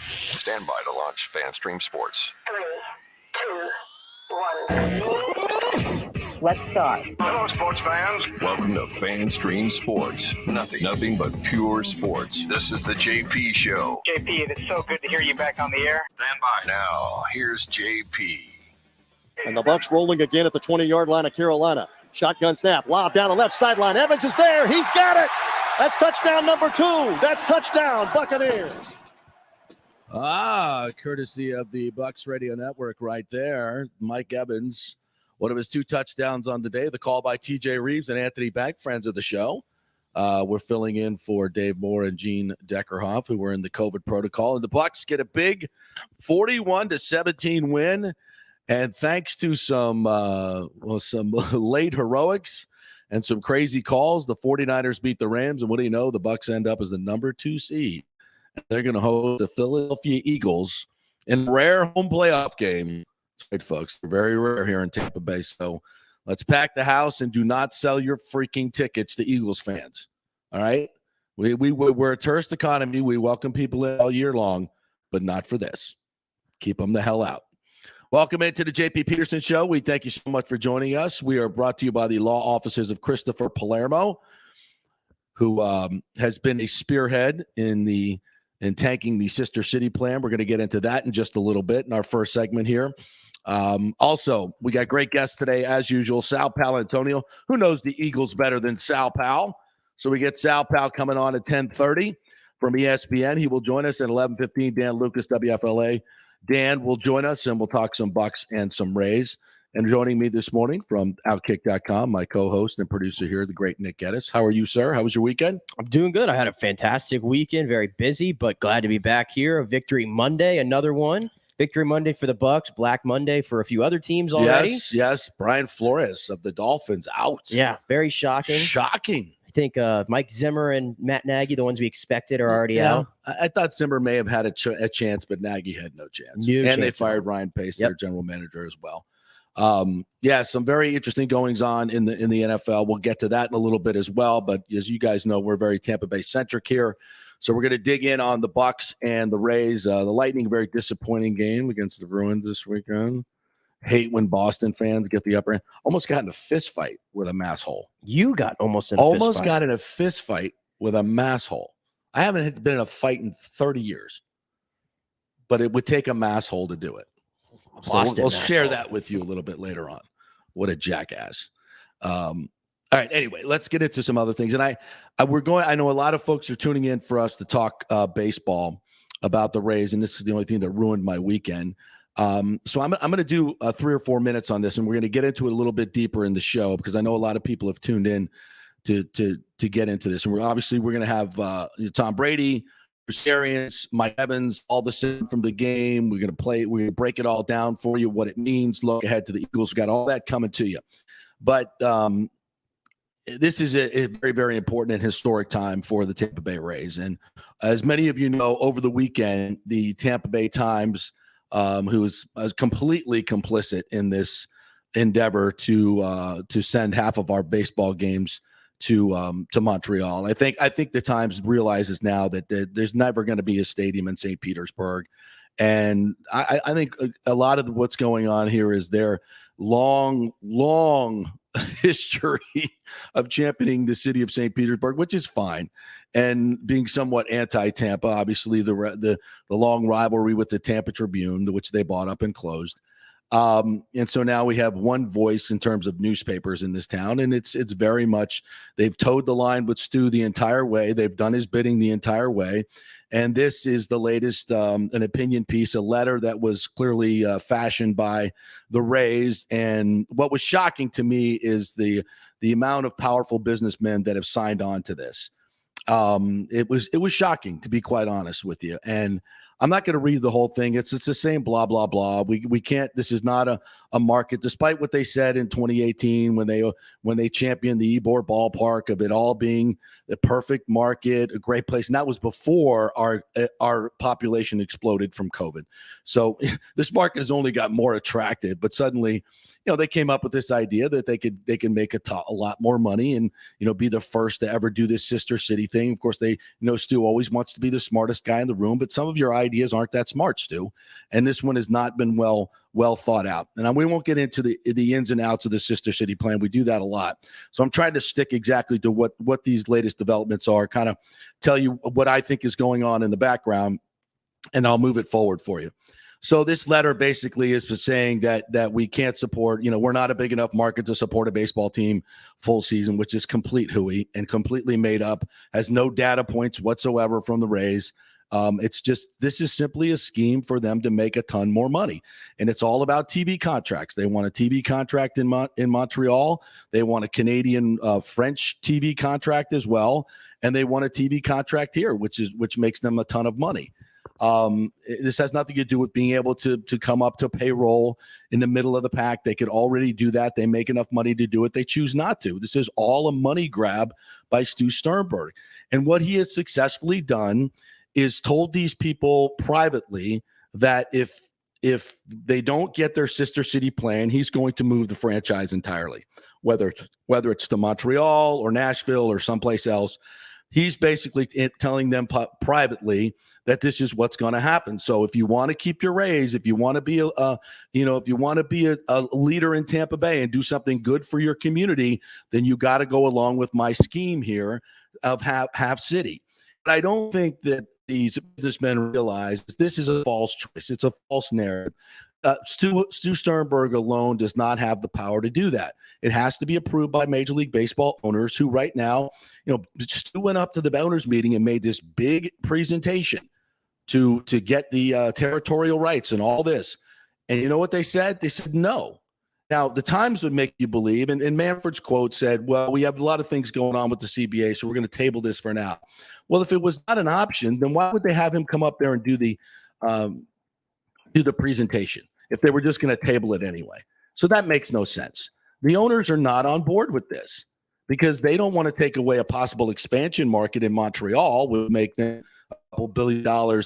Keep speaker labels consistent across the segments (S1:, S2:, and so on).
S1: Stand by to launch FanStream Sports.
S2: 3, 2, 1. Let's start.
S1: Hello, sports fans. Welcome to FanStream Sports. Nothing but pure sports. This is the JP Show.
S3: JP, it's so good to hear you back on the air.
S1: Stand by. Now, here's JP.
S4: And the Bucs rolling again at the 20-yard line of Carolina. Shotgun snap, lob down the left sideline. Evans is there. He's got it. That's touchdown number 2. That's touchdown, Buccaneers.
S5: Courtesy of the Bucs Radio Network right there. Mike Evans, one of his 2 touchdowns on the day. The call by TJ Reeves and Anthony Beck, friends of the show. We're filling in for Dave Moore and Gene Deckerhoff, who were in the COVID protocol. And the Bucs get a big 41-17 win. And thanks to some late heroics and some crazy calls, the 49ers beat the Rams. And what do you know? The Bucs end up as the number 2 seed. They're going to host the Philadelphia Eagles in a rare home playoff game. That's right, folks. They're very rare here in Tampa Bay. So let's pack the house and do not sell your freaking tickets to Eagles fans. All right? We're a tourist economy. We welcome people in all year long, but not for this. Keep them the hell out. Welcome into the JP Peterson Show. We thank you so much for joining us. We are brought to you by the law offices of Christopher Palermo, who has been a spearhead in tanking the Sister City plan. We're going to get into that in just a little bit in our first segment here. Also, we got great guests today, as usual. Sal Paolantonio. Who knows the Eagles better than Sal Pal? So we get Sal Pal coming on at 10:30 from ESPN. He will join us at 11:15. Dan Lucas, WFLA. Dan will join us, and we'll talk some Bucs and some Rays. And joining me this morning from Outkick.com, my co-host and producer here, the great Nick Geddes. How are you, sir? How was your weekend?
S6: I'm doing good. I had a fantastic weekend, very busy, but glad to be back here. A Victory Monday, another one. Victory Monday for the Bucs, Black Monday for a few other teams already.
S5: Yes. Brian Flores of the Dolphins out.
S6: Yeah, very shocking.
S5: Shocking.
S6: I think Mike Zimmer and Matt Nagy, the ones we expected, are already out.
S5: I thought Zimmer may have had a chance, but Nagy had no chance. They fired Ryan Pace, their general manager, as well. Some very interesting goings on in the NFL. We'll get to that in a little bit as well. But as you guys know, we're very Tampa Bay centric here. So we're going to dig in on the Bucs and the Rays. The Lightning, very disappointing game against the Bruins this weekend. Hate when Boston fans get the upper hand. Almost got in a fist fight with a masshole.
S6: You got almost in a fist fight.
S5: Almost got in a fist fight with a masshole. I haven't been in a fight in 30 years. But it would take a masshole to do it. So we'll share that with you a little bit later on. What a jackass. All right. Anyway, let's get into some other things. And I know a lot of folks are tuning in for us to talk baseball about the Rays. And this is the only thing that ruined my weekend. So I'm going to do 3 or 4 minutes on this, and we're going to get into it a little bit deeper in the show because I know a lot of people have tuned in to get into this. And we're going to have Tom Brady, Bruce Arians, Mike Evans, all the same from the game. We're going to break it all down for you, what it means, look ahead to the Eagles. We got all that coming to you. But this is a very, very important and historic time for the Tampa Bay Rays. And as many of you know, over the weekend, the Tampa Bay Times, who was completely complicit in this endeavor to send half of our baseball games to Montreal. I think the Times realizes now that there's never going to be a stadium in St. Petersburg. And I think a lot of what's going on here is their long history of championing the city of St. Petersburg, which is fine, and being somewhat anti-Tampa. Obviously, the long rivalry with the Tampa Tribune, which they bought up and closed. And so now we have one voice in terms of newspapers in this town, and it's very much they've towed the line with Stu the entire way. They've done his bidding the entire way. And this is the latest, an opinion piece, a letter that was clearly fashioned by the Rays. And what was shocking to me is the amount of powerful businessmen that have signed on to this. It was shocking, to be quite honest with you. And I'm not going to read the whole thing. It's the same blah, blah, blah. We can't, this is not a market, despite what they said in 2018 when they championed the Ybor ballpark of it all being the perfect market, a great place. And that was before our population exploded from COVID. So this market has only got more attractive, but suddenly, they came up with this idea that they can make a lot more money and, be the first to ever do this sister city thing. Of course, Stu always wants to be the smartest guy in the room, but some of your ideas aren't that smart, Stu. And this one has not been well thought out. And we won't get into the ins and outs of the sister city plan. We do that a lot. So I'm trying to stick exactly to what these latest developments are, kind of tell you what I think is going on in the background, and I'll move it forward for you. So this letter basically is saying that we can't support, we're not a big enough market to support a baseball team full season, which is complete hooey and completely made up, has no data points whatsoever from the Rays. This is simply a scheme for them to make a ton more money. And it's all about TV contracts. They want a TV contract in Montreal. They want a Canadian French TV contract as well. And they want a TV contract here, which makes them a ton of money. This has nothing to do with being able to come up to payroll in the middle of the pack. They could already do that. They make enough money to do it. They choose not to. This is all a money grab by Stu Sternberg. And what he has successfully done is told these people privately that if they don't get their sister city plan, he's going to move the franchise entirely, whether it's to Montreal or Nashville or someplace else. He's basically telling them privately that this is what's going to happen. So if you want to keep your Rays, if you want to be a leader in Tampa Bay and do something good for your community, then you got to go along with my scheme here of half city. But I don't think that these businessmen realize this is a false choice. It's a false narrative. Stu Sternberg alone does not have the power to do that. It has to be approved by Major League Baseball owners who right now, Stu went up to the owners meeting and made this big presentation to get the territorial rights and all this. And you know what they said? They said no. Now, the Times would make you believe, and Manfred's quote said, well, we have a lot of things going on with the CBA, so we're going to table this for now. Well, if it was not an option, then why would they have him come up there and do the presentation if they were just going to table it anyway? So that makes no sense. The owners are not on board with this because they don't want to take away a possible expansion market in Montreal, would make them a couple $1 billion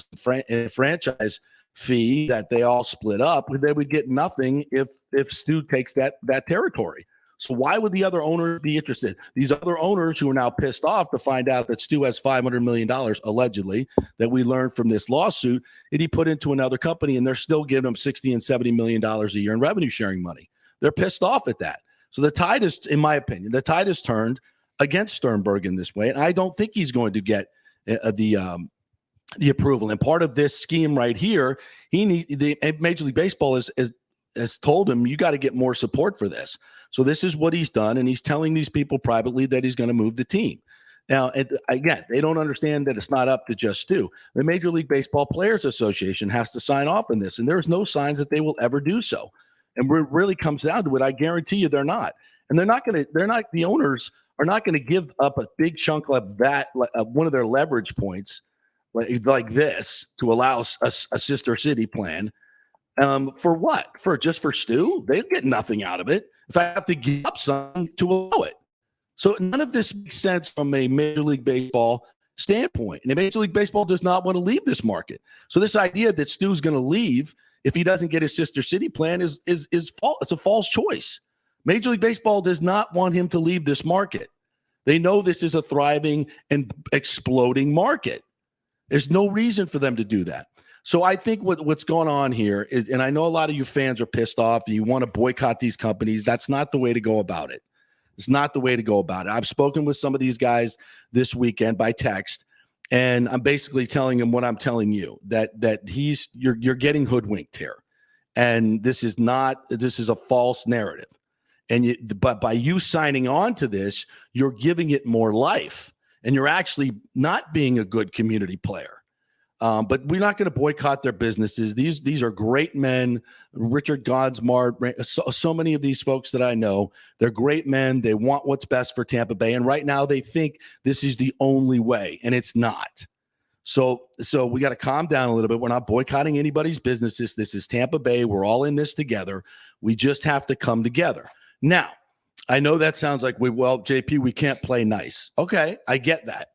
S5: in franchise fee that they all split up. They would get nothing if Stu takes that territory. So why would the other owners be interested? These other owners who are now pissed off to find out that Stu has $500 million, allegedly, that we learned from this lawsuit, that he put into another company, and they're still giving him $60 and $70 million a year in revenue sharing money. They're pissed off at that. So the tide is, in my opinion, turned against Sternberg in this way, and I don't think he's going to get the approval. And part of this scheme right here, Major League Baseball has told him, you got to get more support for this. So this is what he's done, and he's telling these people privately that he's going to move the team. Now, again, they don't understand that it's not up to just Stu. The Major League Baseball Players Association has to sign off on this, and there's no signs that they will ever do so. And when it really comes down to it, I guarantee you they're not. And the owners are not going to give up a big chunk of that, one of their leverage points like this to allow a sister city plan. For what? For Stu? They get nothing out of it. If I have to give up something to allow it. So none of this makes sense from a Major League Baseball standpoint. And Major League Baseball does not want to leave this market. So this idea that Stu's going to leave if he doesn't get his sister city plan is false. It's a false choice. Major League Baseball does not want him to leave this market. They know this is a thriving and exploding market. There's no reason for them to do that. So I think what's going on here is, and I know a lot of you fans are pissed off and you want to boycott these companies. That's not the way to go about it. It's not the way to go about it. I've spoken with some of these guys this weekend by text, and I'm basically telling them what I'm telling you, that you're getting hoodwinked here. And this is a false narrative. But by you signing on to this, you're giving it more life, and you're actually not being a good community player. But we're not going to boycott their businesses. These are great men. Richard Godsmart, so many of these folks that I know, they're great men. They want what's best for Tampa Bay. And right now they think this is the only way, and it's not. So we got to calm down a little bit. We're not boycotting anybody's businesses. This is Tampa Bay. We're all in this together. We just have to come together. Now, I know that sounds like, JP, we can't play nice. Okay, I get that.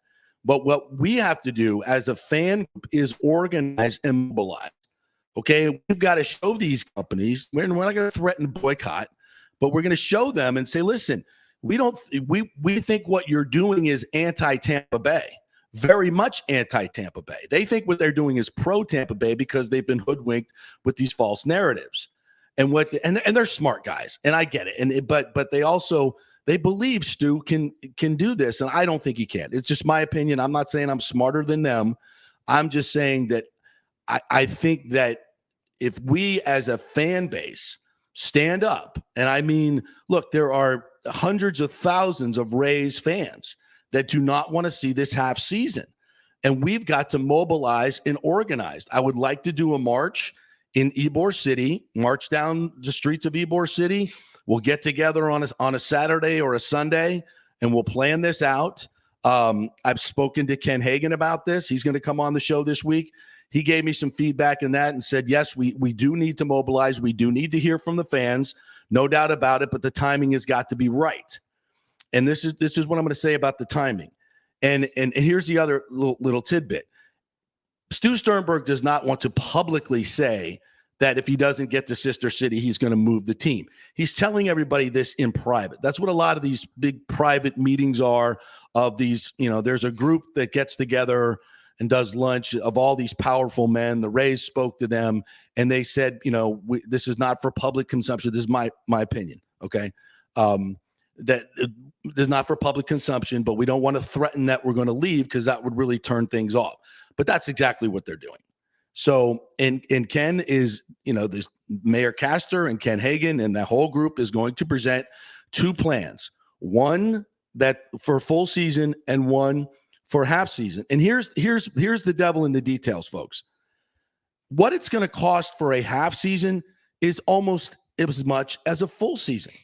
S5: But what we have to do as a fan group is organize and mobilize. Okay, we've got to show these companies, we're not going to threaten boycott, but we're going to show them and say, listen, we think what you're doing is anti-Tampa Bay, very much anti-Tampa Bay. They think what they're doing is pro-Tampa Bay because they've been hoodwinked with these false narratives. And they're smart guys, and I get it. But they believe Stu can do this, and I don't think he can. It's just my opinion. I'm not saying I'm smarter than them. I'm just saying that I think that if we as a fan base stand up, and I mean, look, there are hundreds of thousands of Rays fans that do not want to see this half season, and we've got to mobilize and organize. I would like to do a march in Ybor City, march down the streets of Ybor City. We'll get together on a Saturday or a Sunday, and we'll plan this out. I've spoken to Ken Hagan about this. He's going to come on the show this week. He gave me some feedback in that and said, yes, we do need to mobilize. We do need to hear from the fans, no doubt about it, but the timing has got to be right. And this is what I'm going to say about the timing. And here's the other little tidbit. Stu Sternberg does not want to publicly say that if he doesn't get to Sister City, he's going to move the team. He's telling everybody this in private. That's what a lot of these big private meetings are of these, there's a group that gets together and does lunch of all these powerful men. The Rays spoke to them and they said, this is not for public consumption. This is my opinion. Okay. That this is not for public consumption, but we don't want to threaten that we're going to leave because that would really turn things off. But that's exactly what they're doing. So, and Ken is, there's Mayor Castor and Ken Hagan, and that whole group is going to present two plans, one that for full season and one for half season. And here's the devil in the details, folks. What it's going to cost for a half season is almost as much as a full season.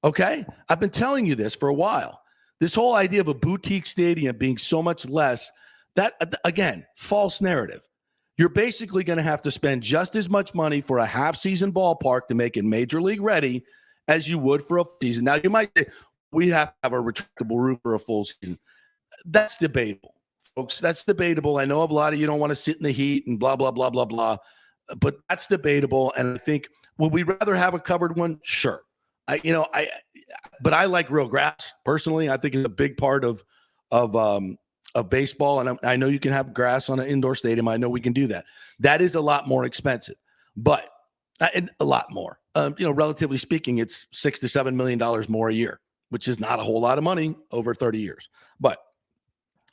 S5: Okay? I've been telling you this for a while. This whole idea of a boutique stadium being so much less, that, again, false narrative. You're basically going to have to spend just as much money for a half-season ballpark to make it major league ready as you would for a season. Now, you might say, we have to have a retractable roof for a full season. That's debatable, folks. That's debatable. I know a lot of you don't want to sit in the heat and blah, blah, blah, blah, blah. But that's debatable. And I think, would we rather have a covered one? Sure. But I like real grass, personally. I think it's a big part of baseball, and I know you can have grass on an indoor stadium. I know we can do that. That is a lot more expensive, but a lot more. Relatively speaking, it's $6 to $7 million more a year, which is not a whole lot of money over 30 years. But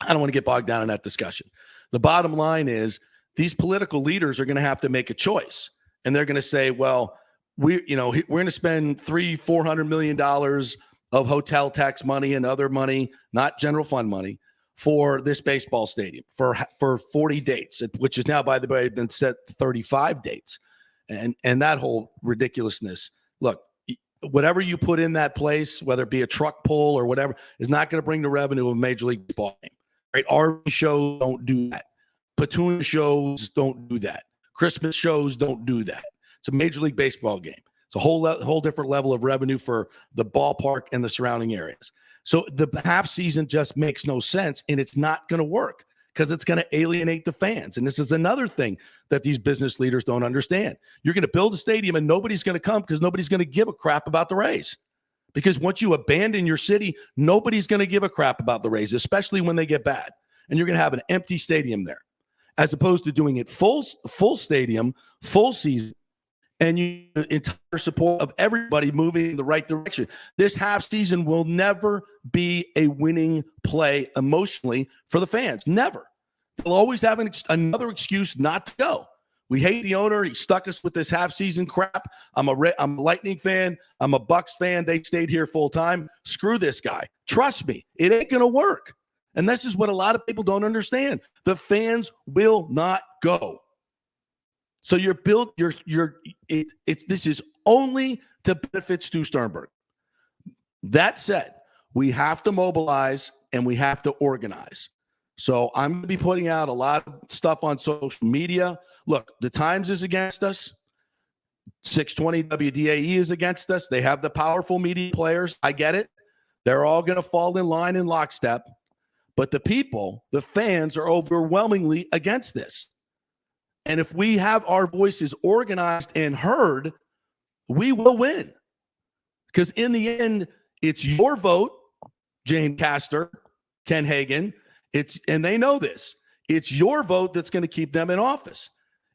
S5: I don't want to get bogged down in that discussion. The bottom line is these political leaders are going to have to make a choice, and they're going to say, well, we're going to spend $300-400 million of hotel tax money and other money, not general fund money, for this baseball stadium for 40 dates, which is now, by the way, been set 35 dates. And that whole ridiculousness. Look, whatever you put in that place, whether it be a truck pull or whatever, is not going to bring the revenue of a Major League Baseball game. Right? RV shows don't do that. Platoon shows don't do that. Christmas shows don't do that. It's a Major League Baseball game. It's a whole different level of revenue for the ballpark and the surrounding areas. So the half season just makes no sense, and it's not going to work because it's going to alienate the fans. And this is another thing that these business leaders don't understand. You're going to build a stadium and nobody's going to come because nobody's going to give a crap about the Rays. Because once you abandon your city, nobody's going to give a crap about the Rays, especially when they get bad. And you're going to have an empty stadium there, as opposed to doing it full stadium, full season, and you entire support of everybody moving in the right direction. This half season will never be a winning play emotionally for the fans. Never. They'll always have another excuse not to go. We hate the owner. He stuck us with this half season crap. I'm a Lightning fan. I'm a Bucks fan. They stayed here full time. Screw this guy. Trust me, it ain't going to work. And this is what a lot of people don't understand. The fans will not go. So this is only to benefit Stu Sternberg. That said, we have to mobilize and we have to organize. So I'm going to be putting out a lot of stuff on social media. Look, the Times is against us. 620 WDAE is against us. They have the powerful media players. I get it. They're all going to fall in line in lockstep. But the people, the fans, are overwhelmingly against this. And if we have our voices organized and heard, we will win. Because in the end, it's your vote, Jane Castor, Ken Hagan. And they know this. It's your vote that's going to keep them in office.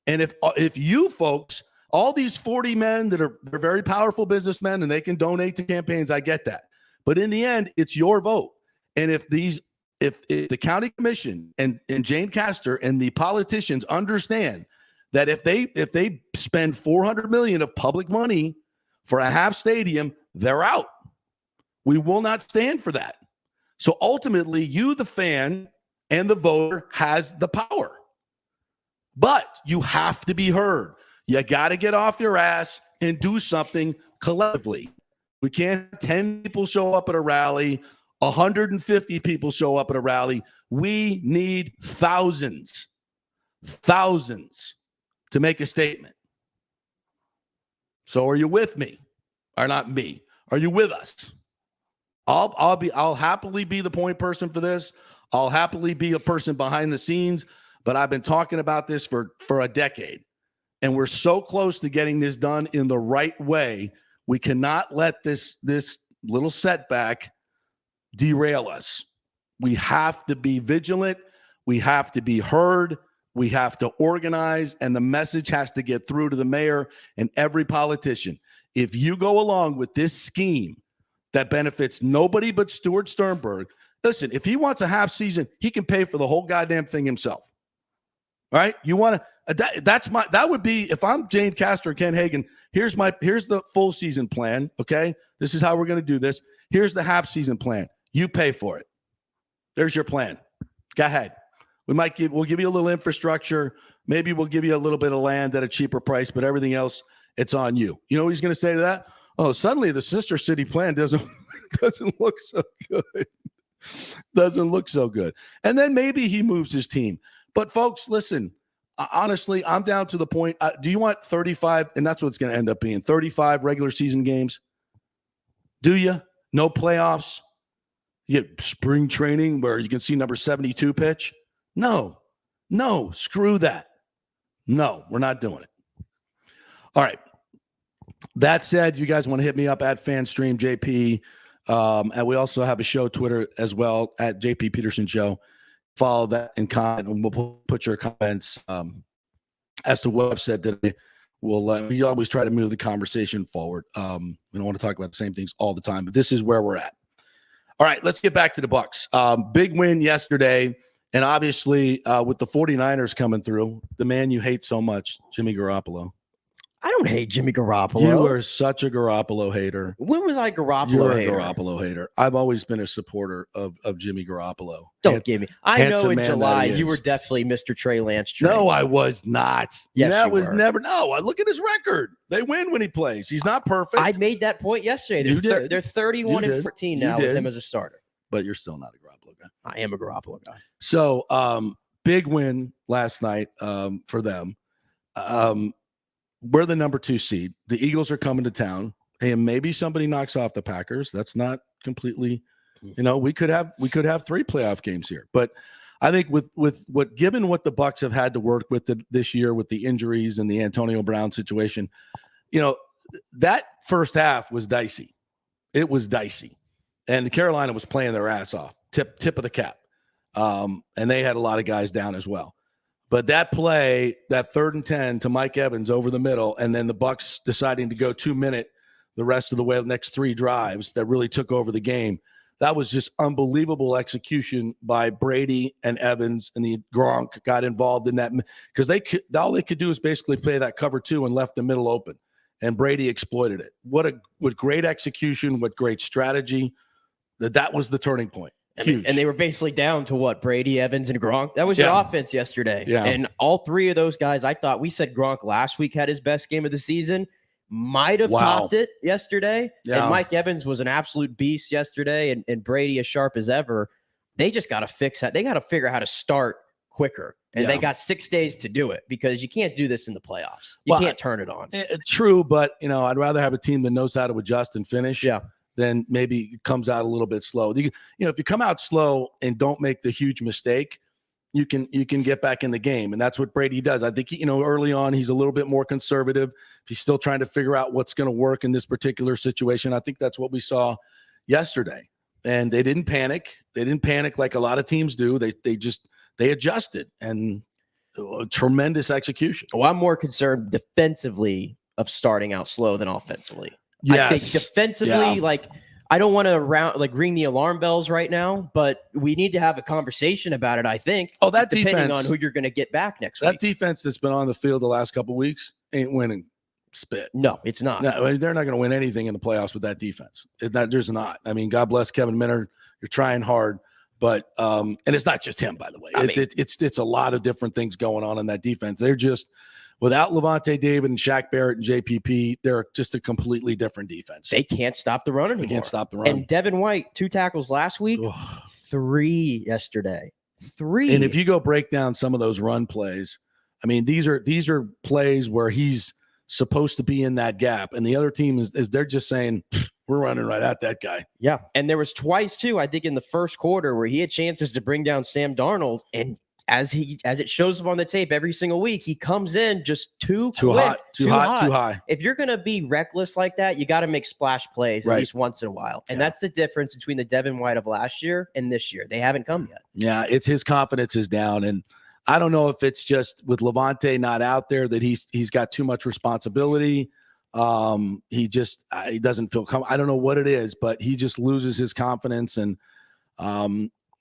S5: And if you folks, all these 40 men they're very powerful businessmen and they can donate to campaigns, I get that. But in the end, it's your vote. And if the county commission and Jane Castor and the politicians understand that if they spend $400 million of public money for a half stadium, they're out. We will not stand for that. So ultimately, you, the fan and the voter, has the power. But you have to be heard. You got to get off your ass and do something collectively. We can't have 10 people show up at a rally, 150 people show up at a rally. We need thousands to make a statement. So are you with me? Or not me? Are you with us? I'll happily be the point person for this. I'll happily be a person behind the scenes, but I've been talking about this for a decade. And we're so close to getting this done in the right way. We cannot let this little setback derail us. We have to be vigilant. We have to be heard. We have to organize, and the message has to get through to the mayor and every politician. If you go along with this scheme that benefits nobody but Stuart Sternberg, listen, if he wants a half season, he can pay for the whole goddamn thing himself. All right? You want to that would be, if I'm Jane Castor and Ken Hagan, here's the full season plan, okay? This is how we're going to do this. Here's the half season plan. You pay for it. There's your plan. Go ahead. We'll give you a little infrastructure. Maybe we'll give you a little bit of land at a cheaper price, but everything else, it's on you. You know what he's going to say to that? Oh, suddenly the sister city plan doesn't look so good. Doesn't look so good. And then maybe he moves his team. But folks, listen, honestly, I'm down to the point. Do you want 35? And that's what it's going to end up being, 35 regular season games. Do you? No playoffs? You get spring training where you can see number 72 pitch? No, screw that. No, we're not doing it. All right. That said, you guys want to hit me up at FanStreamJP. And we also have a show Twitter as well at JP Peterson Show. Follow that and comment, and we'll put your comments as to what I've said today. We always try to move the conversation forward. We don't want to talk about the same things all the time, but this is where we're at. All right, let's get back to the Bucs. Big win yesterday. And obviously, with the 49ers coming through, the man you hate so much, Jimmy Garoppolo.
S6: I don't hate Jimmy Garoppolo.
S5: You are such a Garoppolo hater.
S6: When was I Garoppolo
S5: You're
S6: hater?
S5: a Garoppolo hater. I've always been a supporter of Jimmy Garoppolo.
S6: Don't give me. I know in July you
S5: is.
S6: were definitely Mr. Trey Lance. Train.
S5: No, I was not.
S6: Yes,
S5: that
S6: you
S5: was
S6: were.
S5: never. No, I look at his record. They win when he plays. He's not perfect.
S6: I made that point yesterday. They're 31-14 now with him as a starter.
S5: But you're still not a Garoppolo guy.
S6: I am a Garoppolo guy.
S5: So, big win last night for them. We're the number 2 seed. The Eagles are coming to town. And maybe somebody knocks off the Packers. That's not completely, we could have 3 playoff games here. But I think given what the Bucs have had to work with this year with the injuries and the Antonio Brown situation, that first half was dicey. It was dicey. And Carolina was playing their ass off, tip of the cap. And they had a lot of guys down as well. But that play, that 3rd and 10 to Mike Evans over the middle, and then the Bucs deciding to go 2-minute the rest of the way, the next 3 drives that really took over the game. That was just unbelievable execution by Brady and Evans, and the Gronk got involved in that because all they could do is basically play that cover 2 and left the middle open, and Brady exploited it. What great execution, what great strategy. That was the turning point.
S6: And they were basically down to what? Brady, Evans, and Gronk. That was your offense yesterday.
S5: Yeah.
S6: And all 3 of those guys, I thought we said Gronk last week had his best game of the season. Might have topped it yesterday. Yeah. And Mike Evans was an absolute beast yesterday, and Brady as sharp as ever. They just got to fix that. They got to figure out how to start quicker. And they got 6 days to do it because you can't do this in the playoffs. You can't turn it on.
S5: True, but I'd rather have a team that knows how to adjust and finish.
S6: Yeah.
S5: Then maybe it comes out a little bit slow. If you come out slow and don't make the huge mistake, you can get back in the game. And that's what Brady does. I think, early on, he's a little bit more conservative. He's still trying to figure out what's going to work in this particular situation. I think that's what we saw yesterday. And they didn't panic. They didn't panic like a lot of teams do. They adjusted, and tremendous execution.
S6: Well, I'm more concerned defensively of starting out slow than offensively.
S5: Yes.
S6: I think defensively, I don't want to ring the alarm bells right now, but we need to have a conversation about it, I think.
S5: Oh, that
S6: depending
S5: defense,
S6: on who you're going to get back next
S5: that
S6: week.
S5: That defense that's been on the field the last couple of weeks ain't winning spit.
S6: No, it's not.
S5: No, they're not going to win anything in the playoffs with that defense. There's not. I mean, God bless Kevin Minter. You're trying hard. But and it's not just him, by the way. It's a lot of different things going on in that defense. They're just without Levante David and Shaq Barrett and JPP, they're just a completely different defense.
S6: They can't stop the run anymore.
S5: They can't stop the run.
S6: And Devin White, 2 tackles last week, 3 yesterday. 3.
S5: And if you go break down some of those run plays, I mean, these are plays where he's supposed to be in that gap, and the other team is they're just saying, we're running right at that guy.
S6: Yeah. And there was twice too, I think, in the first quarter where he had chances to bring down Sam Darnold. And as it shows up on the tape every single week, he comes in just too hot. If you're going to be reckless like that, you got to make splash plays at least once in a while. And that's the difference between the Devin White of last year and this year. They haven't come yet. Yeah.
S5: It's his confidence is down. And I don't know if it's just with Levante not out there that he's got too much responsibility. He doesn't feel comfortable. I don't know what it is, but he just loses his confidence, and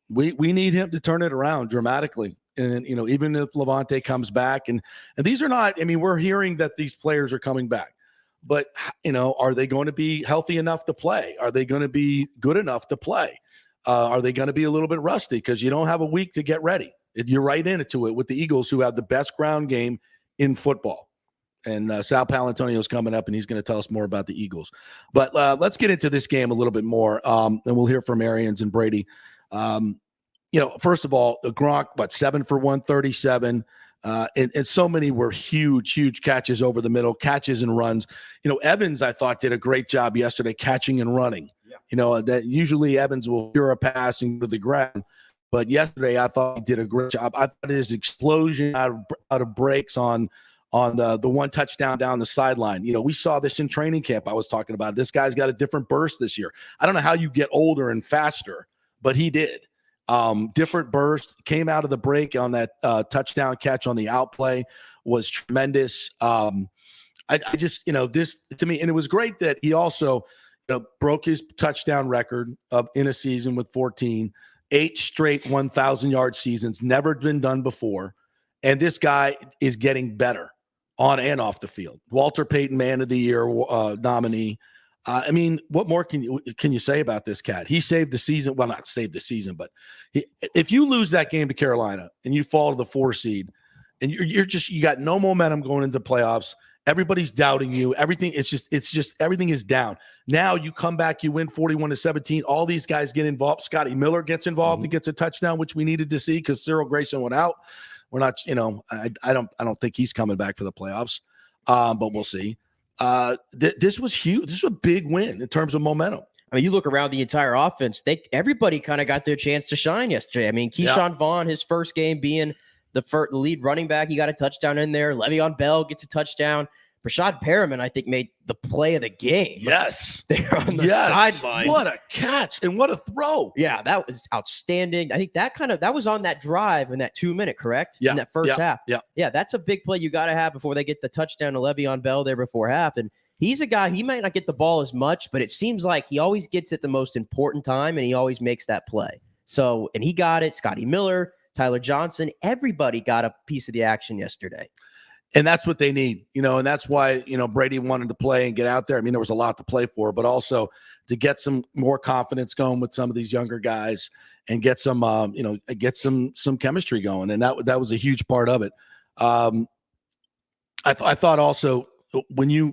S5: we need him to turn it around dramatically. And even if Levante comes back, and these are not. I mean, we're hearing that these players are coming back, but are they going to be healthy enough to play? Are they going to be good enough to play? Are they going to be a little bit rusty because you don't have a week to get ready? You're right into it with the Eagles, who have the best ground game in football. And Sal Paolantonio is coming up, and he's going to tell us more about the Eagles. But let's get into this game a little bit more, and we'll hear from Arians and Brady. First of all, Gronk, 7 for 137, and so many were huge catches over the middle, catches and runs. Evans, I thought, did a great job yesterday catching and running. Yeah. That usually Evans will cure a pass and go to the ground. But yesterday, I thought he did a great job. I thought his explosion out of breaks on the one touchdown down the sideline. We saw this in training camp. I was talking about it. This guy's got a different burst this year. I don't know how you get older and faster, but he did. Different burst, came out of the break on that touchdown catch on the outplay was tremendous. I just, this to me, and it was great that he also, broke his touchdown record in a season with 14, 8 straight 1,000-yard seasons, never been done before. And this guy is getting better on and off the field. Walter Payton Man of the Year nominee. I mean, what more can you say about this cat? He saved the season. Well, not saved the season, but if you lose that game to Carolina and you fall to the 4 seed, and you got no momentum going into the playoffs, everybody's doubting you. Everything it's just everything is down. Now you come back, you win 41-17. All these guys get involved. Scotty Miller gets involved. He gets a touchdown, which we needed to see because Cyril Grayson went out. We're not, I don't think he's coming back for the playoffs, but we'll see. This was huge. This was a big win in terms of momentum.
S6: I mean, you look around the entire offense, everybody kind of got their chance to shine yesterday. I mean, Keyshawn Vaughn, his first game being the lead running back, he got a touchdown in there. Le'Veon Bell gets a touchdown. Brashad Perriman, I think, made the play of the game.
S5: Yes.
S6: They're on the sideline.
S5: What a catch and what a throw.
S6: Yeah, that was outstanding. I think that was on that drive in that 2-minute, correct?
S5: Yeah.
S6: In that first half.
S5: Yeah.
S6: Yeah, that's a big play you got to have before they get the touchdown to Le'Veon Bell there before half. And he's a guy, he might not get the ball as much, but it seems like he always gets it the most important time, and he always makes that play. So, and he got it. Scotty Miller, Tyler Johnson, everybody got a piece of the action yesterday.
S5: And that's what they need, and that's why, Brady wanted to play and get out there. I mean, there was a lot to play for, but also to get some more confidence going with some of these younger guys and get some, get some chemistry going. And that was a huge part of it. I thought also when you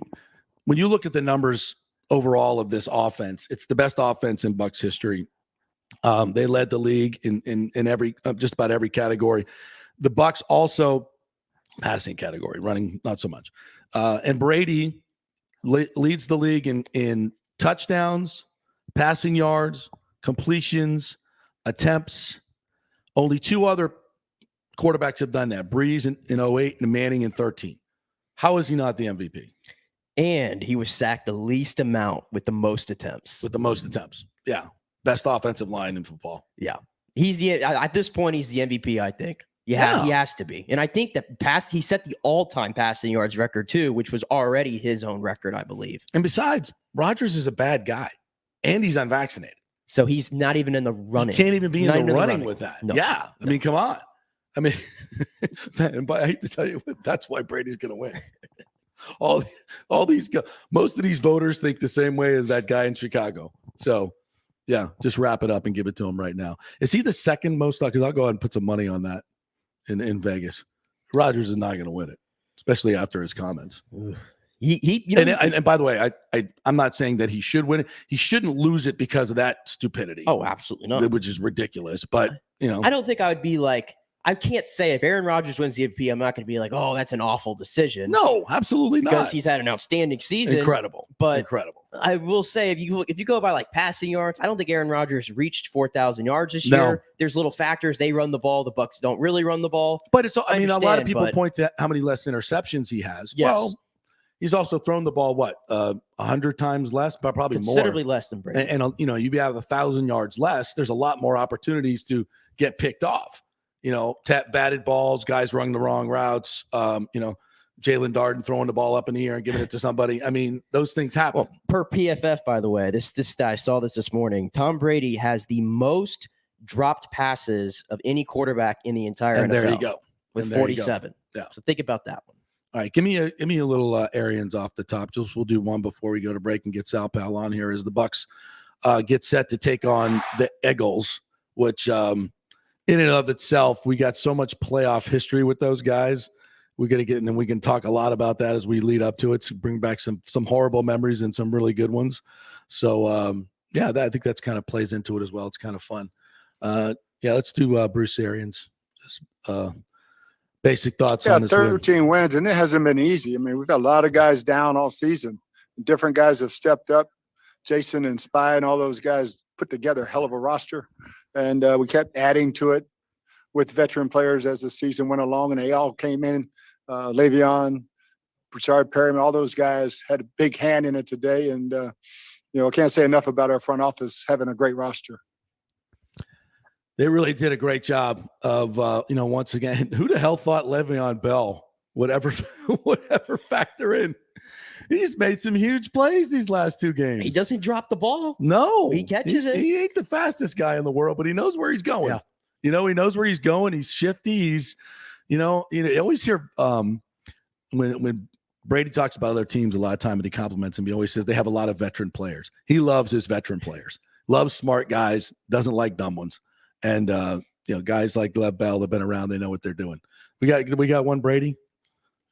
S5: look at the numbers overall of this offense, it's the best offense in Bucs history. They led the league in every just about every category. The Bucs also passing category, running not so much. And Brady leads the league in touchdowns, passing yards, completions, attempts. Only 2 other quarterbacks have done that. Breeze in 08 and Manning in 13. How is he not the MVP?
S6: And he was sacked the least amount with the most attempts.
S5: Yeah. Best offensive line in football.
S6: Yeah. At this point, he's the MVP, I think. He has to be. And I think that he set the all-time passing yards record too, which was already his own record, I believe.
S5: And besides, Rodgers is a bad guy and he's unvaccinated.
S6: So he's not even in the running.
S5: He can't even be in the running with that.
S6: No.
S5: Yeah. I mean, come on. I mean, but I hate to tell you, that's why Brady's going to win. All these most of these voters think the same way as that guy in Chicago. So, yeah, just wrap it up and give it to him right now. Is he the second most? Because I'll go ahead and put some money on that in Vegas. Rodgers is not going to win it, especially after his comments. And by the way, I'm not saying that he should win it. He shouldn't lose it because of that stupidity.
S6: Oh, absolutely not.
S5: Which is ridiculous. But
S6: I don't think I would be like. I can't say if Aaron Rodgers wins the MVP, I'm not going to be like, oh, that's an awful decision.
S5: No, absolutely not.
S6: Because he's had an outstanding season.
S5: Incredible. I
S6: will say if you go by like passing yards, I don't think Aaron Rodgers reached 4,000 yards this year. There's little factors. They run the ball. The Bucs don't really run the ball.
S5: But a lot of people point to how many less interceptions he has.
S6: Yes.
S5: Well, he's also thrown the ball 100 times less, but probably
S6: considerably
S5: more.
S6: Less than Brady.
S5: And you have 1,000 yards less. There's a lot more opportunities to get picked off. Batted balls, guys running the wrong routes, Jalen Darden throwing the ball up in the air and giving it to somebody. I mean, those things happen.
S6: Well, per PFF, by the way, I saw this morning. Tom Brady has the most dropped passes of any quarterback in the entire NFL.
S5: There you go.
S6: With 47.
S5: Yeah.
S6: So think about that one.
S5: All right, give me a little Arians off the top. We'll do one before we go to break and get Sal Pal on here as the Bucs get set to take on the Eagles, which in and of itself, we got so much playoff history with those guys. We're going to get, and then we can talk a lot about that as we lead up to it to bring back some horrible memories and some really good ones. So, I think that's kind of plays into it as well. It's kind of fun. Let's do Bruce Arians. Just basic thoughts on this
S7: 13 wins, and it hasn't been easy. I mean, we've got a lot of guys down all season. Different guys have stepped up. Jason and Spy and all those guys put together a hell of a roster. And we kept adding to it with veteran players as the season went along, and they all came in. Le'Veon, Broussard, Perryman, all those guys had a big hand in it today. And, I can't say enough about our front office having a great roster.
S5: They really did a great job of, once again, who the hell thought Le'Veon Bell would ever factor in? He's made some huge plays these last 2 games.
S6: He doesn't drop the ball.
S5: No.
S6: He catches it.
S5: He ain't the fastest guy in the world, but he knows where he's going.
S6: Yeah.
S5: He knows where he's going. He's shifty. He's, you always hear when Brady talks about other teams a lot of time and he compliments them, he always says they have a lot of veteran players. He loves his veteran players. Loves smart guys, doesn't like dumb ones. And, guys like Lev Bell have been around. They know what they're doing. We got one Brady.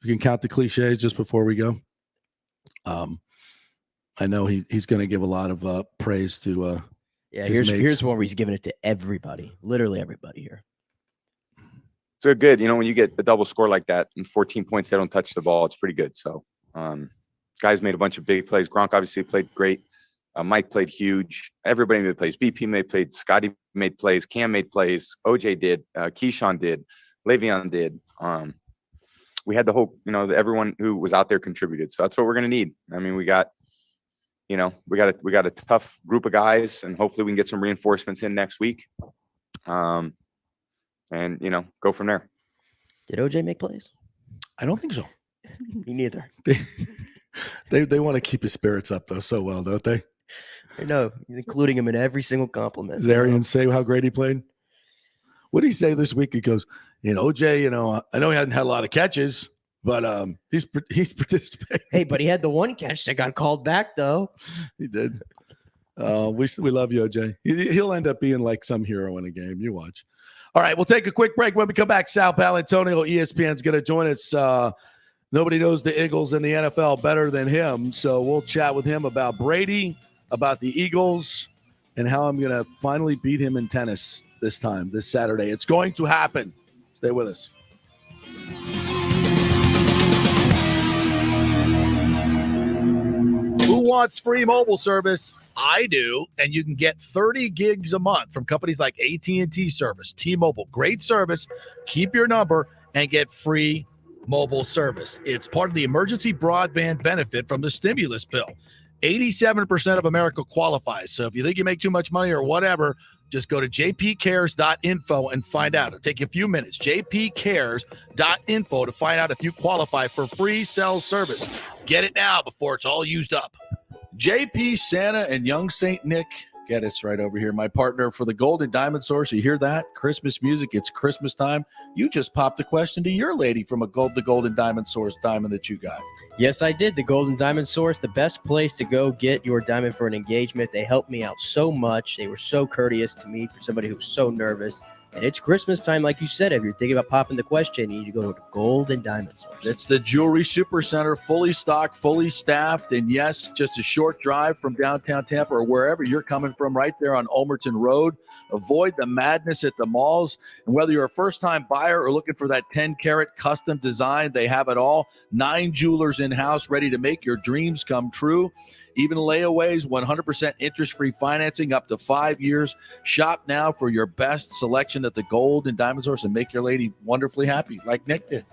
S5: We can count the cliches just before we go. I know he's going to give a lot of praise to
S6: here's one where he's giving it to everybody, literally everybody here.
S8: So good, when you get a double score like that and 14 points, they don't touch the ball. It's pretty good. So, guys made a bunch of big plays. Gronk obviously played great. Mike played huge. Everybody made plays. BP made plays. Scotty made plays. Cam made plays. OJ did. Keyshawn did. Le'Veon did. We had the whole, everyone who was out there contributed. So that's what we're going to need. I mean, we got a tough group of guys, and hopefully we can get some reinforcements in next week. And go from there.
S6: Did OJ make plays?
S5: I don't think so.
S6: Me neither.
S5: They want to keep his spirits up though so well, don't they?
S6: I know, including him in every single compliment.
S5: Did Arians say how great he played? What did he say this week? He goes, OJ, I know he hadn't had a lot of catches, but he's participating.
S6: Hey, but he had the one catch that got called back, though.
S5: He did. We love you, OJ. He'll end up being like some hero in a game. You watch. All right, we'll take a quick break. When we come back, Sal Paolantonio, ESPN's going to join us. Nobody knows the Eagles in the NFL better than him, so we'll chat with him about Brady, about the Eagles, and how I'm going to finally beat him in tennis this Saturday. It's going to happen. Stay with us. Who wants free mobile service? I do, and you can get 30 gigs a month from companies like AT&T Service, T-Mobile. Great service. Keep your number and get free mobile service. It's part of the emergency broadband benefit from the stimulus bill. 87% of America qualifies. So if you think you make too much money or whatever, just go to jpcares.info and find out. It'll take you a few minutes. jpcares.info to find out if you qualify for free cell service. Get it now before it's all used up. JP, Santa, and young Saint Nick. Get us right over here. My partner for the Golden Diamond Source. You hear that? Christmas music. It's Christmas time. You just popped a question to your lady from the Golden Diamond Source diamond that you got.
S6: Yes, I did. The Golden Diamond Source, the best place to go get your diamond for an engagement. They helped me out so much. They were so courteous to me for somebody who was so nervous. And it's Christmas time, like you said. If you're thinking about popping the question, you need to go to the Golden Diamond Source.
S5: It's the Jewelry Supercenter, fully stocked, fully staffed, and yes, just a short drive from downtown Tampa or wherever you're coming from, right there on Ulmerton Road. Avoid the madness at the malls. And whether you're a first-time buyer or looking for that 10-carat custom design, they have it all. 9 jewelers in-house ready to make your dreams come true. Even layaways, 100% interest-free financing up to 5 years. Shop now for your best selection at the Gold and Diamond Source and make your lady wonderfully happy like Nick did.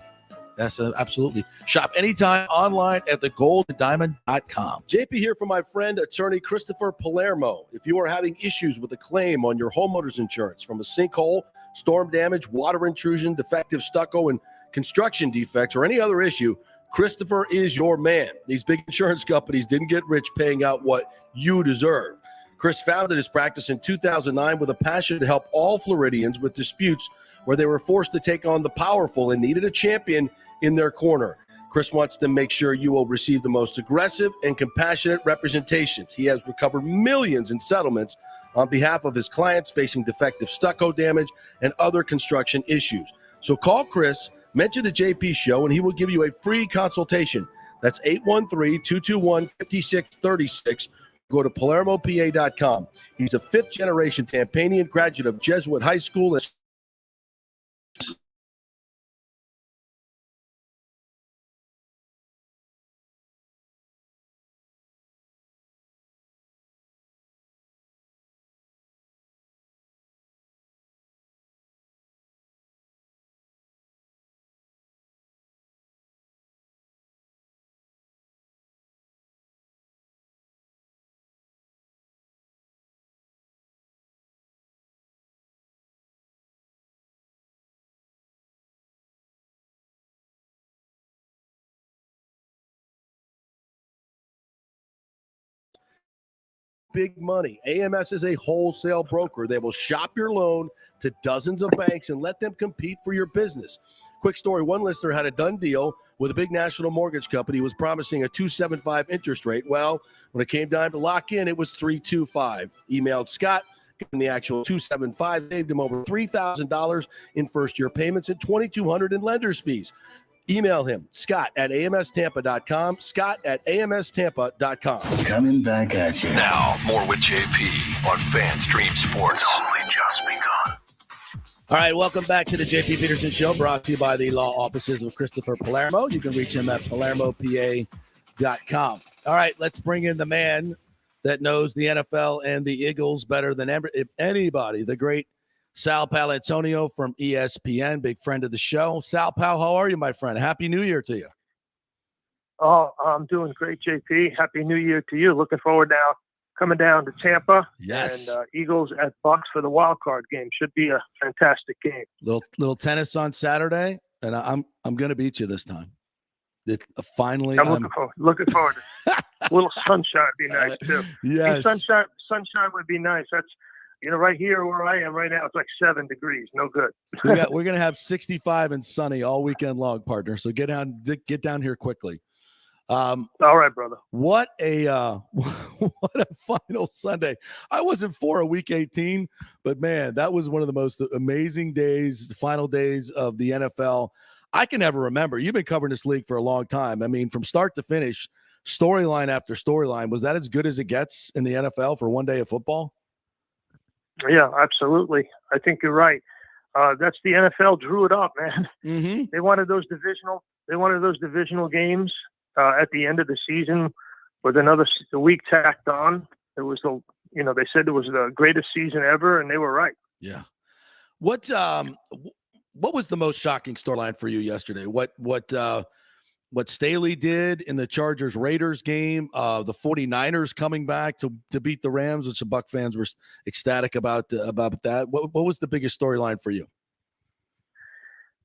S5: That's absolutely. Shop anytime online at thegoldanddiamond.com.
S9: JP here for my friend, attorney Christopher Palermo. If you are having issues with a claim on your homeowner's insurance from a sinkhole, storm damage, water intrusion, defective stucco, and construction defects, or any other issue, Christopher is your man. These big insurance companies didn't get rich paying out what you deserve. Chris founded his practice in 2009 with a passion to help all Floridians with disputes where they were forced to take on the powerful and needed a champion in their corner. Chris wants to make sure you will receive the most aggressive and compassionate representations. He has recovered millions in settlements on behalf of his clients facing defective stucco damage and other construction issues. So call Chris, mention the JP Show, and he will give you a free consultation. That's 813-221-5636. Go to PalermoPA.com. He's a fifth-generation Tampanian graduate of Jesuit High School. Big money. AMS is a wholesale broker. They will shop your loan to dozens of banks and let them compete for your business. Quick story, one listener had a done deal with a big national mortgage company, was promising a 2.75 interest rate. Well, when it came time to lock in, it was 3.25. Emailed Scott, getting the actual 2.75, saved him over $3,000 in first-year payments and $2,200 in lender's fees. Email him, Scott@AMStampa.com, Scott@AMStampa.com.
S1: Coming back at you. Now, more with JP on Fan Stream Sports. It's only just begun.
S5: All right, welcome back to the JP Peterson Show, brought to you by the law offices of Christopher Palermo. You can reach him at PalermoPA.com. All right, let's bring in the man that knows the NFL and the Eagles better than anybody, the great Sal Paolantonio from ESPN, big friend of the show. Sal Pal, how are you, my friend? Happy New Year to you.
S10: Oh, I'm doing great, JP. Happy New Year to you. Looking forward now coming down to Tampa.
S5: Yes.
S10: And Eagles at Bucks for the wild-card game. Should be a fantastic game.
S5: Little tennis on Saturday, and I'm going to beat you this time. Finally,
S10: I'm looking forward to it. A little sunshine would be nice, too.
S5: Yes.
S10: Hey, sunshine would be nice. That's, right here where I am right now, it's like 7 degrees. No good.
S5: We're going to have 65 and sunny all weekend long, partner. So get down here quickly.
S10: All right, brother.
S5: What a final Sunday. I wasn't for a week 18, but man, that was one of the most amazing days, the final days of the NFL I can ever remember. You've been covering this league for a long time. I mean, from start to finish, storyline after storyline. Was that as good as it gets in the NFL for one day of football?
S10: Yeah, absolutely. I think you're right. That's the NFL drew it up, man.
S5: Mm-hmm.
S10: They wanted those divisional games at the end of the season with another week tacked on. It was they said it was the greatest season ever, and they were right.
S5: Yeah. What was the most shocking storyline for you yesterday? What Staley did in the Chargers-Raiders game, the 49ers coming back to beat the Rams, which the Buck fans were ecstatic about that. What was the biggest storyline for you?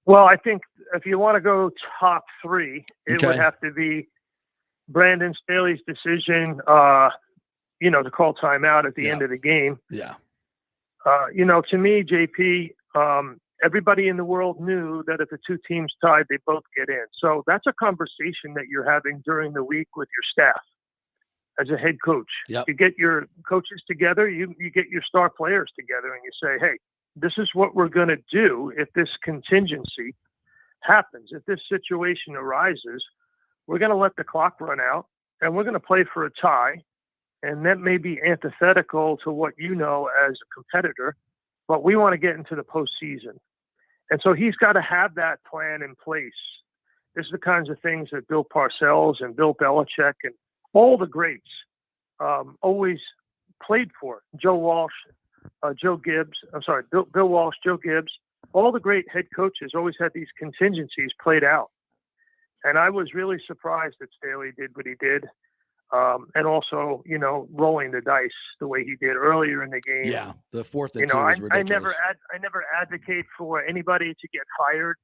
S10: Well, I think if you want to go top three, it would have to be Brandon Staley's decision, to call timeout at the end of the game.
S5: Yeah.
S10: To me, JP, everybody in the world knew that if the two teams tied, they both get in. So that's a conversation that you're having during the week with your staff as a head coach.
S5: Yep.
S10: You get your coaches together, you get your star players together, and you say, hey, this is what we're going to do if this contingency happens. If this situation arises, we're going to let the clock run out, and we're going to play for a tie. And that may be antithetical to what you know as a competitor, but we want to get into the postseason. And so he's got to have that plan in place. This is the kinds of things that Bill Parcells and Bill Belichick and all the greats always played for. Joe Walsh, Joe Gibbs, Bill Walsh, Joe Gibbs, all the great head coaches always had these contingencies played out. And I was really surprised that Staley did what he did. And also, rolling the dice the way he did earlier in the game.
S5: Yeah, the fourth and two was ridiculous.
S10: I never advocate for anybody to get fired,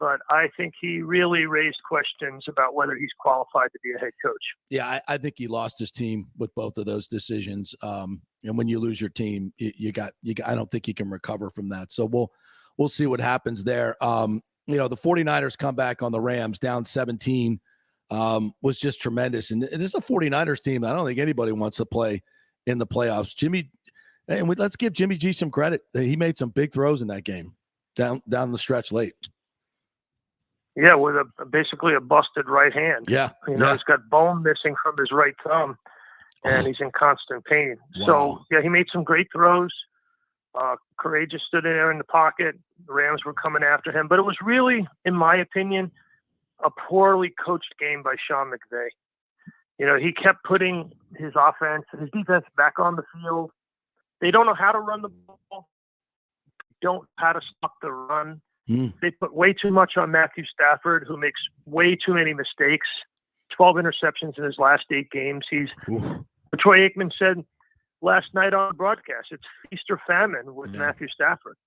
S10: but I think he really raised questions about whether he's qualified to be a head coach.
S5: Yeah, I think he lost his team with both of those decisions. And when you lose your team, you got. I don't think you can recover from that. So we'll see what happens there. The 49ers come back on the Rams down 17. Was just tremendous. And this is a 49ers team that I don't think anybody wants to play in the playoffs. Let's give Jimmy G some credit. He made some big throws in that game down the stretch late.
S10: Yeah, with basically a busted right hand.
S5: Yeah.
S10: He's got bone missing from his right thumb, and he's in constant pain.
S5: Wow.
S10: So, yeah, he made some great throws. Courageous stood in there in the pocket. The Rams were coming after him. But it was really, in my opinion, a poorly coached game by Sean McVay. He kept putting his offense and his defense back on the field. They don't know how to run the ball. Don't know how to stop the run. They put way too much on Matthew Stafford, who makes way too many mistakes. 12 interceptions in his last 8 games. Troy Aikman said last night on the broadcast, it's feast or famine with Matthew Stafford.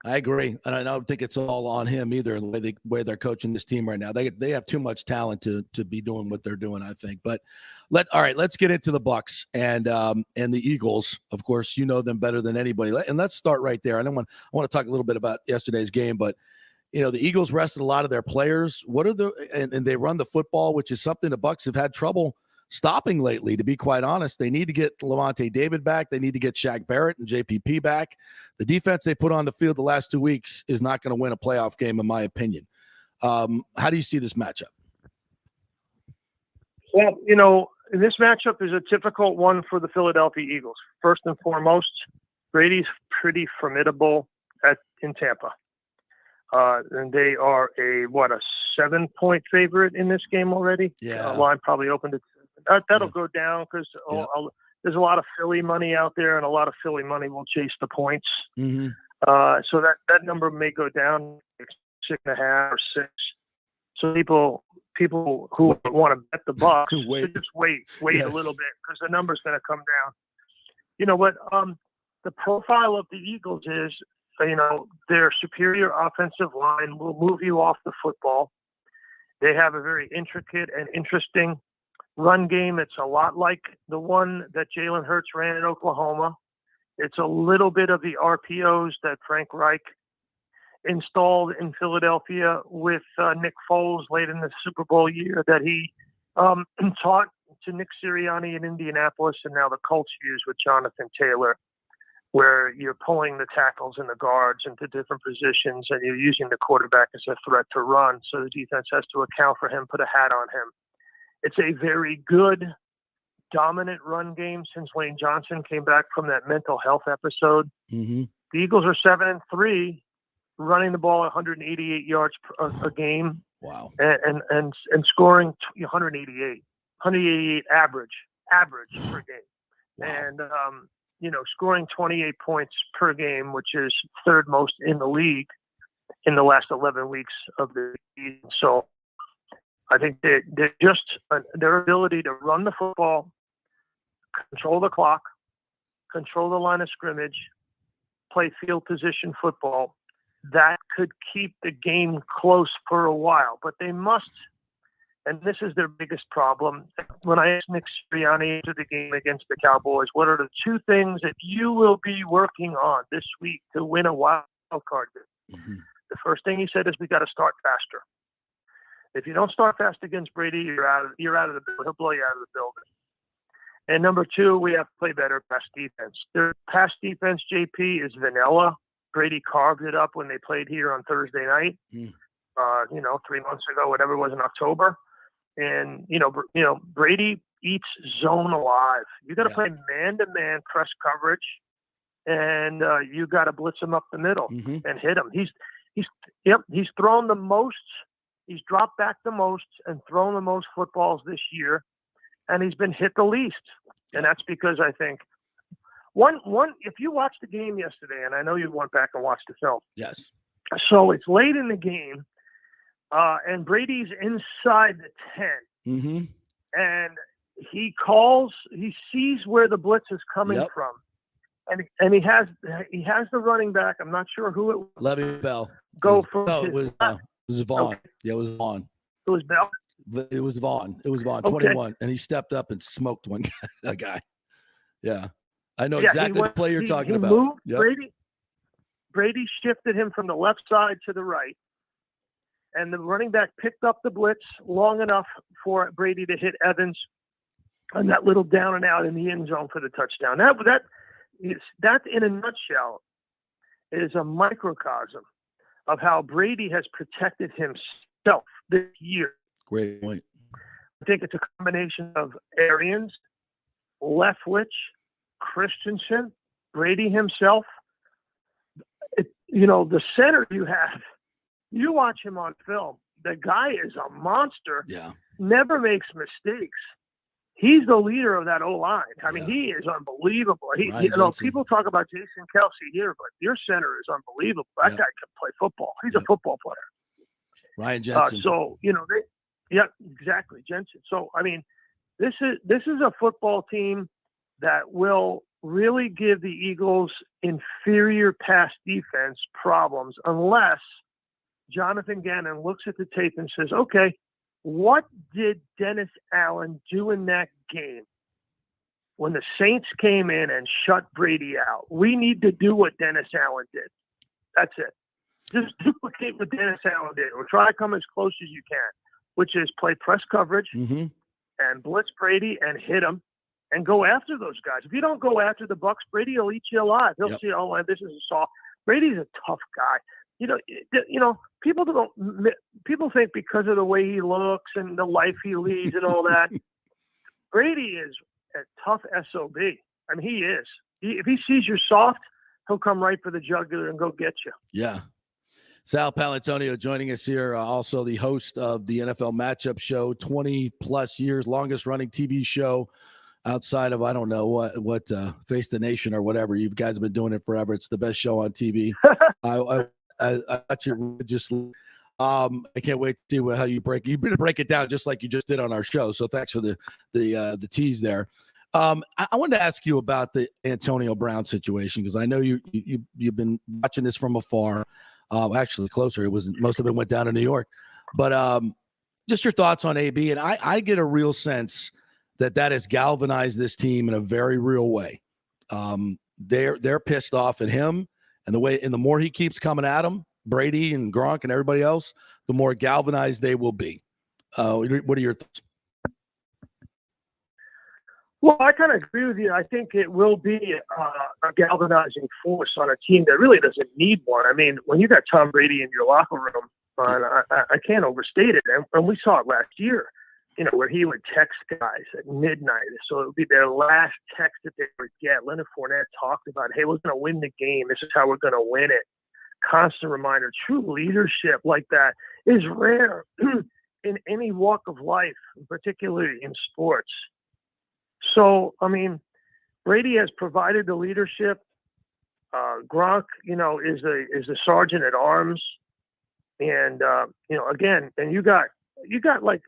S5: I agree, and I don't think it's all on him either. The way they're coaching this team right now, they have too much talent to be doing what they're doing, I think. But let's get into the Bucs and the Eagles. Of course, you know them better than anybody. And let's start right there. I want to talk a little bit about yesterday's game, but the Eagles rested a lot of their players. And they run the football, which is something the Bucs have had trouble stopping lately, to be quite honest. They need to get Lavonte David back. They need to get Shaq Barrett and JPP back. The defense they put on the field the last 2 weeks is not going to win a playoff game, in my opinion. How do you see this matchup?
S10: Well, this matchup is a difficult one for the Philadelphia Eagles. First and foremost, Brady's pretty formidable in Tampa. And they are a 7-point favorite in this game already.
S5: Yeah.
S10: Line probably opened at that'll go down because there's a lot of Philly money out there, and a lot of Philly money will chase the points.
S5: Mm-hmm.
S10: So that number may go down 6.5 or 6. So people who want to bet the Bucs should just wait a little bit, because the number's going to come down. You know what? The profile of the Eagles is, their superior offensive line will move you off the football. They have a very intricate and interesting run game. It's a lot like the one that Jalen Hurts ran in Oklahoma. It's a little bit of the RPOs that Frank Reich installed in Philadelphia with Nick Foles late in the Super Bowl year that he taught to Nick Sirianni in Indianapolis, and now the Colts use with Jonathan Taylor, where you're pulling the tackles and the guards into different positions, and you're using the quarterback as a threat to run. So the defense has to account for him, put a hat on him. It's a very good dominant run game since Lane Johnson came back from that mental health episode.
S5: Mm-hmm.
S10: The Eagles are 7-3, running the ball 188 yards a game.
S5: Wow.
S10: And scoring 188 average per game.
S5: Wow.
S10: And, scoring 28 points per game, which is third most in the league in the last 11 weeks of the season. So I think they're just their ability to run the football, control the clock, control the line of scrimmage, play field position football, that could keep the game close for a while. But they must, and this is their biggest problem. When I asked Nick Sirianni after the game against the Cowboys, what are the two things that you will be working on this week to win a wild card game?
S5: Mm-hmm.
S10: The first thing he said is we got to start faster. If you don't start fast against Brady, you're out of the building. He'll blow you out of the building. And number two, we have to play better pass defense. Their pass defense, JP, is vanilla. Brady carved it up when they played here on Thursday night. 3 months ago, whatever it was in October. And Brady eats zone alive. You got to play man-to-man press coverage, and you got to blitz him up the middle and hit him. He's thrown the most. He's dropped back the most and thrown the most footballs this year, and he's been hit the least. And that's because I think one. If you watched the game yesterday, and I know you went back and watched the film.
S5: Yes.
S10: So it's late in the game, and Brady's inside the 10, and he sees where the blitz is coming from, and he has the running back. I'm not sure who it was.
S5: Le'Veon Bell.
S10: It
S5: was Vaughn.
S10: Okay.
S5: Yeah, it was Vaughn.
S10: It was Bell.
S5: It was Vaughn.
S10: Okay.
S5: 21, and he stepped up and smoked a guy. Yeah, I know exactly the play you're talking about.
S10: Moved Brady shifted him from the left side to the right, and the running back picked up the blitz long enough for Brady to hit Evans on that little down and out in the end zone for the touchdown. That in a nutshell is a microcosm of how Brady has protected himself this year.
S5: Great point.
S10: I think it's a combination of Arians, Leftwich, Christensen, Brady himself. The center you have, you watch him on film. The guy is a monster.
S5: Yeah. Never
S10: makes mistakes. He's the leader of that O-line. I mean, he is unbelievable. People talk about Jason Kelsey here, but your center is unbelievable. That guy can play football. He's a football player.
S5: Ryan Jensen.
S10: Exactly, Jensen. So, I mean, this is a football team that will really give the Eagles inferior pass defense problems unless Jonathan Gannon looks at the tape and says, okay, what did Dennis Allen do in that game when the Saints came in and shut Brady out? We need to do what Dennis Allen did. That's it. Just duplicate what Dennis Allen did, or try to come as close as you can, which is play press coverage and blitz Brady and hit him and go after those guys. If you don't go after the Bucs, Brady will eat you alive. He'll see, this is a soft. Brady's a tough guy. People think because of the way he looks and the life he leads and all that, Brady is a tough SOB. I mean, he is. If he sees you're soft, he'll come right for the jugular and go get you.
S5: Yeah. Sal Paolantonio joining us here, also the host of the NFL Matchup Show, 20-plus years, longest-running TV show outside of, I don't know, what Face the Nation or whatever. You guys have been doing it forever. It's the best show on TV. I watch it religiously. I can't wait to see how you break it down just like you just did on our show. So thanks for the tease there. I wanted to ask you about the Antonio Brown situation because I know you've been watching this from afar. Actually, closer. Most of it went down to New York. But just your thoughts on AB. And I get a real sense that has galvanized this team in a very real way. They're pissed off at him, and the more he keeps coming at them, Brady and Gronk and everybody else, the more galvanized they will be. What are your thoughts?
S10: Well, I kind of agree with you. I think it will be a galvanizing force on a team that really doesn't need one. I mean, when you got Tom Brady in your locker room, I can't overstate it. And we saw it last year. where he would text guys at midnight. So it would be their last text that they would get. Leonard Fournette talked about, hey, we're going to win the game. This is how we're going to win it. Constant reminder. True leadership like that is rare in any walk of life, particularly in sports. So, I mean, Brady has provided the leadership. Gronk, is a sergeant at arms. And, again, and you got like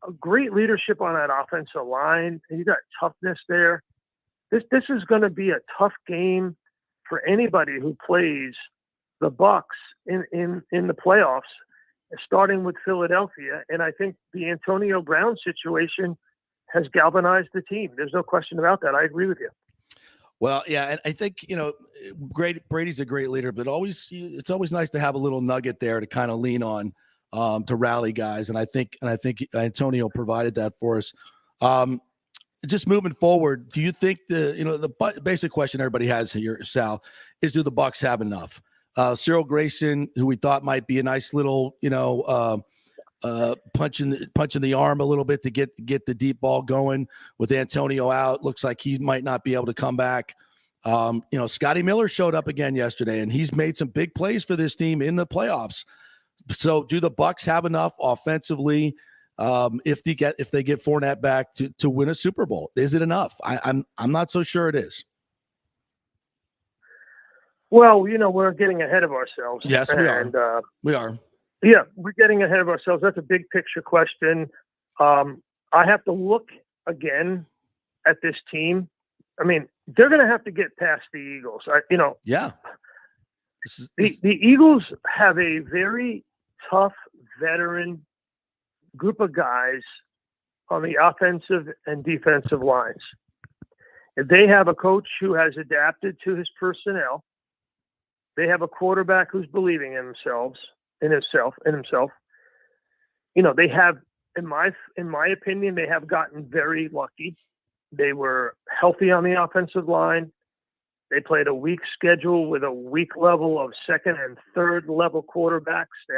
S10: a great leadership on that offensive line, and you got toughness there. This is going to be a tough game for anybody who plays the Bucs in the playoffs, starting with Philadelphia. And I think the Antonio Brown situation has galvanized the team. There's no question about that. I agree with you.
S5: Well, yeah, and I think Brady's a great leader, but it's always nice to have a little nugget there to kind of lean on. To rally guys, and I think Antonio provided that for us. Just moving forward, do you think the basic question everybody has here, Sal, is do the Bucs have enough? Cyril Grayson, who we thought might be a nice little punch in the arm a little bit to get the deep ball going. With Antonio out, looks like he might not be able to come back. Scotty Miller showed up again yesterday, and he's made some big plays for this team in the playoffs. So do the Bucs have enough offensively if they get Fournette back to win a Super Bowl? Is it enough? I'm not so sure it is. Well,
S10: we're getting ahead of ourselves.
S5: Yes, we are. We are.
S10: Yeah, we're getting ahead of ourselves. That's a big picture question. I have to look again at this team. I mean, they're going to have to get past the Eagles.
S5: Yeah.
S10: The Eagles have a very tough veteran group of guys on the offensive and defensive lines. If they have a coach who has adapted to his personnel, they have a quarterback who's believing in himself. They have, in my opinion, they have gotten very lucky. They were healthy on the offensive line. They played a weak schedule with a weak level of second and third level quarterbacks. They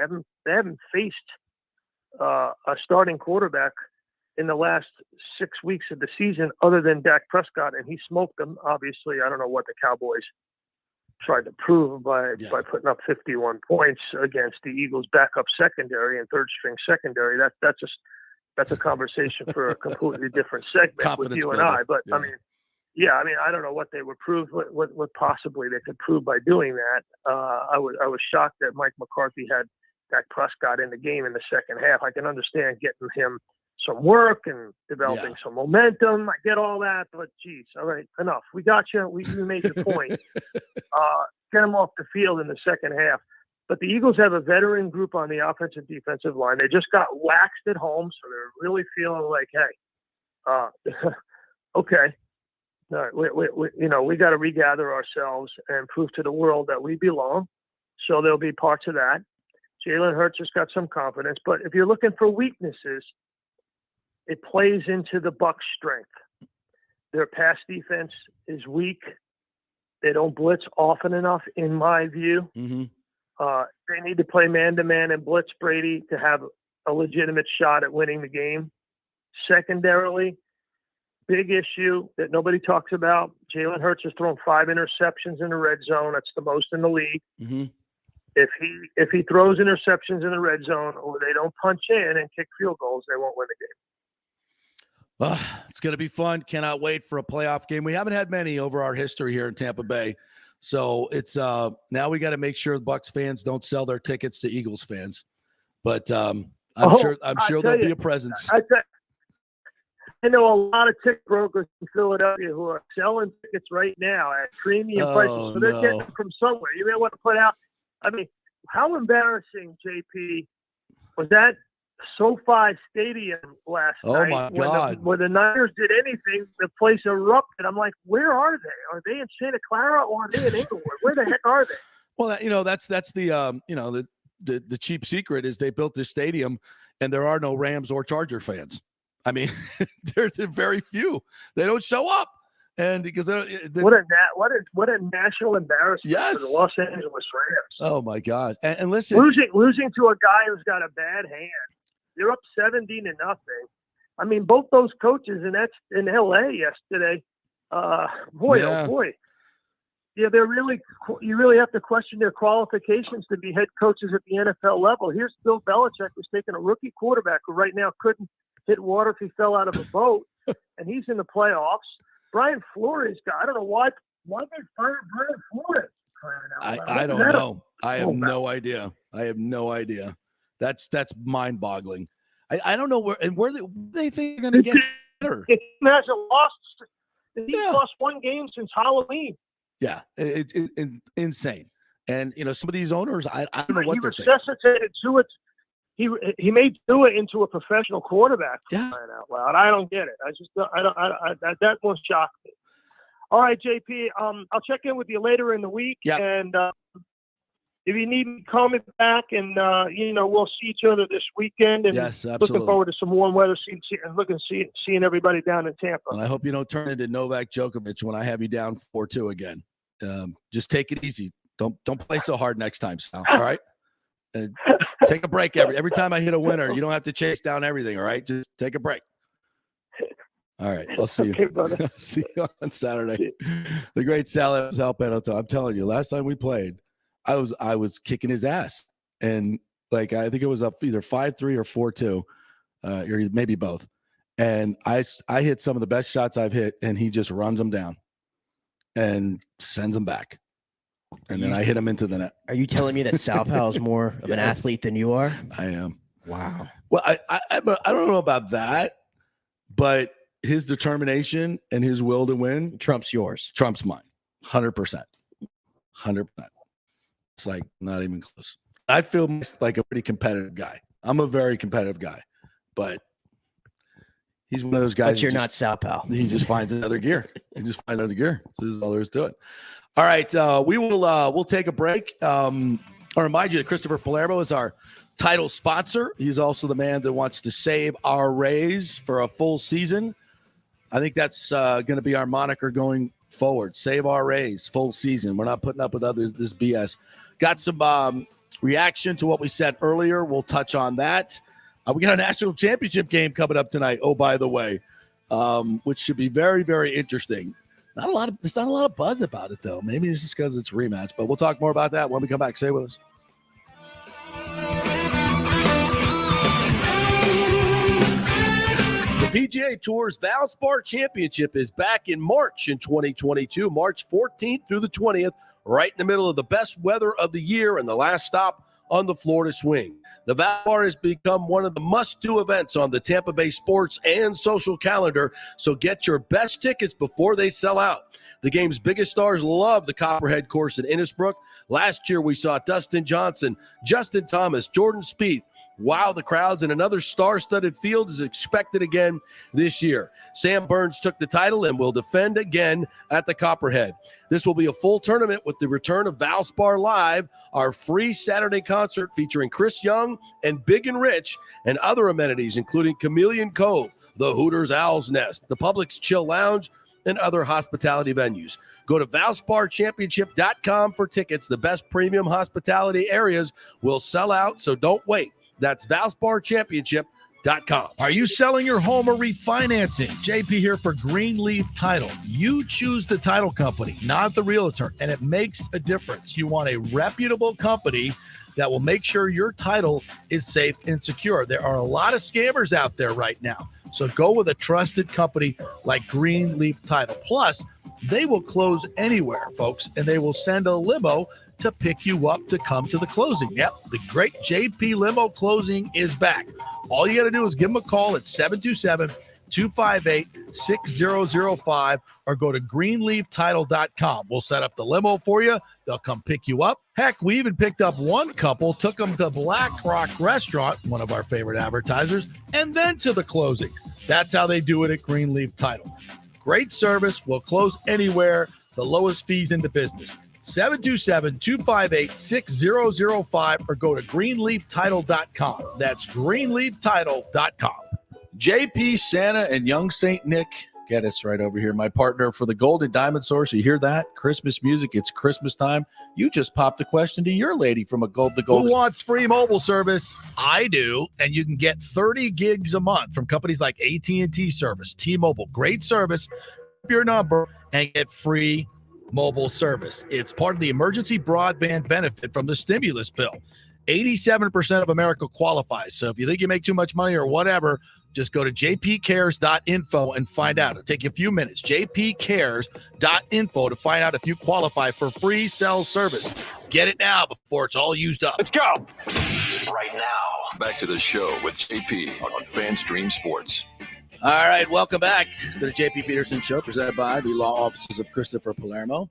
S10: haven't faced a starting quarterback in the last 6 weeks of the season other than Dak Prescott, and he smoked them. Obviously, I don't know what the Cowboys tried to prove by putting up 51 points against the Eagles' backup secondary and third string secondary. That's a conversation for a completely different segment with you and I. But yeah. I mean, I don't know what they would prove, what possibly they could prove by doing that. I was shocked that Mike McCarthy had Dak Prescott in the game in the second half. I can understand getting him some work and developing some momentum. I get all that, but geez, all right, enough. We got you. We made the point. Get him off the field in the second half. But the Eagles have a veteran group on the offensive defensive line. They just got waxed at home, so they're really feeling like, hey, okay. We got to regather ourselves and prove to the world that we belong. So there'll be parts of that. Jalen Hurts has got some confidence, but if you're looking for weaknesses, it plays into the Bucs' strength. Their pass defense is weak. They don't blitz often enough, in my view.
S5: Mm-hmm.
S10: They need to play man-to-man and blitz Brady to have a legitimate shot at winning the game. Secondarily, big issue that nobody talks about. Jalen Hurts has thrown 5 interceptions in the red zone. That's the most in the league.
S5: Mm-hmm.
S10: If he throws interceptions in the red zone or they don't punch in and kick field goals, they won't win the game.
S5: It's going to be fun. Cannot wait for a playoff game. We haven't had many over our history here in Tampa Bay. So it's now we got to make sure the Bucs fans don't sell their tickets to Eagles fans. But I'm sure there'll be a presence.
S10: I know a lot of ticket brokers in Philadelphia who are selling tickets right now at premium prices. So they're getting them from somewhere. You may want to put out. I mean, how embarrassing, JP, was that SoFi Stadium last night?
S5: Oh my God!
S10: When the Niners did anything, the place erupted. I'm like, where are they? Are they in Santa Clara or are they in Inglewood? Where the heck are they?
S5: Well, that's the cheap secret is they built this stadium and there are no Rams or Charger fans. I mean, they're very few. They don't show up, and because
S10: what a national embarrassment for the Los Angeles Rams.
S5: Oh my God! And listen,
S10: losing to a guy who's got a bad hand. You're up 17-0. I mean, both those coaches in LA yesterday, boy,
S5: Yeah.
S10: oh boy. Yeah, you really have to question their qualifications to be head coaches at the NFL level. Here's Bill Belichick, who's taking a rookie quarterback who right now couldn't hit water if he fell out of a boat, and he's in the playoffs. Brian Flores, I don't know why they fired Brian Flores.
S5: I don't know. I have no idea. That's mind-boggling. I don't know where they think they're going to get better.
S10: It hasn't lost. He's lost one game since Halloween.
S5: Yeah, it's insane. And some of these owners, I don't know what they're thinking.
S10: He resuscitated Tua. He made Tua into a professional quarterback.
S5: Yeah.
S10: Crying out loud. I don't get it. That one shocked me. All right, JP. I'll check in with you later in the week.
S5: Yeah.
S10: And if you need me, call me back, and we'll see each other this weekend. And
S5: yes, absolutely.
S10: Looking forward to some warm weather, seeing everybody down in Tampa.
S5: And I hope you don't turn into Novak Djokovic when I have you down 4-2 again. Just take it easy. Don't play so hard next time, Sal. All right. Take a break every time I hit a winner. You don't have to chase down everything. All right, just take a break. All right, I'll see you.
S10: Okay, brother.
S5: See you on Saturday. The great Sal Pal. I'm telling you, last time we played, I was kicking his ass, and I think it was up either 5-3 or 4-2, or maybe both. And I hit some of the best shots I've hit, and he just runs them down and sends them back. And then I hit him into the net.
S6: Are you telling me that Sal Pal is more of an athlete than you are?
S5: I am.
S6: Wow.
S5: Well, I don't know about that, but his determination and his will to win
S6: trumps yours.
S5: Trumps mine. 100%. 100%. It's not even close. I feel like a pretty competitive guy. I'm a very competitive guy, but he's one of those guys.
S6: But you're not Sal Pal.
S5: He just finds another gear. This is all there is to it. All right, we'll take a break. I'll remind you that Christopher Palermo is our title sponsor. He's also the man that wants to save our Rays for a full season. I think that's going to be our moniker going forward. Save our Rays, full season. We're not putting up with this BS. Got some reaction to what we said earlier. We'll touch on that. We got a national championship game coming up tonight. Oh, by the way, which should be very, very interesting. There's not a lot of buzz about it, though. Maybe it's just because it's a rematch, but we'll talk more about that when we come back. Stay with us. The PGA Tour's Valspar Championship is back in March in 2022, March 14th through the 20th, right in the middle of the best weather of the year and the last stop on the Florida swing. The Valspar has become one of the must-do events on the Tampa Bay sports and social calendar, so get your best tickets before they sell out. The game's biggest stars love the Copperhead course in Innisbrook. Last year, we saw Dustin Johnson, Justin Thomas, Jordan Spieth. Wow, the crowds, and another star-studded field is expected again this year. Sam Burns took the title and will defend again at the Copperhead. This will be a full tournament with the return of Valspar Live, our free Saturday concert featuring Chris Young and Big and Rich, and other amenities including Chameleon Cove, the Hooters Owl's Nest, the Publix Chill Lounge, and other hospitality venues. Go to ValsparChampionship.com for tickets. The best premium hospitality areas will sell out, so don't wait. That's ValsparChampionship.com.
S11: Are you selling your home or refinancing? JP here for Greenleaf Title. You choose the title company, not the realtor, and it makes a difference. You want a reputable company that will make sure your title is safe and secure. There are a lot of scammers out there right now, so go with a trusted company like Greenleaf Title. Plus, they will close anywhere, folks, and they will send a limo to pick you up to come to the closing. Yep, the great JP Limo Closing is back. All you got to do is give them a call at 727-258-6005 or go to greenleaftitle.com. We'll set up the limo for you. They'll come pick you up. Heck, we even picked up one couple, took them to Black Rock Restaurant, one of our favorite advertisers, and then to the closing. That's how they do it at Greenleaf Title. Great service. We'll close anywhere. The lowest fees in the business. 727-258-6005 or go to greenleaftitle.com. That's greenleaftitle.com.
S5: JP, Santa, and young St. Nick
S11: Geddes right over here. My partner for the Gold and Diamond Source. You hear that? Christmas music. It's Christmas time. You just popped a question to your lady from the Gold. Who wants free mobile service? I do. And you can get 30 gigs a month from companies like AT&T Service, T-Mobile. Great service. Your number and get free mobile service. It's part of the emergency broadband benefit from the stimulus bill. 87% of America qualifies. So if you think you make too much money or whatever, just go to jpcares.info and find out. It'll take you a few minutes. jpcares.info to find out if you qualify for free cell service. Get it now before it's all used up.
S1: Let's go. Right now. Back to the show with JP on FanStream Sports.
S5: All right, welcome back to the JP Peterson Show, presented by the law offices of Christopher Palermo.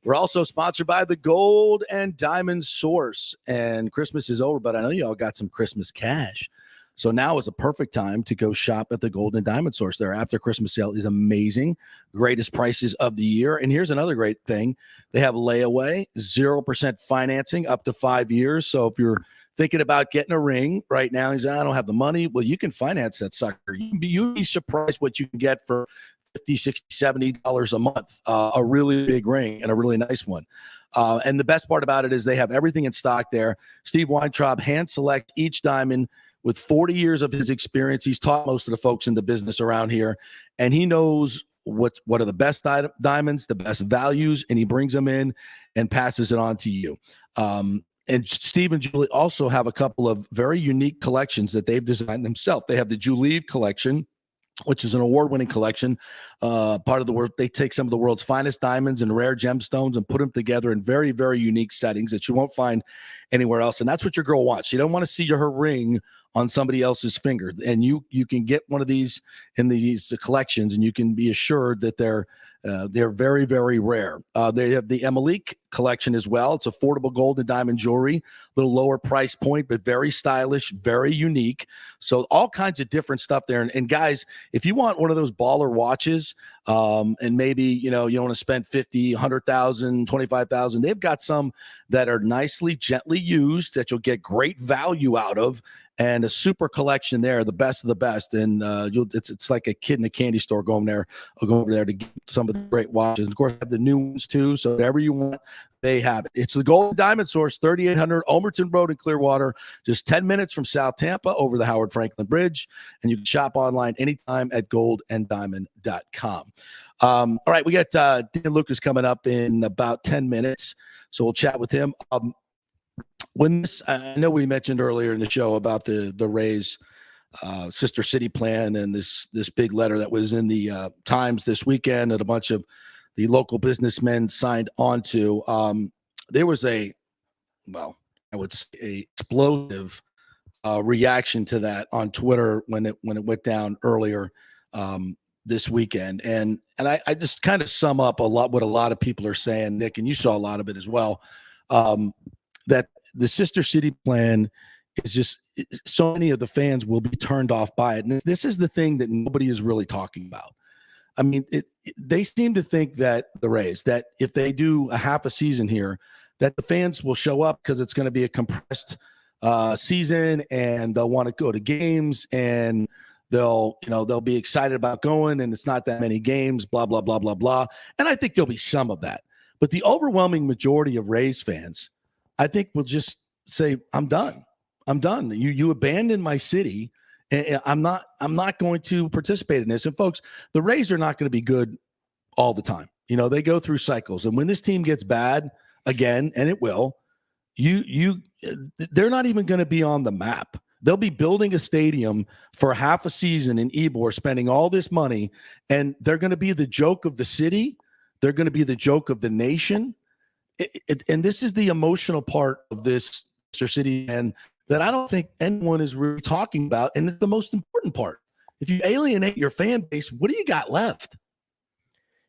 S5: We're also sponsored by the Gold and Diamond Source. And Christmas is over, but I know you all got some Christmas cash. So now is a perfect time to go shop at the Gold and Diamond Source. Their after Christmas sale is amazing. Greatest prices of the year. And here's another great thing. They have mayaway, 0% financing up to 5 years. So if you're thinking about getting a ring right now, he's I don't have the money. Well, you can finance that sucker. You'd be surprised what you can get for $50, $60, $70 a month. A really big ring and a really nice one. And the best part about it is they have everything in stock there. Steve Weintraub hand select each diamond with 40 years of his experience. He's taught most of the folks in the business around here, and he knows what are the best diamonds, the best values, and he brings them in and passes it on to you. And Steve and Julie also have a couple of very unique collections that they've designed themselves. They have the Julie collection, which is an award-winning collection. Part of the world, they take some of the world's finest diamonds and rare gemstones and put them together in very, very unique settings that you won't find anywhere else. And that's what your girl wants. She don't want to see her ring on somebody else's finger. And you can get one of these in these collections, and you can be assured that they're very, very rare. They have the Emilique collection as well. It's affordable gold and diamond jewelry, a little lower price point, but very stylish, very unique. So all kinds of different stuff there. And guys, if you want one of those baller watches, and maybe, you don't want to spend $50,000, $100,000, $25,000, they've got some that are nicely, gently used that you'll get great value out of. And a super collection there, the best of the best. And it's like a kid in a candy store going there. I'll go over there to get some of the great watches. And of course, I have the new ones too. So whatever you want, they have it. It's the Gold Diamond Source, 3800 Ulmerton Road in Clearwater, just 10 minutes from South Tampa over the Howard Franklin Bridge. And you can shop online anytime at goldanddiamond.com. All right, we got Dan Lucas coming up in about 10 minutes. So we'll chat with him. I know we mentioned earlier in the show about the Rays sister city plan and this big letter that was in the Times this weekend that a bunch of the local businessmen signed onto. There was I would say explosive reaction to that on Twitter when it went down earlier this weekend. And I just kind of sum up a lot what a lot of people are saying, Nick, and you saw a lot of it as well, that the sister city plan is just so many of the fans will be turned off by it. And this is the thing that nobody is really talking about. I mean, they seem to think that the Rays, that if they do a half a season here, that the fans will show up because it's going to be a compressed season and they'll want to go to games and they'll be excited about going and it's not that many games, blah, blah, blah, blah, blah. And I think there'll be some of that. But the overwhelming majority of Rays fans, I think, will just say, I'm done. I'm done. You abandoned my city. And I'm not going to participate in this. And folks, the Rays are not going to be good all the time. They go through cycles. And when this team gets bad again, and it will, they're not even going to be on the map. They'll be building a stadium for half a season in Ybor, spending all this money, and they're going to be the joke of the city. They're going to be the joke of the nation. And this is the emotional part of this city, and that I don't think anyone is really talking about. And it's the most important part. If you alienate your fan base, what do you got left?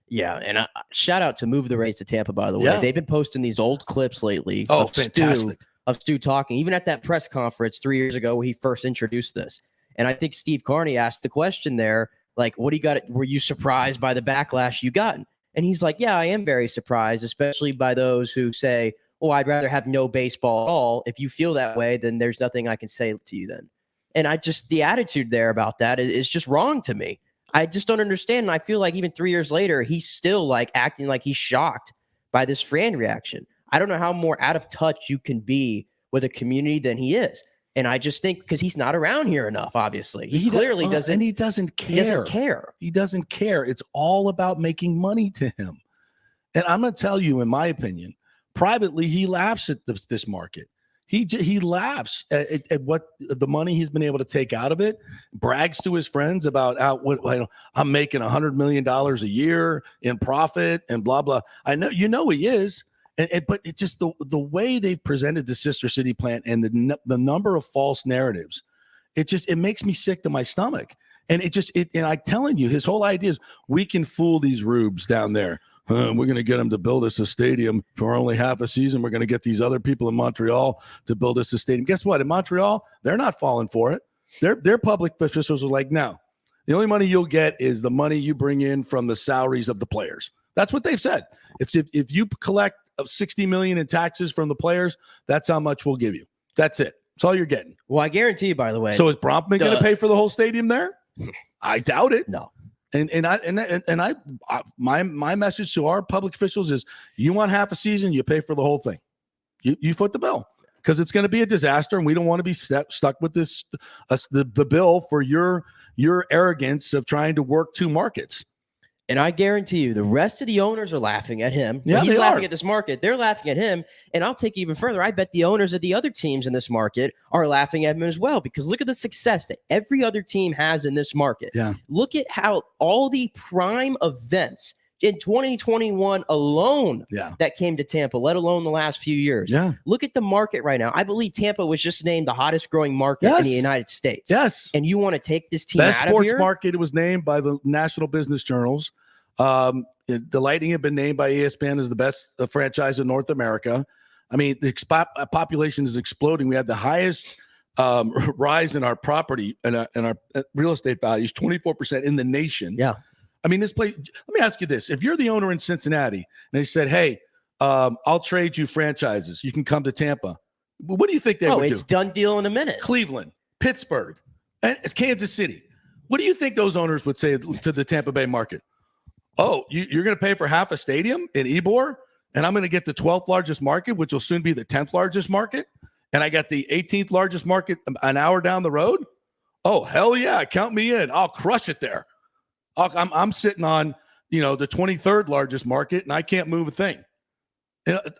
S6: Yeah, and shout out to Move the Rays to Tampa, by the way. Yeah. They've been posting these old clips lately
S5: of fantastic.
S6: Stu talking, even at that press conference 3 years ago when he first introduced this. And I think Steve Carney asked the question there, like, what do you got? Were you surprised by the backlash you gotten? And he's like, yeah, I am very surprised, especially by those who say, oh, I'd rather have no baseball at all. If you feel that way, then there's nothing I can say to you then. And the attitude there about that is just wrong to me. I just don't understand. And I feel like even 3 years later, he's still like acting like he's shocked by this fan reaction. I don't know how more out of touch you can be with a community than he is. And I just think because he's not around here enough, obviously. He clearly doesn't.
S5: And he doesn't care.
S6: He doesn't care.
S5: He doesn't care. It's all about making money to him. And I'm going to tell you, in my opinion, privately, he laughs at this market. He laughs at what the money he's been able to take out of it, brags to his friends about I'm making $100 million a year in profit and blah, blah. I know, he is. But it's just the way they've presented the sister city plan and the number of false narratives. It makes me sick to my stomach. And and I'm telling you, his whole idea is we can fool these rubes down there. We're going to get them to build us a stadium for only half a season. We're going to get these other people in Montreal to build us a stadium. Guess what? In Montreal, they're not falling for it. Their public officials are like, no, the only money you'll get is the money you bring in from the salaries of the players. That's what they've said. If you collect $60 million in taxes from the players, that's how much we'll give you. That's it. That's all you're getting.
S6: Well, I guarantee you, by the way.
S5: So is Bronfman going to pay for the whole stadium there? I doubt it.
S6: No.
S5: My message to our public officials is: you want half a season, you pay for the whole thing. You foot the bill, because it's going to be a disaster, and we don't want to be stuck with this the bill for your arrogance of trying to work two markets.
S6: And I guarantee you, the rest of the owners are laughing at him.
S5: Yeah,
S6: he's laughing at this market. They're laughing at him. And I'll take it even further. I bet the owners of the other teams in this market are laughing at him as well, because look at the success that every other team has in this market.
S5: Yeah.
S6: Look at how all the prime events in 2021 alone that came to Tampa, let alone the last few years.
S5: Yeah.
S6: Look at the market right now. I believe Tampa was just named the hottest growing market in the United States.
S5: Yes.
S6: And you want to take this team
S5: Best
S6: out of here?
S5: sports market, it was named by the national business journals. The Lightning have been named by ESPN as the best franchise in North America. I mean, the population is exploding. We had the highest rise in our property and our real estate values, 24% in the nation.
S6: Yeah.
S5: I mean, this place, let me ask you this. If you're the owner in Cincinnati and they said, hey, I'll trade you franchises, you can come to Tampa, what do you think they would do?
S6: It's done deal in a minute.
S5: Cleveland, Pittsburgh, and it's Kansas City. What do you think those owners would say to the Tampa Bay market? Oh, you're going to pay for half a stadium in Ybor, and I'm going to get the 12th largest market, which will soon be the 10th largest market, and I got the 18th largest market an hour down the road? Oh, hell yeah, count me in. I'll crush it there. I'm sitting on, the 23rd largest market, and I can't move a thing.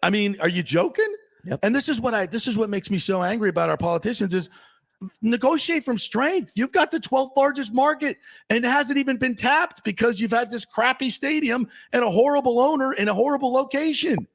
S5: I mean, are you joking?
S6: Yep.
S5: And this is what makes me so angry about our politicians is negotiate from strength. You've got the 12th largest market, and it hasn't even been tapped because you've had this crappy stadium and a horrible owner in a horrible location.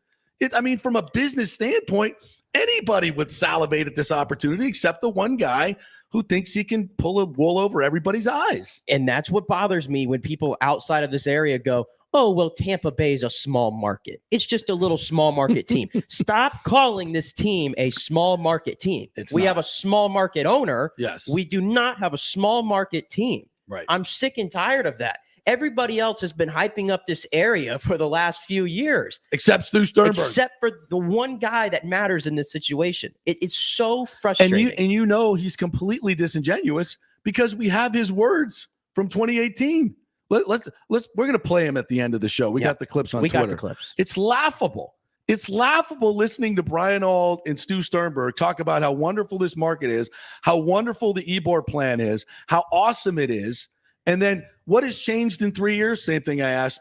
S5: From a business standpoint, anybody would salivate at this opportunity except the one guy who thinks he can pull a wool over everybody's eyes.
S6: And that's what bothers me when people outside of this area go, oh, well, Tampa Bay is a small market. It's just a little small market team. Stop calling this team a small market team. We have a small market owner.
S5: Yes.
S6: We do not have a small market team.
S5: Right.
S6: I'm sick and tired of that. Everybody else has been hyping up this area for the last few years.
S5: Except Stu Sternberg.
S6: Except for the one guy that matters in this situation. It's so frustrating.
S5: And he's completely disingenuous because we have his words from 2018. We're going to play him at the end of the show. We got the clips on Twitter.
S6: We got the clips.
S5: It's laughable. It's laughable listening to Brian Auld and Stu Sternberg talk about how wonderful this market is, how wonderful the Ybor plan is, how awesome it is. And then what has changed in 3 years? Same thing I asked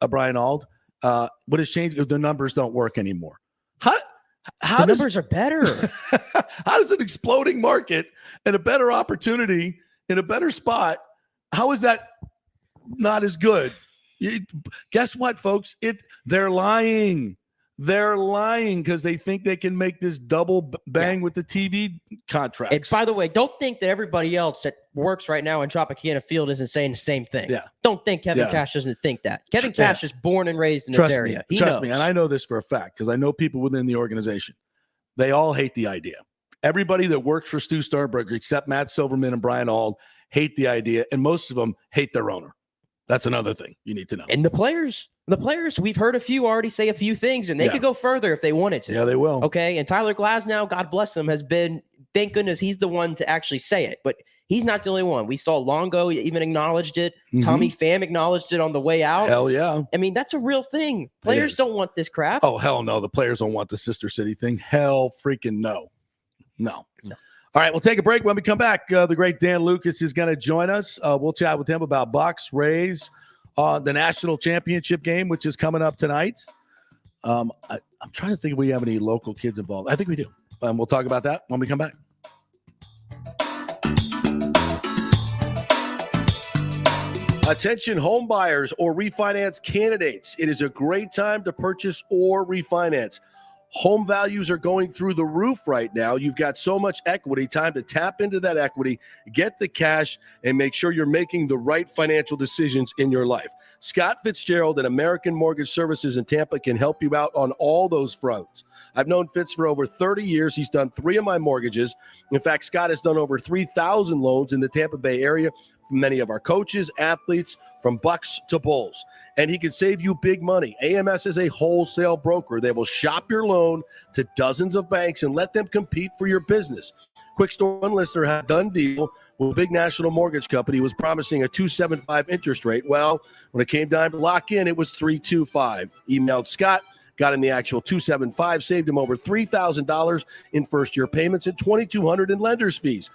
S5: Brian Auld. What has changed? The numbers don't work anymore. How
S6: the numbers are better.
S5: How does an exploding market and a better opportunity in a better spot, how is that not as good? Guess what, folks? They're lying. They're lying because they think they can make this double bang with the TV contracts.
S6: And by the way, don't think that everybody else that works right now in Tropicana Field isn't saying the same thing.
S5: Yeah.
S6: Don't think Kevin Cash doesn't think that. Kevin Cash is born and raised in this area.
S5: Trust me, and I know this for a fact because I know people within the organization. They all hate the idea. Everybody that works for Stu Sternberg, except Matt Silverman and Brian Auld, hate the idea, and most of them hate their owner. That's another thing you need to know.
S6: And the players, we've heard a few already say a few things, and they could go further if they wanted to.
S5: Yeah, they will.
S6: Okay, and Tyler Glasnow, God bless him, has been, thank goodness he's the one to actually say it. But He's not the only one. We saw Longo even acknowledged it.
S5: Mm-hmm.
S6: Tommy Pham acknowledged it on the way out.
S5: Hell yeah.
S6: I mean, that's a real thing. Players don't want this crap.
S5: Oh, hell no. The players don't want the Sister City thing. Hell freaking no. No. All right, we'll take a break. When we come back, the great Dan Lucas is going to join us. We'll chat with him about Bucs, Rays, the national championship game, which is coming up tonight. I'm trying to think if we have any local kids involved. I think we do. We'll talk about that when we come back.
S9: Attention home buyers or refinance candidates. It is a great time to purchase or refinance. Home values are going through the roof right now. You've got so much equity, time to tap into that equity, get the cash, and make sure you're making the right financial decisions in your life. Scott Fitzgerald at American Mortgage Services in Tampa can help you out on all those fronts. I've known Fitz for over 30 years. He's done 3 of my mortgages. In fact, Scott has done over 3,000 loans in the Tampa Bay area for many of our coaches, athletes, from Bucks to Bulls. And he can save you big money. AMS is a wholesale broker. They will shop your loan to dozens of banks and let them compete for your business. Quick story, one listener had a done deal with a big national mortgage company who was promising a 2.75 interest rate. Well, when it came time to lock in, it was 3.25. Emailed Scott, got him the actual 2.75, saved him over $3,000 in first-year payments and $2,200 in lender's fees.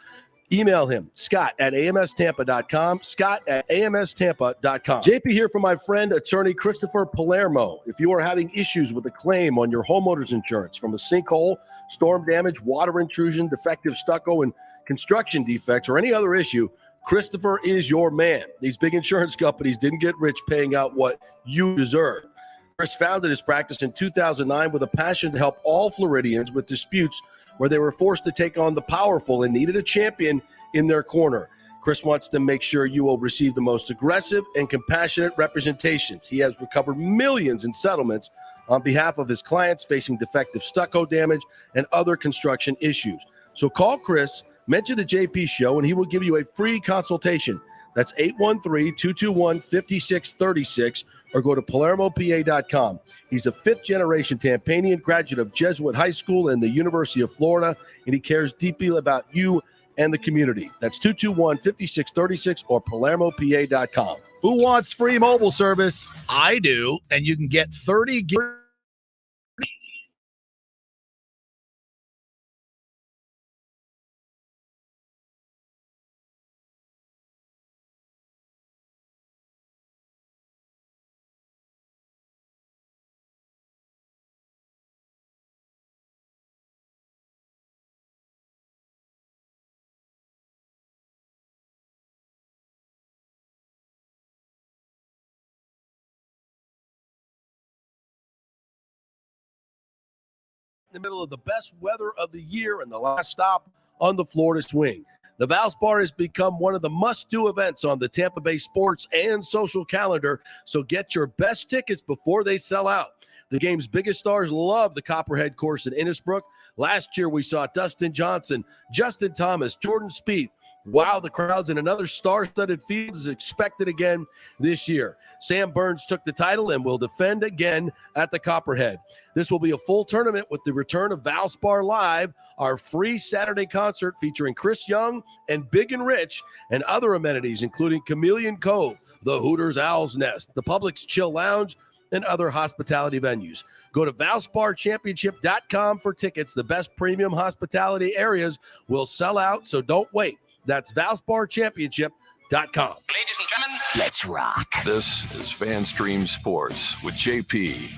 S9: Email him, scott@amstampa.com, scott@amstampa.com. JP here for my friend, attorney Christopher Palermo. If you are having issues with a claim on your homeowner's insurance from a sinkhole, storm damage, water intrusion, defective stucco, and construction defects, or any other issue, Christopher is your man. These big insurance companies didn't get rich paying out what you deserve. Chris founded his practice in 2009 with a passion to help all Floridians with disputes where they were forced to take on the powerful and needed a champion in their corner. Chris wants to make sure you will receive the most aggressive and compassionate representations. He has recovered millions in settlements on behalf of his clients facing defective stucco damage and other construction issues. So call Chris, mention the JP Show, and he will give you a free consultation. That's 813-221-5636, or go to PalermoPA.com. He's a fifth-generation Tampanian, graduate of Jesuit High School and the University of Florida, and he cares deeply about you and the community. That's 221-5636 or PalermoPA.com.
S11: Who wants free mobile service? I do, and you can get 30 gig.
S9: In the middle of the best weather of the year and the last stop on the Florida swing. The Valspar has become one of the must-do events on the Tampa Bay sports and social calendar, so get your best tickets before they sell out. The game's biggest stars love the Copperhead course in Innisbrook. Last year, we saw Dustin Johnson, Justin Thomas, Jordan Spieth. Wow, the crowds in another star-studded field is expected again this year. Sam Burns took the title and will defend again at the Copperhead. This will be a full tournament with the return of Valspar Live, our free Saturday concert featuring Chris Young and Big and Rich, and other amenities including Chameleon Cove, the Hooters Owl's Nest, the Publix Chill Lounge, and other hospitality venues. Go to ValsparChampionship.com for tickets. The best premium hospitality areas will sell out, so don't wait. That's ValsparChampionship.com.
S1: Ladies and gentlemen, let's rock. This is FanStream Sports with JP.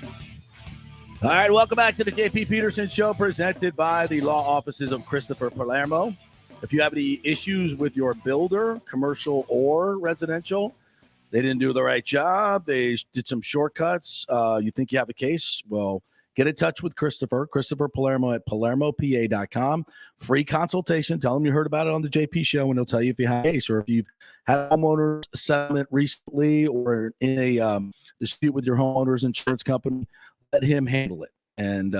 S5: All right, welcome back to the JP Peterson Show, presented by the law offices of Christopher Palermo. If you have any issues with your builder, commercial or residential, they didn't do the right job, they did some shortcuts, you think you have a case, well, get in touch with Christopher Palermo at PalermoPA.com. Free consultation. Tell him you heard about it on the JP Show, and he'll tell you if you have a case or if you've had a homeowner's settlement recently or in a dispute with your homeowner's insurance company. Let him handle it, and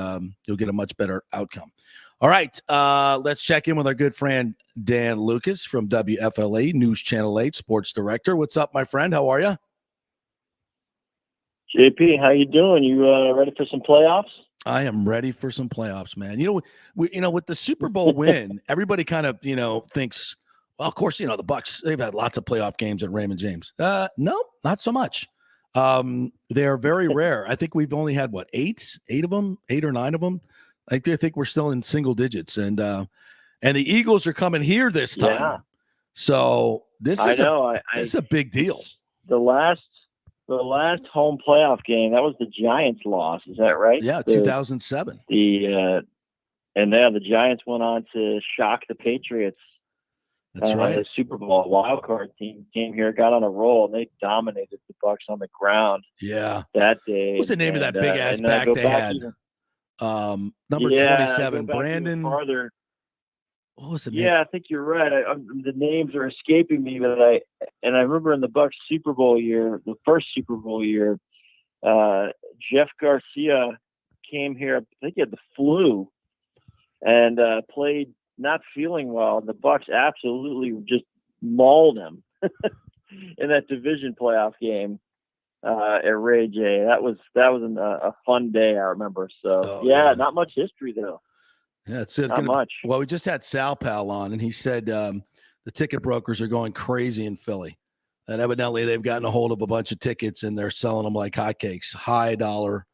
S5: you'll get a much better outcome. All right, let's check in with our good friend Dan Lucas from WFLA, News Channel 8, Sports Director. What's up, my friend? How are you?
S12: JP, how you doing? You ready for some playoffs?
S5: I am ready for some playoffs, man. With the Super Bowl win, everybody kind of, thinks, Well, of course, the Bucs, they've had lots of playoff games at Raymond James. No, not so much. They are very rare. I think we've only had, 8 of them, 8 or 9 of them. I think we're still in single digits. And the Eagles are coming here this time.
S12: Yeah.
S5: So this is a big deal.
S12: The last home playoff game, that was the Giants' loss. Is that right?
S5: Yeah, 2007.
S12: The Giants went on to shock the Patriots.
S5: That's right.
S12: The Super Bowl wild-card team came here, got on a roll, and they dominated the Bucs on the ground.
S5: Yeah,
S12: that day.
S5: What's the name of that big ass back they had? Number 27, Brandon.
S12: Farther.
S5: What was the name?
S12: Yeah, I think you're right. The names are escaping me, but I remember in the Bucs Super Bowl year, the first Super Bowl year, Jeff Garcia came here. I think he had the flu, and played not feeling well. And the Bucs absolutely just mauled him in that division playoff game at Ray J. That was a fun day, I remember. So not much history though.
S5: Yeah, it's
S12: not much.
S5: Well, we just had Sal Pal on, and he said the ticket brokers are going crazy in Philly, and evidently they've gotten a hold of a bunch of tickets and they're selling them like hotcakes, high dollar.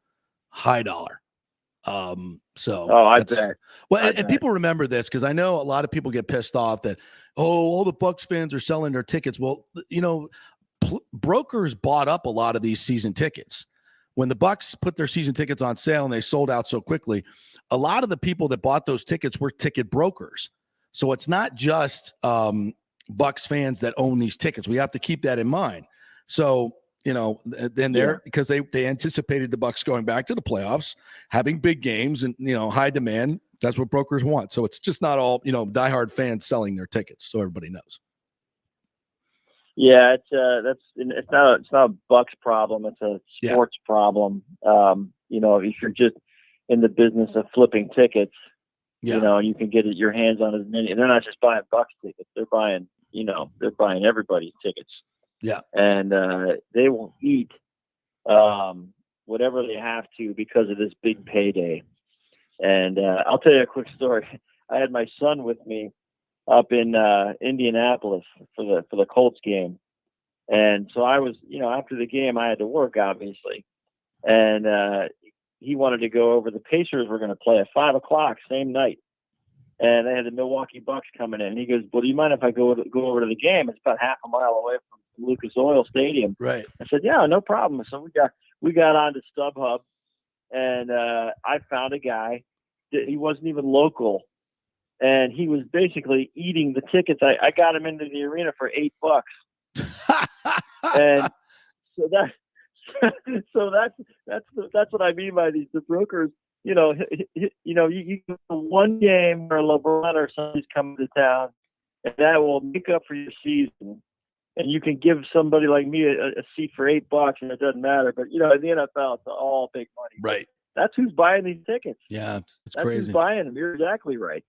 S12: I bet.
S5: Well, and people remember this because I know a lot of people get pissed off that all the Bucs fans are selling their tickets. Well, brokers bought up a lot of these season tickets. When the Bucs put their season tickets on sale and they sold out so quickly, a lot of the people that bought those tickets were ticket brokers. So it's not just Bucs fans that own these tickets. We have to keep that in mind. So, then because they anticipated the Bucs going back to the playoffs, having big games and, high demand. That's what brokers want. So it's just not all, diehard fans selling their tickets. So everybody knows.
S12: Yeah, it's not a Bucs problem. It's a sports problem. If you're just in the business of flipping tickets, you can get your hands on as many. They're not just buying Bucs tickets; they're buying everybody's tickets.
S5: Yeah,
S12: and they will eat whatever they have to because of this big payday. And I'll tell you a quick story. I had my son with me up in Indianapolis for the Colts game. And so I was, after the game, I had to work, obviously. And he wanted to go over. The Pacers were going to play at 5:00, same night. And they had the Milwaukee Bucks coming in. And he goes, well, do you mind if I go over to the game? It's about half a mile away from Lucas Oil Stadium.
S5: Right.
S12: I said, yeah, no problem. So we got onto StubHub, and I found a guy that he wasn't even local. And he was basically eating the tickets. I got him into the arena for $8. And that's what I mean by the brokers. You get one game where LeBron or somebody's coming to town, and that will make up for your season. And you can give somebody like me a seat for $8, and it doesn't matter. But in the NFL, it's all big money.
S5: Right.
S12: That's who's buying these tickets.
S5: Yeah, it's
S12: that's
S5: crazy.
S12: Who's buying them? You're exactly right.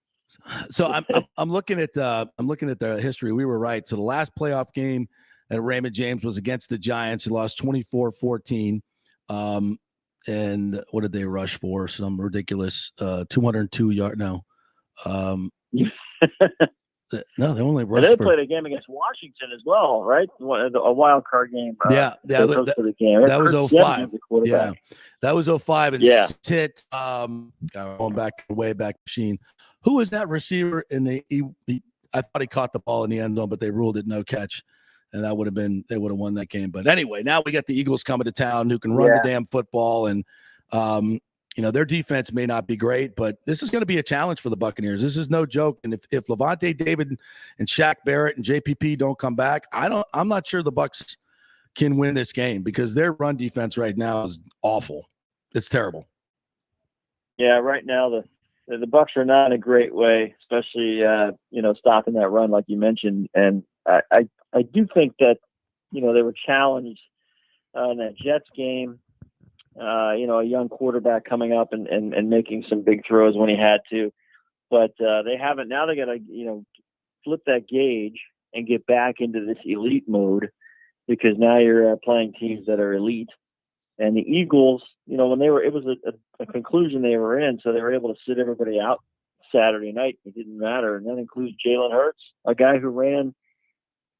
S5: So I'm looking at the history. We were right. So the last playoff game at Raymond James was against the Giants. He lost 24-14. And what did they rush for? Some ridiculous 202 yard. No. No, they only rushed.
S12: They played a game against Washington as well, right? A wild card game.
S5: That was 05. Yeah, that was 05. And Tit, going back way back machine. Who was that receiver? And I thought he caught the ball in the end zone, but they ruled it no catch, and they would have won that game. But anyway, now we got the Eagles coming to town who can run the damn football, and their defense may not be great, but this is going to be a challenge for the Buccaneers. This is no joke. And if Levante David and Shaq Barrett and JPP don't come back, I'm not sure the Bucs can win this game because their run defense right now is awful. It's terrible.
S12: Yeah, right now the Bucs are not in a great way, especially stopping that run like you mentioned. And I do think that they were challenged in that Jets game. A young quarterback coming up and making some big throws when he had to, but they haven't. Now they got to flip that gauge and get back into this elite mode, because now you're playing teams that are elite. And the Eagles, when it was a conclusion they were in, so they were able to sit Saturday night. It didn't matter. And that includes Jalen Hurts, a guy who ran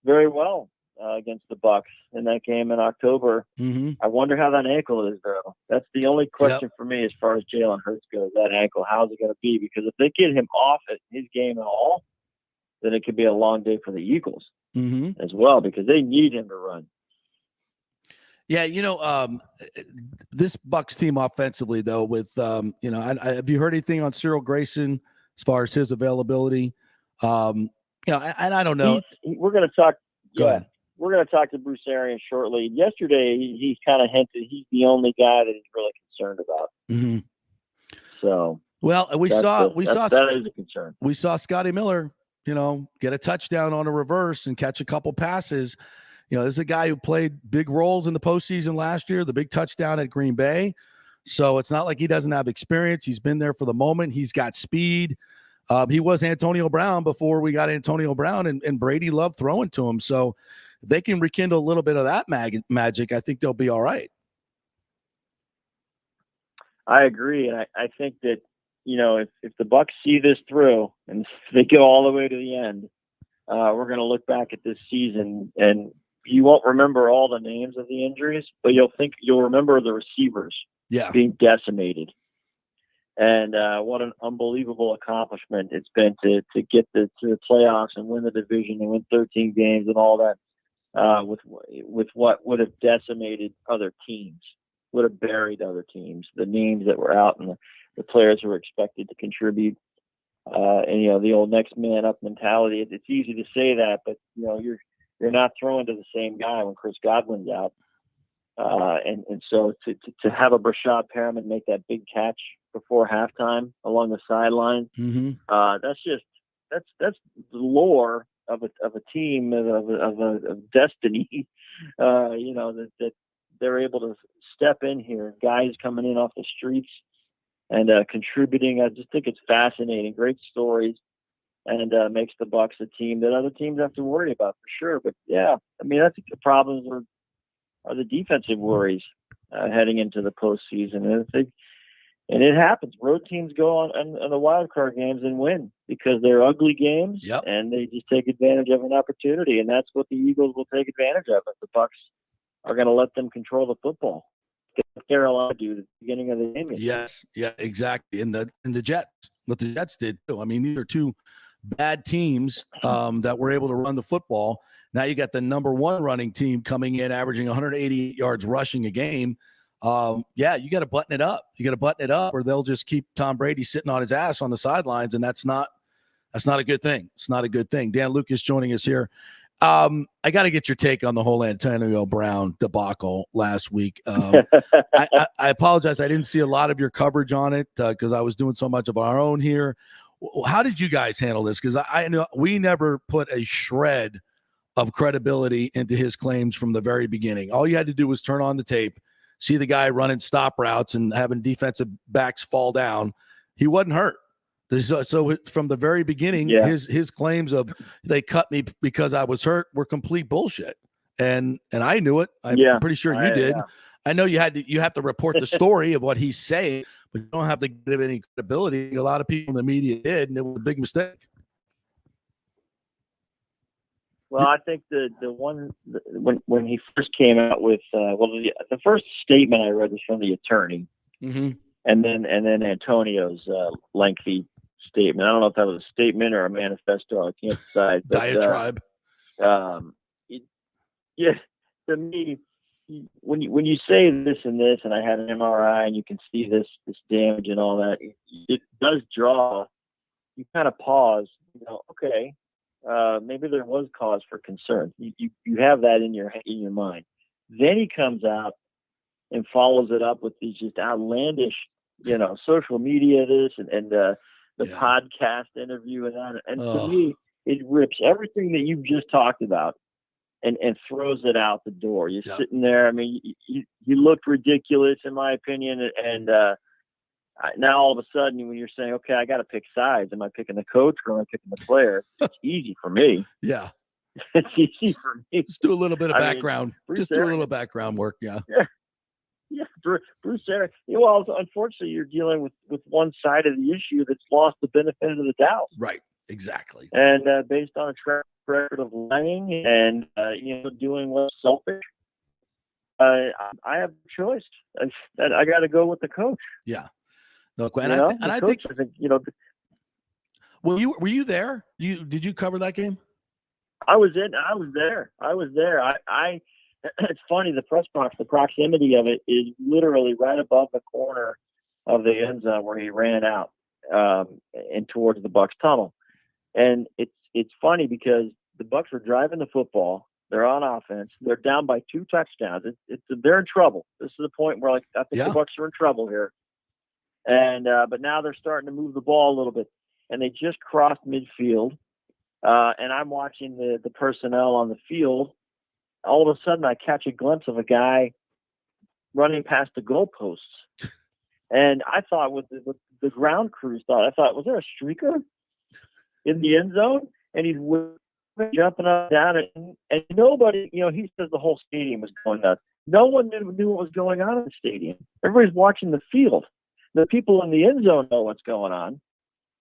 S12: very well against the Bucs in that game in October.
S5: Mm-hmm.
S12: I wonder how that ankle is, though. That's the only question for me as far as Jalen Hurts goes, that ankle. How's it going to be? Because if they get him off at his game at all, then it could be a long day for the Eagles as well, because they need him to run.
S5: Yeah, this Bucs team offensively, though, with have you heard anything on Cyril Grayson as far as his availability? And I don't know.
S12: We're going to talk.
S5: Go ahead.
S12: We're going to talk to Bruce Arians shortly. Yesterday, he kind of hinted he's the only guy that he's really concerned about.
S5: Mm-hmm.
S12: So,
S5: well, we saw
S12: that is a concern.
S5: We saw Scotty Miller, get a touchdown on a reverse and catch a couple passes. This is a guy who played big roles in the postseason last year, the big touchdown at Green Bay. So it's not like he doesn't have experience. He's been there for the moment. He's got speed. He was Antonio Brown before we got Antonio Brown, and Brady loved throwing to him. So if they can rekindle a little bit of that magic, I think they'll be all right.
S12: I agree. And I think that, if the Bucs see this through and they go all the way to the end, we're going to look back at this season, and you won't remember all the names of the injuries, but you'll remember the receivers being decimated. And what an unbelievable accomplishment it's been to get to the playoffs and win the division and win 13 games and all that, with what would have decimated other teams, would have buried other teams, the names that were out and the players who were expected to contribute. And the old next man up mentality. It's easy to say that, but you're not throwing to the same guy when Chris Godwin's out. And so to have a Brashad Perriman make that big catch before halftime along the sideline, that's the lore of a team of destiny. That they're able to step in here, guys coming in off the streets and contributing. I just think it's fascinating, great stories, and makes the Bucs a team that other teams have to worry about for sure. But yeah, I mean, I think the problems are the defensive worries heading into the postseason. And it happens. Road teams go on the wild card games and win because they're ugly games, and they just take advantage of an opportunity. And that's what the Eagles will take advantage of if the Bucs are going to let them control the football. Carolina do at the beginning of the game.
S5: Yes, yeah, exactly. And the Jets, what the Jets did too. I mean, these are two bad teams that were able to run the football. Now you got the number one running team coming in, averaging 188 yards rushing a game. You got to button it up. You got to button it up, or they'll just keep Tom Brady sitting on his ass on the sidelines, and that's not a good thing. It's not a good thing. Dan Lucas joining us here. I got to get your take on the whole Antonio Brown debacle last week. I apologize. I didn't see a lot of your coverage on it because I was doing so much of our own here. How did you guys handle this? Because I know we never put a shred of credibility into his claims from the very beginning. All you had to do was turn on the tape, see the guy running stop routes and having defensive backs fall down. He wasn't hurt. So from the very beginning, his claims of they cut me because I was hurt were complete bullshit. And I knew it. I'm pretty sure you did. I know you have to report the story of what he's saying, but you don't have to give any credibility. A lot of people in the media did, and it was a big mistake.
S12: Well, I think the one when he first came out with the first statement I read was from the attorney, and then Antonio's lengthy statement. I don't know if that was a statement or a manifesto. I can't decide. But,
S5: diatribe.
S12: To me, when you say this and this, and I had an MRI, and you can see this damage and all that, it does draw. You kind of pause. Okay. Maybe there was cause for concern. You have that in your mind. Then he comes out and follows it up with these just outlandish, social media and the podcast interview and that. And to me, it rips everything that you've just talked about and throws it out the door. You're sitting there. I mean, you looked ridiculous in my opinion, and now all of a sudden when you're saying, okay, I got to pick sides. Am I picking the coach or am I picking the player? It's easy for me.
S5: Yeah.
S12: It's easy for me.
S5: Just do a little bit of background. Just do a little background work. Yeah.
S12: Yeah. Bruce Arians. Well, unfortunately, you're dealing with one side of the issue that's lost the benefit of the doubt.
S5: Right. Exactly.
S12: And based on a track record of lying and doing what's selfish, I have a choice. I got to go with the coach.
S5: Yeah. No, and I think Were you there? Did you cover that game?
S12: I was there. It's funny, the press box, the proximity of it is literally right above the corner of the end zone where he ran out and towards the Bucs tunnel. And it's funny because the Bucs are driving the football. They're on offense. They're down by 2 touchdowns. They're in trouble. This is the point where I think the Bucs are in trouble here. And but now they're starting to move the ball a little bit. And they just crossed midfield. And I'm watching the personnel on the field. All of a sudden, I catch a glimpse of a guy running past the goalposts. And I thought, with the ground crews was there a streaker in the end zone? And he's jumping up and down. And nobody, he says the whole stadium was going nuts. No one knew what was going on in the stadium. Everybody's watching the field. The people in the end zone know what's going on.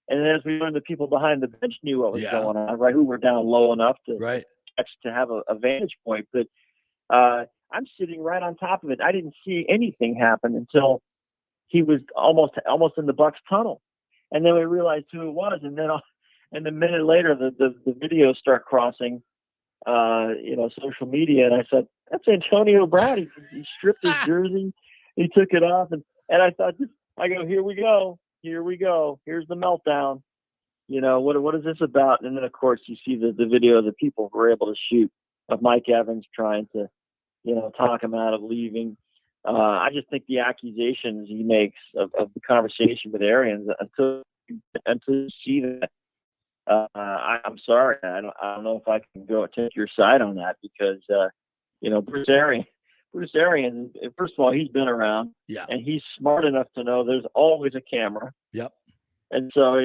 S12: And then as we learned, the people behind the bench knew what was going on, right? Who were down low enough to have a vantage point. But I'm sitting right on top of it. I didn't see anything happen until he was almost in the Bucs tunnel. And then we realized who it was. And then a minute later, the videos start crossing, social media. And I said, that's Antonio Brown. He stripped his jersey. He took it off. And I thought, here we go. Here's the meltdown. What is this about? And then, of course, you see the video of the people who were able to shoot of Mike Evans trying to, talk him out of leaving. I just think the accusations he makes of the conversation with Arians until you see that, I'm sorry. I don't know if I can take your side on that because, Bruce Arians, first of all, he's been around, and he's smart enough to know there's always a camera.
S5: Yep.
S12: And so,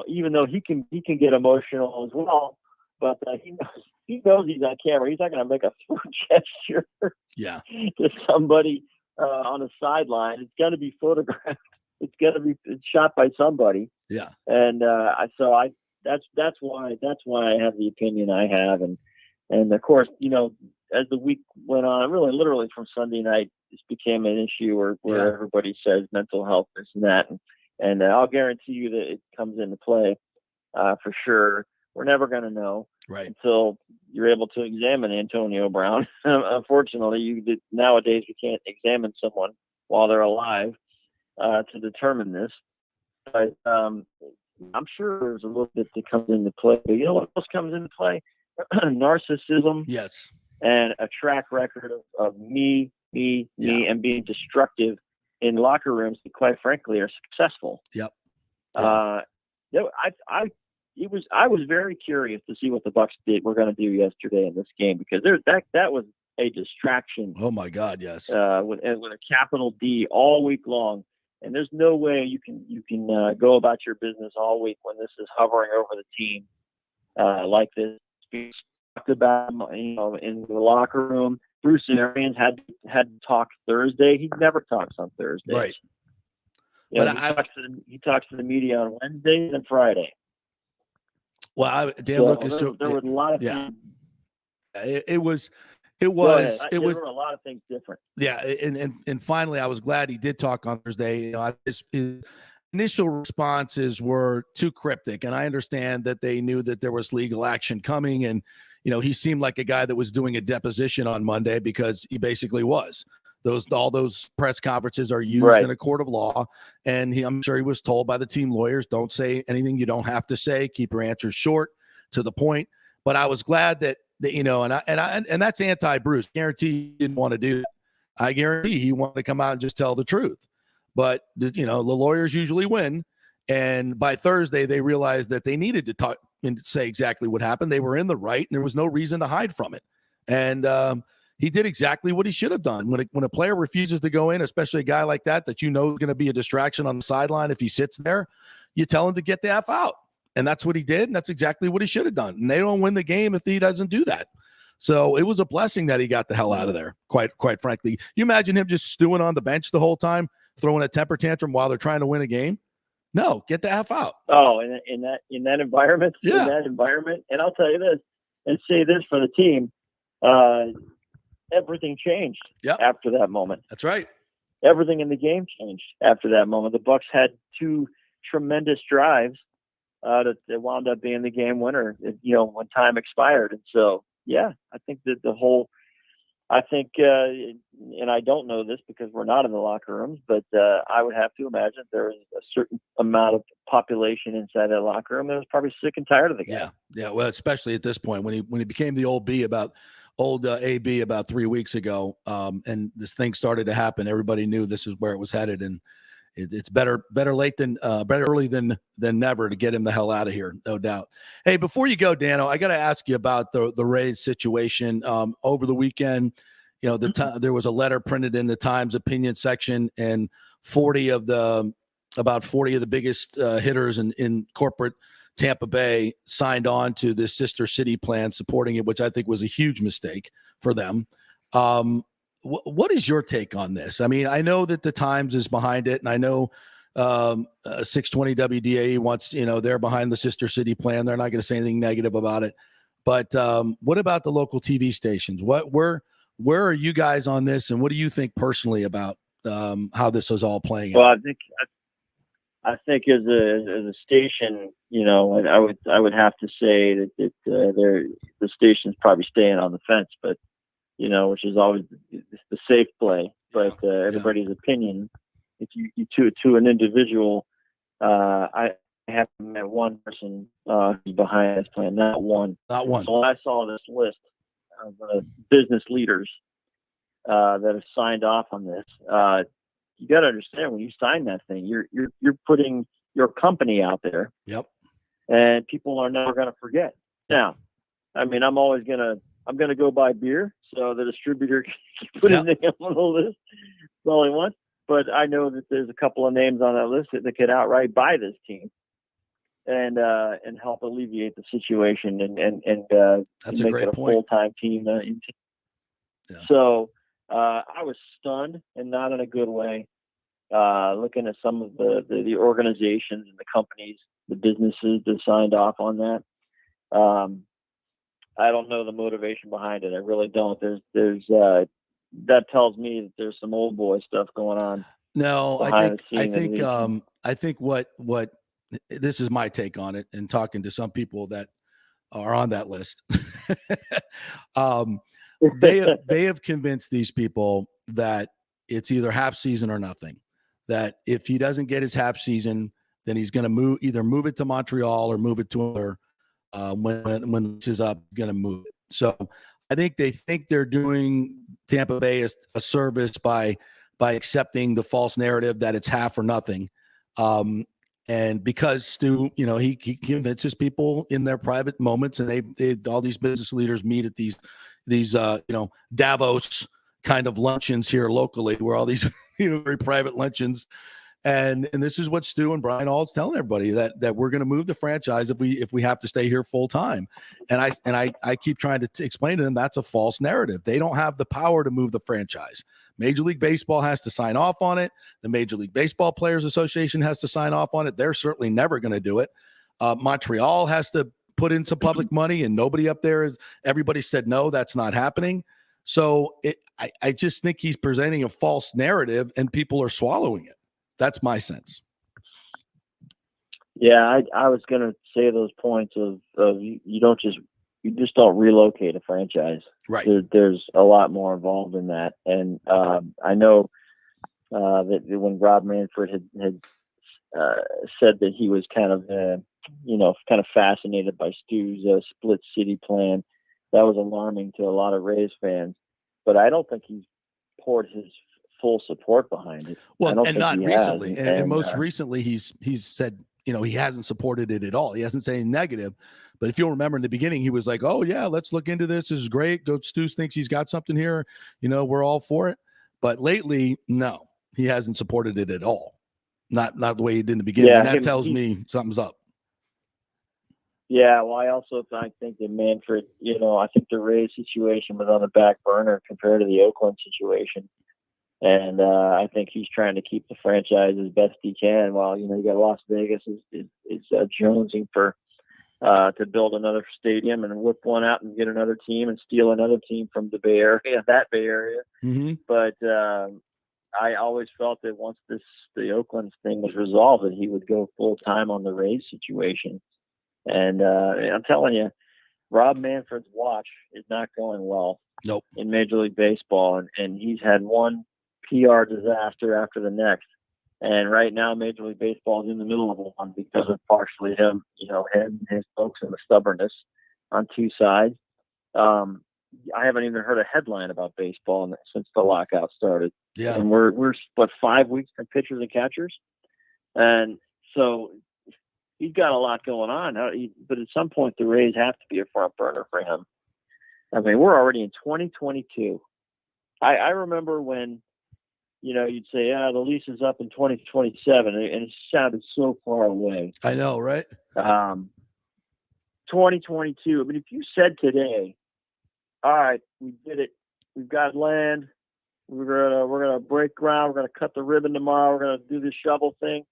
S12: even though he can get emotional as well, but he knows he's on camera. He's not going to make a throw gesture to somebody on a sideline. It's got to be photographed. It's got to be shot by somebody.
S5: Yeah.
S12: And that's why I have the opinion I have, and of course, as the week went on, really literally from Sunday night, this became an issue where everybody says mental health, this and that. And I'll guarantee you that it comes into play for sure. We're never going to know until you're able to examine Antonio Brown. Unfortunately, nowadays we can't examine someone while they're alive to determine this. But I'm sure there's a little bit that comes into play. But you know what else comes into play? Narcissism.
S5: Yes.
S12: And a track record of me, and being destructive in locker rooms that, quite frankly, are successful.
S5: Yep.
S12: I was very curious to see what the Bucs were going to do yesterday in this game because that was a distraction.
S5: Oh my God, yes.
S12: With a capital D all week long, and there's no way you can go about your business all week when this is hovering over the team like this. Talked about in the locker room. Bruce Arians had to talk Thursday. He never talks on Thursdays.
S5: Right.
S12: He talks to the media on Wednesdays and Friday.
S5: Well, Dan Lucas.
S12: There was a lot of things.
S5: It was.
S12: There were a lot of things different.
S5: Yeah, and finally, I was glad he did talk on Thursday. His initial responses were too cryptic, and I understand that they knew that there was legal action coming, and he seemed like a guy that was doing a deposition on Monday because he basically was. All those press conferences are used in a court of law, and I'm sure he was told by the team lawyers, don't say anything you don't have to say, keep your answers short, to the point. But I was glad that and that's anti-Bruce. Guarantee he didn't want to do that. I guarantee he wanted to come out and just tell the truth. But the lawyers usually win, and by Thursday they realized that they needed to talk and say exactly what happened. They were in the right, and there was no reason to hide from it. And he did exactly what he should have done. When a player refuses to go in, especially a guy like that is going to be a distraction on the sideline if he sits there, you tell him to get the F out. And that's what he did, and that's exactly what he should have done. And they don't win the game if he doesn't do that. So it was a blessing that he got the hell out of there, quite frankly. You imagine him just stewing on the bench the whole time, throwing a temper tantrum while they're trying to win a game? No, get the F out.
S12: Oh, in that environment,
S5: yeah.
S12: In that environment. And I'll tell you this, and say this for the team, everything changed after that moment.
S5: That's right.
S12: Everything in the game changed after that moment. The Bucs had 2 tremendous drives that wound up being the game winner, when time expired. And so, yeah, I think that and I don't know this because we're not in the locker rooms, but I would have to imagine there is a certain amount of population inside that locker room that was probably sick and tired of the guy.
S5: Yeah. Well, especially at this point when he became the old AB about 3 weeks ago, and this thing started to happen. Everybody knew this is where it was headed, and it's better early than never to get him the hell out of here, no doubt. Hey, before you go, Dano, I got to ask you about the Rays situation over the weekend. There was a letter printed in the Times opinion section, and about 40 of the biggest hitters in corporate Tampa Bay signed on to this sister city plan supporting it, which I think was a huge mistake for them. What is your take on this? I mean, I know that the Times is behind it, and I know 620 WDA wants, they're behind the sister city plan. They're not going to say anything negative about it. But what about the local TV stations? Where are you guys on this, and what do you think personally about how this is all playing out?
S12: Well, I think as a station, I would have to say that the station's probably staying on the fence, but which is always the safe play. But everybody's opinion, if you to an individual, I haven't met one person who's behind this plan, not one.
S5: Not one.
S12: So when I saw this list of business leaders that have signed off on this, you got to understand when you sign that thing, you're putting your company out there.
S5: Yep.
S12: And people are never going to forget. Now, I mean, I'm going to go buy beer, so the distributor can put his name on the list. That's all he wants. But I know that there's a couple of names on that list that could outright buy this team and help alleviate the situation and
S5: that's
S12: make
S5: a great
S12: it a
S5: point.
S12: full-time team. So I was stunned, and not in a good way, looking at some of the organizations and the companies, the businesses that signed off on that. I don't know the motivation behind it. I really don't. There's that tells me that there's some old boy stuff going on.
S5: No, I think what this is my take on it, and talking to some people that are on that list. They have convinced these people that it's either half season or nothing. That if he doesn't get his half season, then he's going to either move it to Montreal or move it to another. When this is up, going to move it. So I think they think they're doing Tampa Bay a service by accepting the false narrative that it's half or nothing. And because Stu, he convinces people in their private moments, and they all these business leaders meet at these Davos kind of luncheons here locally, where all these very private luncheons. And this is what Stu and Brian Ald's telling everybody, that we're going to move the franchise if we have to stay here full time. And I keep trying to explain to them that's a false narrative. They don't have the power to move the franchise. Major League Baseball has to sign off on it. The Major League Baseball Players Association has to sign off on it. They're certainly never going to do it. Montreal has to put in some public money, and nobody up there everybody said no, that's not happening. So I just think he's presenting a false narrative, and people are swallowing it. That's my sense.
S12: Yeah, I was going to say those points of you just don't relocate a franchise.
S5: Right.
S12: There's a lot more involved in that. And I know that when Rob Manfred had said that he was kind of fascinated by Stu's split city plan, that was alarming to a lot of Rays fans. But I don't think he's poured his full support behind it.
S5: Well, and not recently. And most recently, he's said, he hasn't supported it at all. He hasn't said anything negative. But if you'll remember in the beginning, he was like, oh, yeah, let's look into this. This is great. Stu thinks he's got something here. We're all for it. But lately, no, he hasn't supported it at all. Not the way he did in the beginning. Yeah, and that tells me something's up.
S12: Yeah, well, I think that Manfred, I think the Rays situation was on the back burner compared to the Oakland situation. And I think he's trying to keep the franchise as best he can while, you got Las Vegas is jonesing for to build another stadium and whip one out and get another team and steal another team from the Bay Area, that Bay Area.
S5: Mm-hmm.
S12: But I always felt that once the Oakland thing was resolved, that he would go full time on the Rays situation. And I'm telling you, Rob Manfred's watch is not going well.
S5: Nope.
S12: In Major League Baseball, and he's had one PR disaster after the next. And right now, Major League Baseball is in the middle of one because of partially him, him and his folks and the stubbornness on two sides. I haven't even heard a headline about baseball since the lockout started.
S5: Yeah.
S12: And we're 5 weeks from pitchers and catchers. And so he's got a lot going on. But at some point, the Rays have to be a front burner for him. I mean, we're already in 2022. I remember when, you'd say, the lease is up in 2027, and it sounded so far away.
S5: I know, right?
S12: 2022. I mean, if you said today, all right, we did it. We've got land. We're gonna break ground. We're gonna cut the ribbon tomorrow. We're gonna do this shovel thing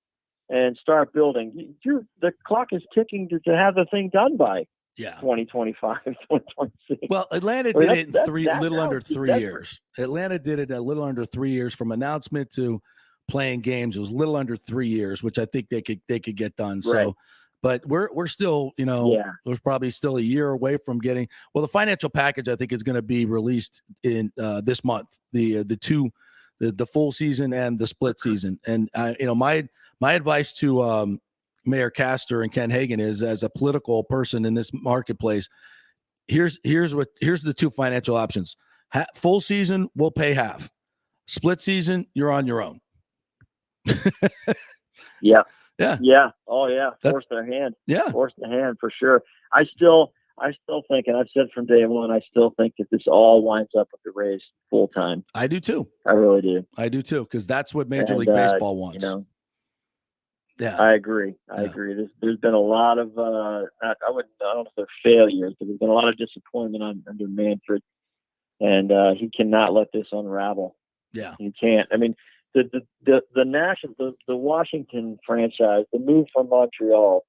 S12: and start building. The clock is ticking to have the thing done by 2025, 2026.
S5: Well, Atlanta did it in little under 3 years. Atlanta did it a little under 3 years from announcement to playing games. It was a little under 3 years, which I think they could get done.
S12: Right.
S5: So, but we're still, there's probably still a year away from getting. Well, the financial package I think is going to be released in this month. The full season and the split season. And my advice to Mayor Castor and Ken Hagan is, as a political person in this marketplace, here's the two financial options. Full season, we'll pay half. Split season, you're on your own.
S12: Yeah.
S5: Yeah.
S12: Yeah. Oh yeah. Force their hand.
S5: Yeah.
S12: Force the hand for sure. I still think, and I've said from day one, I still think that this all winds up with the Rays full time.
S5: I do too.
S12: I really do.
S5: I do too, because that's what Major League Baseball wants. Yeah,
S12: I agree. I agree. There's been a lot of I don't know if they're failures, but there's been a lot of disappointment under Manfred, and he cannot let this unravel.
S5: Yeah,
S12: he can't. I mean, the Washington franchise, the move from Montreal,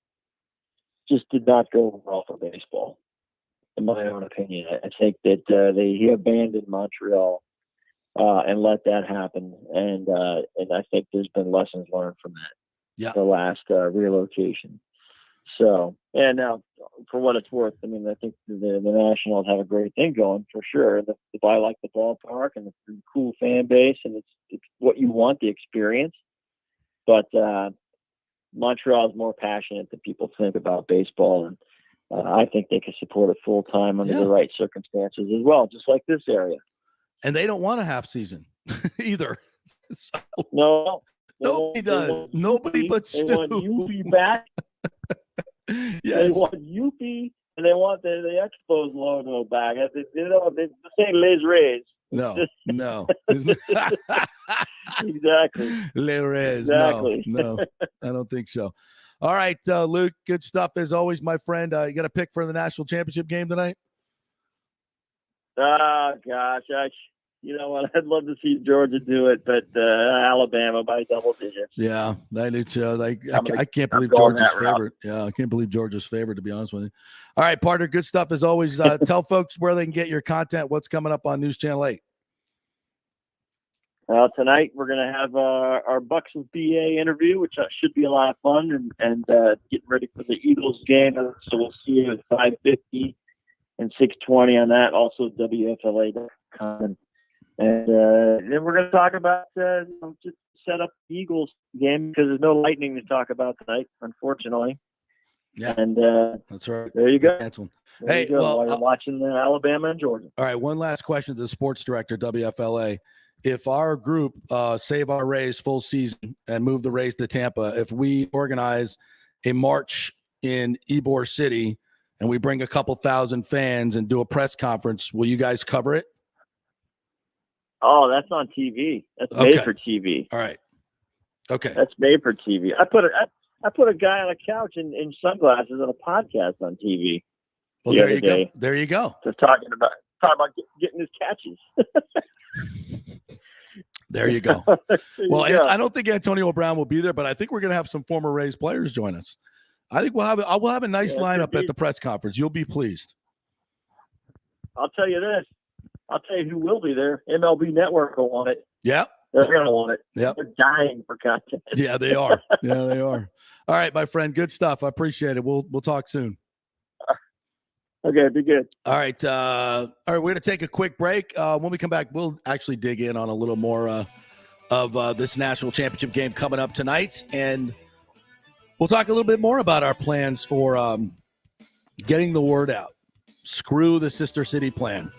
S12: just did not go well for baseball, in my own opinion. I think that he abandoned Montreal and let that happen, and I think there's been lessons learned from that.
S5: Yeah,
S12: the last relocation. So, and now for what it's worth, I mean, I think the Nationals have a great thing going for sure. I like the ballpark and the cool fan base, and it's what you want, the experience. But Montreal is more passionate than people think about baseball, and I think they can support it full time under the right circumstances as well, just like this area.
S5: And they don't want a half season either. So.
S12: No.
S5: Nobody does. Nobody but Stu.
S12: They want UP back.
S5: Yes.
S12: They want UP, and they want the Expos logo back. This ain't Les Rays.
S5: No.
S12: Exactly.
S5: Les Rays.
S12: Exactly.
S5: No, I don't think so. All right, Luke, good stuff as always, my friend. You got a pick for the national championship game tonight?
S12: Oh, gosh. You know what? I'd love to see Georgia do it, but Alabama by double digits.
S5: Yeah, I do too. I can't believe Georgia's favorite. Yeah, I can't believe Georgia's favorite, to be honest with you. All right, partner, good stuff as always. Tell folks where they can get your content, what's coming up on News Channel 8.
S12: Tonight we're going to have our Bucks and BA interview, which should be a lot of fun, and getting ready for the Eagles game. So we'll see you at 5:50 and 6:20 on that. Also WFLA.com. And then we're going to talk about just set up the Eagles game because there's no Lightning to talk about tonight, unfortunately.
S5: Yeah,
S12: and
S5: that's right.
S12: There you go.
S5: Canceled.
S12: Hey, while you're watching Alabama and Georgia.
S5: All right, one last question to the sports director, WFLA. If our group save our Rays full season and move the Rays to Tampa, if we organize a march in Ybor City and we bring a couple thousand fans and do a press conference, will you guys cover it?
S12: Oh, that's on TV. That's made for TV.
S5: All right. Okay.
S12: That's made for TV. I put it. I put a guy on a couch in sunglasses on a podcast on TV.
S5: Well, there you go. There you go.
S12: Just talking about getting his catches.
S5: There you go. Well, I don't think Antonio Brown will be there, but I think we're going to have some former Rays players join us. I think we'll have a nice lineup at the press conference. You'll be pleased.
S12: I'll tell you this. I'll tell you who will be there. MLB Network will want it.
S5: Yeah.
S12: They're going to want it.
S5: Yeah.
S12: They're dying for content.
S5: Yeah, they are. Yeah, they are. All right, my friend. Good stuff. I appreciate it. We'll talk soon.
S12: Okay, be good.
S5: All right. All right, we're going to take a quick break. When we come back, we'll actually dig in on a little more of this national championship game coming up tonight. And we'll talk a little bit more about our plans for getting the word out. Screw the Sister City plan.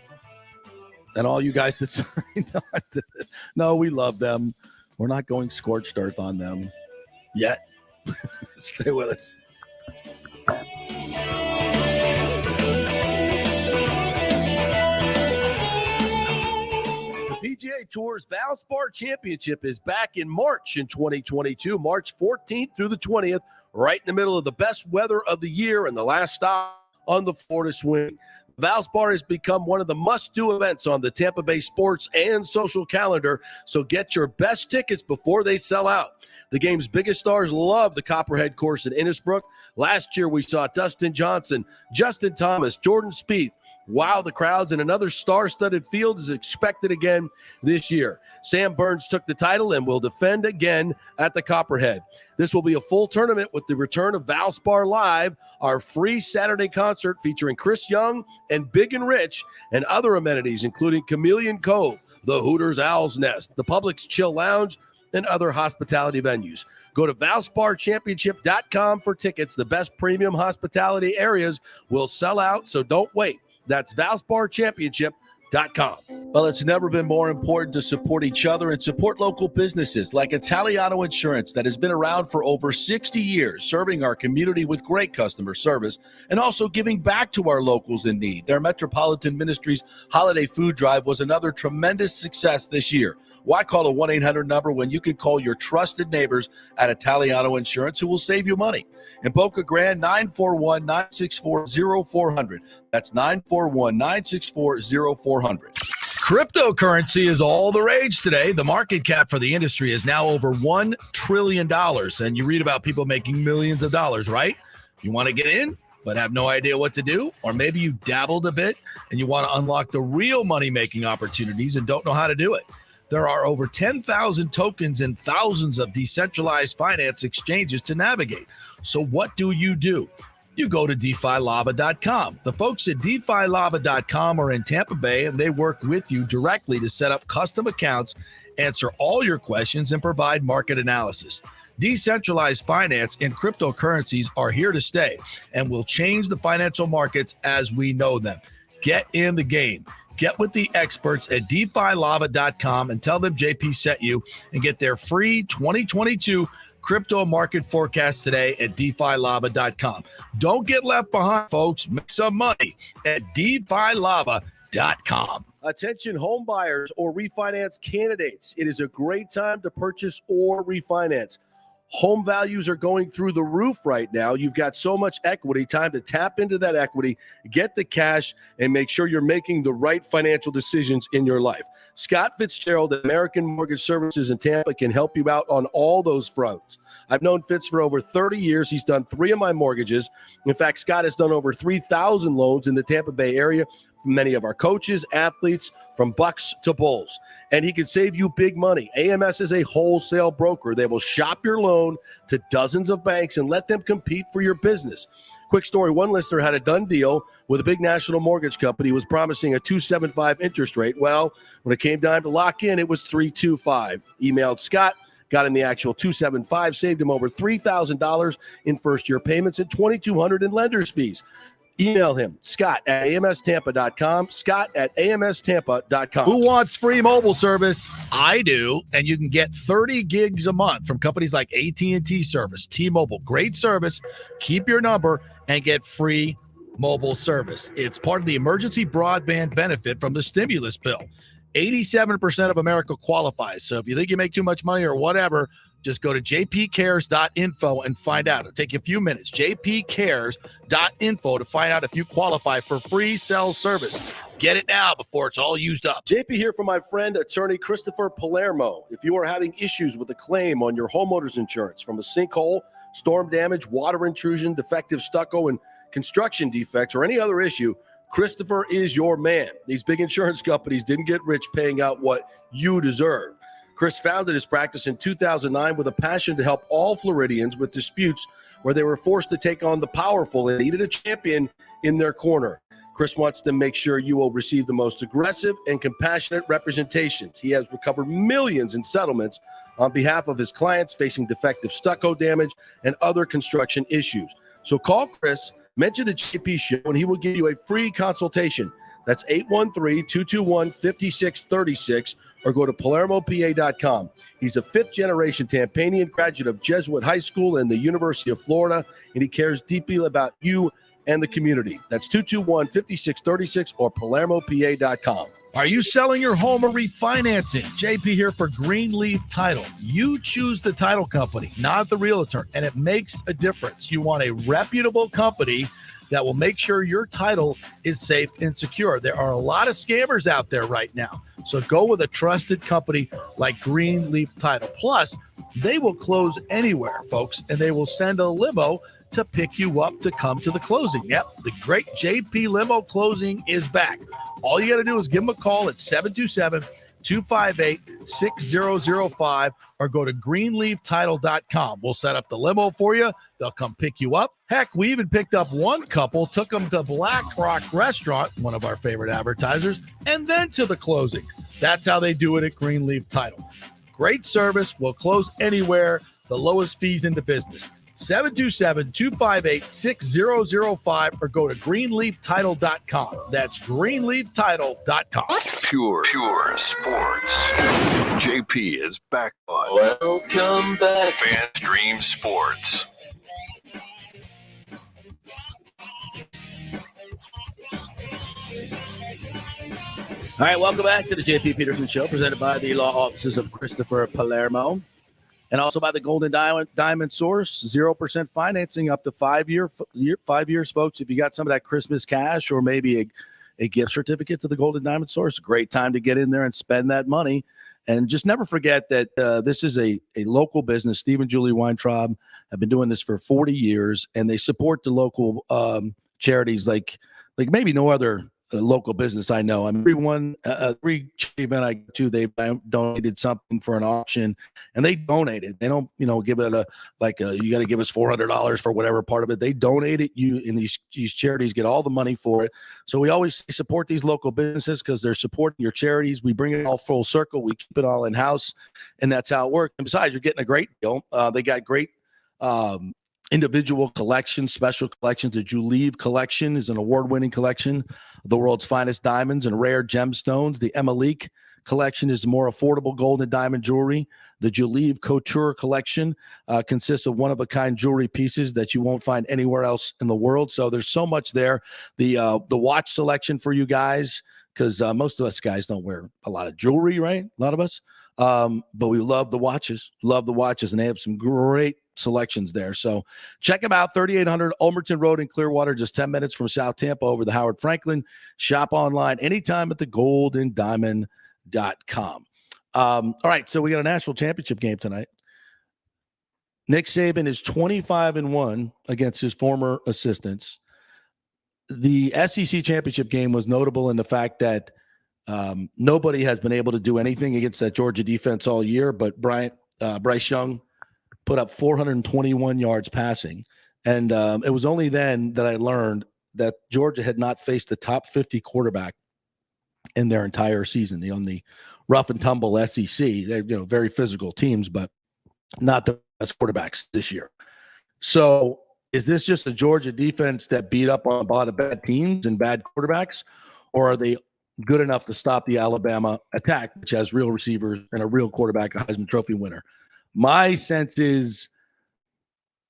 S5: And all you guys that signed on to this. No, we love them. We're not going scorched earth on them yet. Stay with us. The PGA Tour's Valspar Championship is back in March in 2022, March 14th through the 20th, right in the middle of the best weather of the year and the last stop on the Florida swing. Valspar has become one of the must-do events on the Tampa Bay sports and social calendar, so get your best tickets before they sell out. The game's biggest stars love the Copperhead course in Innisbrook. Last year, we saw Dustin Johnson, Justin Thomas, Jordan Spieth. Wow, the crowds, and another star-studded field is expected again this year. Sam Burns took the title and will defend again at the Copperhead. This will be a full tournament with the return of Valspar Live, our free Saturday concert featuring Chris Young and Big and Rich, and other amenities including Chameleon Cove, the Hooters Owl's Nest, the Publix Chill Lounge, and other hospitality venues. Go to ValsparChampionship.com for tickets. The best premium hospitality areas will sell out, so don't wait. That's ValsparChampionship.com. Well, it's never been more important to support each other and support local businesses like Italiano Insurance that has been around for over 60 years, serving our community with great customer service and also giving back to our locals in need. Their Metropolitan Ministries holiday food drive was another tremendous success this year. Why call a 1-800 number when you can call your trusted neighbors at Italiano Insurance who will save you money? In Boca Grande, 941-964-0400. That's 941-964-0400.
S11: Cryptocurrency is all the rage today. The market cap for the industry is now over $1 trillion. And you read about people making millions of dollars, right? You want to get in, but have no idea what to do? Or maybe you dabbled a bit and you want to unlock the real money-making opportunities and don't know how to do it. There are over 10,000 tokens and thousands of decentralized finance exchanges to navigate. So what do? You go to DeFiLava.com. The folks at DeFiLava.com are in Tampa Bay, and they work with you directly to set up custom accounts, answer all your questions, and provide market analysis. Decentralized finance and cryptocurrencies are here to stay and will change the financial markets as we know them. Get in the game. Get with the experts at DeFiLava.com and tell them JP sent you and get their free 2022 crypto market forecast today at DeFiLava.com. Don't get left behind, folks. Make some money at DeFiLava.com.
S5: Attention home buyers or refinance candidates. It is a great time to purchase or refinance. Home values are going through the roof right now. You've got so much equity, time to tap into that equity, get the cash, and make sure you're making the right financial decisions in your life. Scott Fitzgerald at American Mortgage Services in Tampa can help you out on all those fronts. I've known Fitz for over 30 years. He's done 3 of my mortgages. In fact, Scott has done over 3,000 loans in the Tampa Bay area for many of our coaches, athletes, from Bucks to Bulls. And he can save you big money. AMS is a wholesale broker. They will shop your loan to dozens of banks and let them compete for your business. Quick story, one listener had a done deal with a big national mortgage company, was promising a 2.75 interest rate. Well, when it came time to lock in, it was 3.25. Emailed Scott, got him the actual 2.75, saved him over $3,000 in first-year payments and $2,200 in lender's fees. Email him, Scott at amstampa.com, Scott at amstampa.com.
S11: Who wants free mobile service? I do, and you can get 30 gigs a month from companies like AT&T Service, T-Mobile. Great service. Keep your number and get free mobile service. It's part of the emergency broadband benefit from the stimulus bill. 87% of America qualifies. So if you think you make too much money or whatever, Just go to jpcares.info and find out. It'll take you a few minutes. jpcares.info to find out if you qualify for free cell service. Get it now before it's all used up.
S9: JP here for my friend, attorney Christopher Palermo. If you are having issues with a claim on your homeowner's insurance from a sinkhole, storm damage, water intrusion, defective stucco, and construction defects, or any other issue, Christopher is your man. These big insurance companies didn't get rich paying out what you deserve. Chris founded his practice in 2009 with a passion to help all Floridians with disputes where they were forced to take on the powerful and needed a champion in their corner. Chris wants to make sure you will receive the most aggressive and compassionate representations. He has recovered millions in settlements on behalf of his clients facing defective stucco damage and other construction issues. So call Chris, mention the JP Show, and he will give you a free consultation. That's 813-221-5636, or go to PalermoPA.com. He's a fifth-generation Tampanian graduate of Jesuit High School and the University of Florida, and he cares deeply about you and the community. That's 221-5636 or PalermoPA.com.
S11: Are you selling your home or refinancing? JP here for Greenleaf Title. You choose the title company, not the realtor, and it makes a difference. You want a reputable company that will make sure your title is safe and secure. There are a lot of scammers out there right now. So go with a trusted company like Greenleaf Title. Plus, they will close anywhere, folks, and they will send a limo to pick you up to come to the closing. Yep, the great JP Limo closing is back. All you got to do is give them a call at 727-258-6005 or go to greenleaftitle.com. We'll set up the limo for you. They'll come pick you up. Heck, we even picked up one couple, took them to Black Rock Restaurant, one of our favorite advertisers, and then to the closing. That's how they do it at Greenleaf Title. Great service. We'll close anywhere. The lowest fees in the business. 727-258-6005 or go to greenleaftitle.com. That's greenleaftitle.com.
S1: Pure sports. JP is back on.
S13: Welcome back.
S1: Fan Stream Sports.
S5: All right, welcome back to the JP Peterson Show, presented by the law offices of Christopher Palermo. And also by the Golden Diamond Source, 0% financing up to 5 years, folks. If you got some of that Christmas cash or maybe a gift certificate to the Golden Diamond Source, great time to get in there and spend that money. And just never forget that this is a local business. Steve and Julie Weintraub have been doing this for 40 years, and they support the local charities like maybe no other local business I know. I mean, every event I go to, they donated something for an auction, and they donated. They don't, give it you got to give us $400 for whatever part of it. They donate it. And these charities get all the money for it. So we always support these local businesses because they're supporting your charities. We bring it all full circle. We keep it all in house, and that's how it works. And besides, you're getting a great deal. They got great individual collections, special collections. The Juleeve collection is an award-winning collection of the world's finest diamonds and rare gemstones. The Emilique collection is more affordable gold and diamond jewelry. The Juleeve Couture collection consists of one-of-a-kind jewelry pieces that you won't find anywhere else in the world. So there's so much there. The watch selection for you guys, because most of us guys don't wear a lot of jewelry, right? A lot of us. But we love the watches, and they have some great selections there. So check them out. 3800 Ulmerton Road in Clearwater, just 10 minutes from South Tampa over the Howard Franklin. Shop online anytime at thegoldendiamond.com. All right, so we got a national championship game tonight. Nick Saban is 25-1 against his former assistants. The SEC championship game was notable in the fact that nobody has been able to do anything against that Georgia defense all year, but Bryce Young put up 421 yards passing. And it was only then that I learned that Georgia had not faced the top 50 quarterback in their entire season. On the rough and tumble SEC, they're very physical teams, but not the best quarterbacks this year. So is this just a Georgia defense that beat up on a lot of bad teams and bad quarterbacks, or are they good enough to stop the Alabama attack, which has real receivers and a real quarterback, a Heisman Trophy winner? My sense is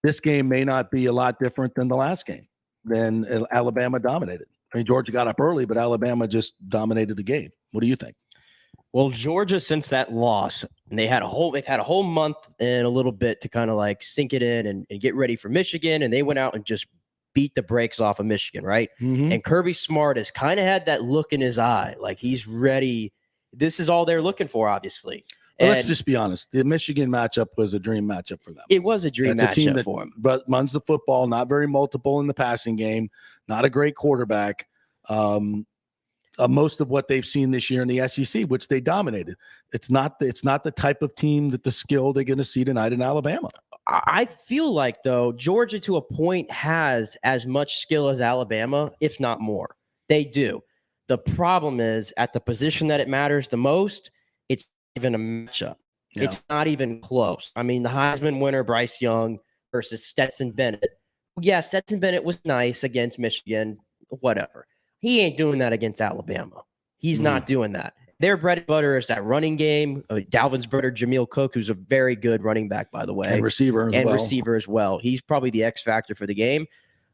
S5: this game may not be a lot different than the last game. Then Alabama dominated. I mean, Georgia got up early, but Alabama just dominated the game. What do you think?
S6: Well, Georgia, since that loss, And they've had a whole month and a little bit to kind of like sink it in and get ready for Michigan. And they went out and just beat the brakes off of Michigan, right?
S5: Mm-hmm.
S6: And Kirby Smart has kind of had that look in his eye, like he's ready. This is all they're looking for, obviously.
S5: Well, let's just be honest. The Michigan matchup was a dream matchup for them.
S6: It was a dream matchup
S5: a team that
S6: for him.
S5: But runs the football, not very multiple in the passing game, not a great quarterback. Most of what they've seen this year in the SEC, which they dominated. It's not the type of team that the skill they're going to see tonight in Alabama.
S6: I feel like, though, Georgia to a point has as much skill as Alabama, if not more. They do. The problem is at the position that it matters the most, it's even a matchup. Yeah. It's not even close. I mean, the Heisman winner, Bryce Young versus Stetson Bennett. Yeah, Stetson Bennett was nice against Michigan, whatever. He ain't doing that against Alabama. He's not doing that. Their bread and butter is that running game. Dalvin's brother, Jameel Cook, who's a very good running back, by the way.
S5: And receiver
S6: as well. He's probably the X factor for the game.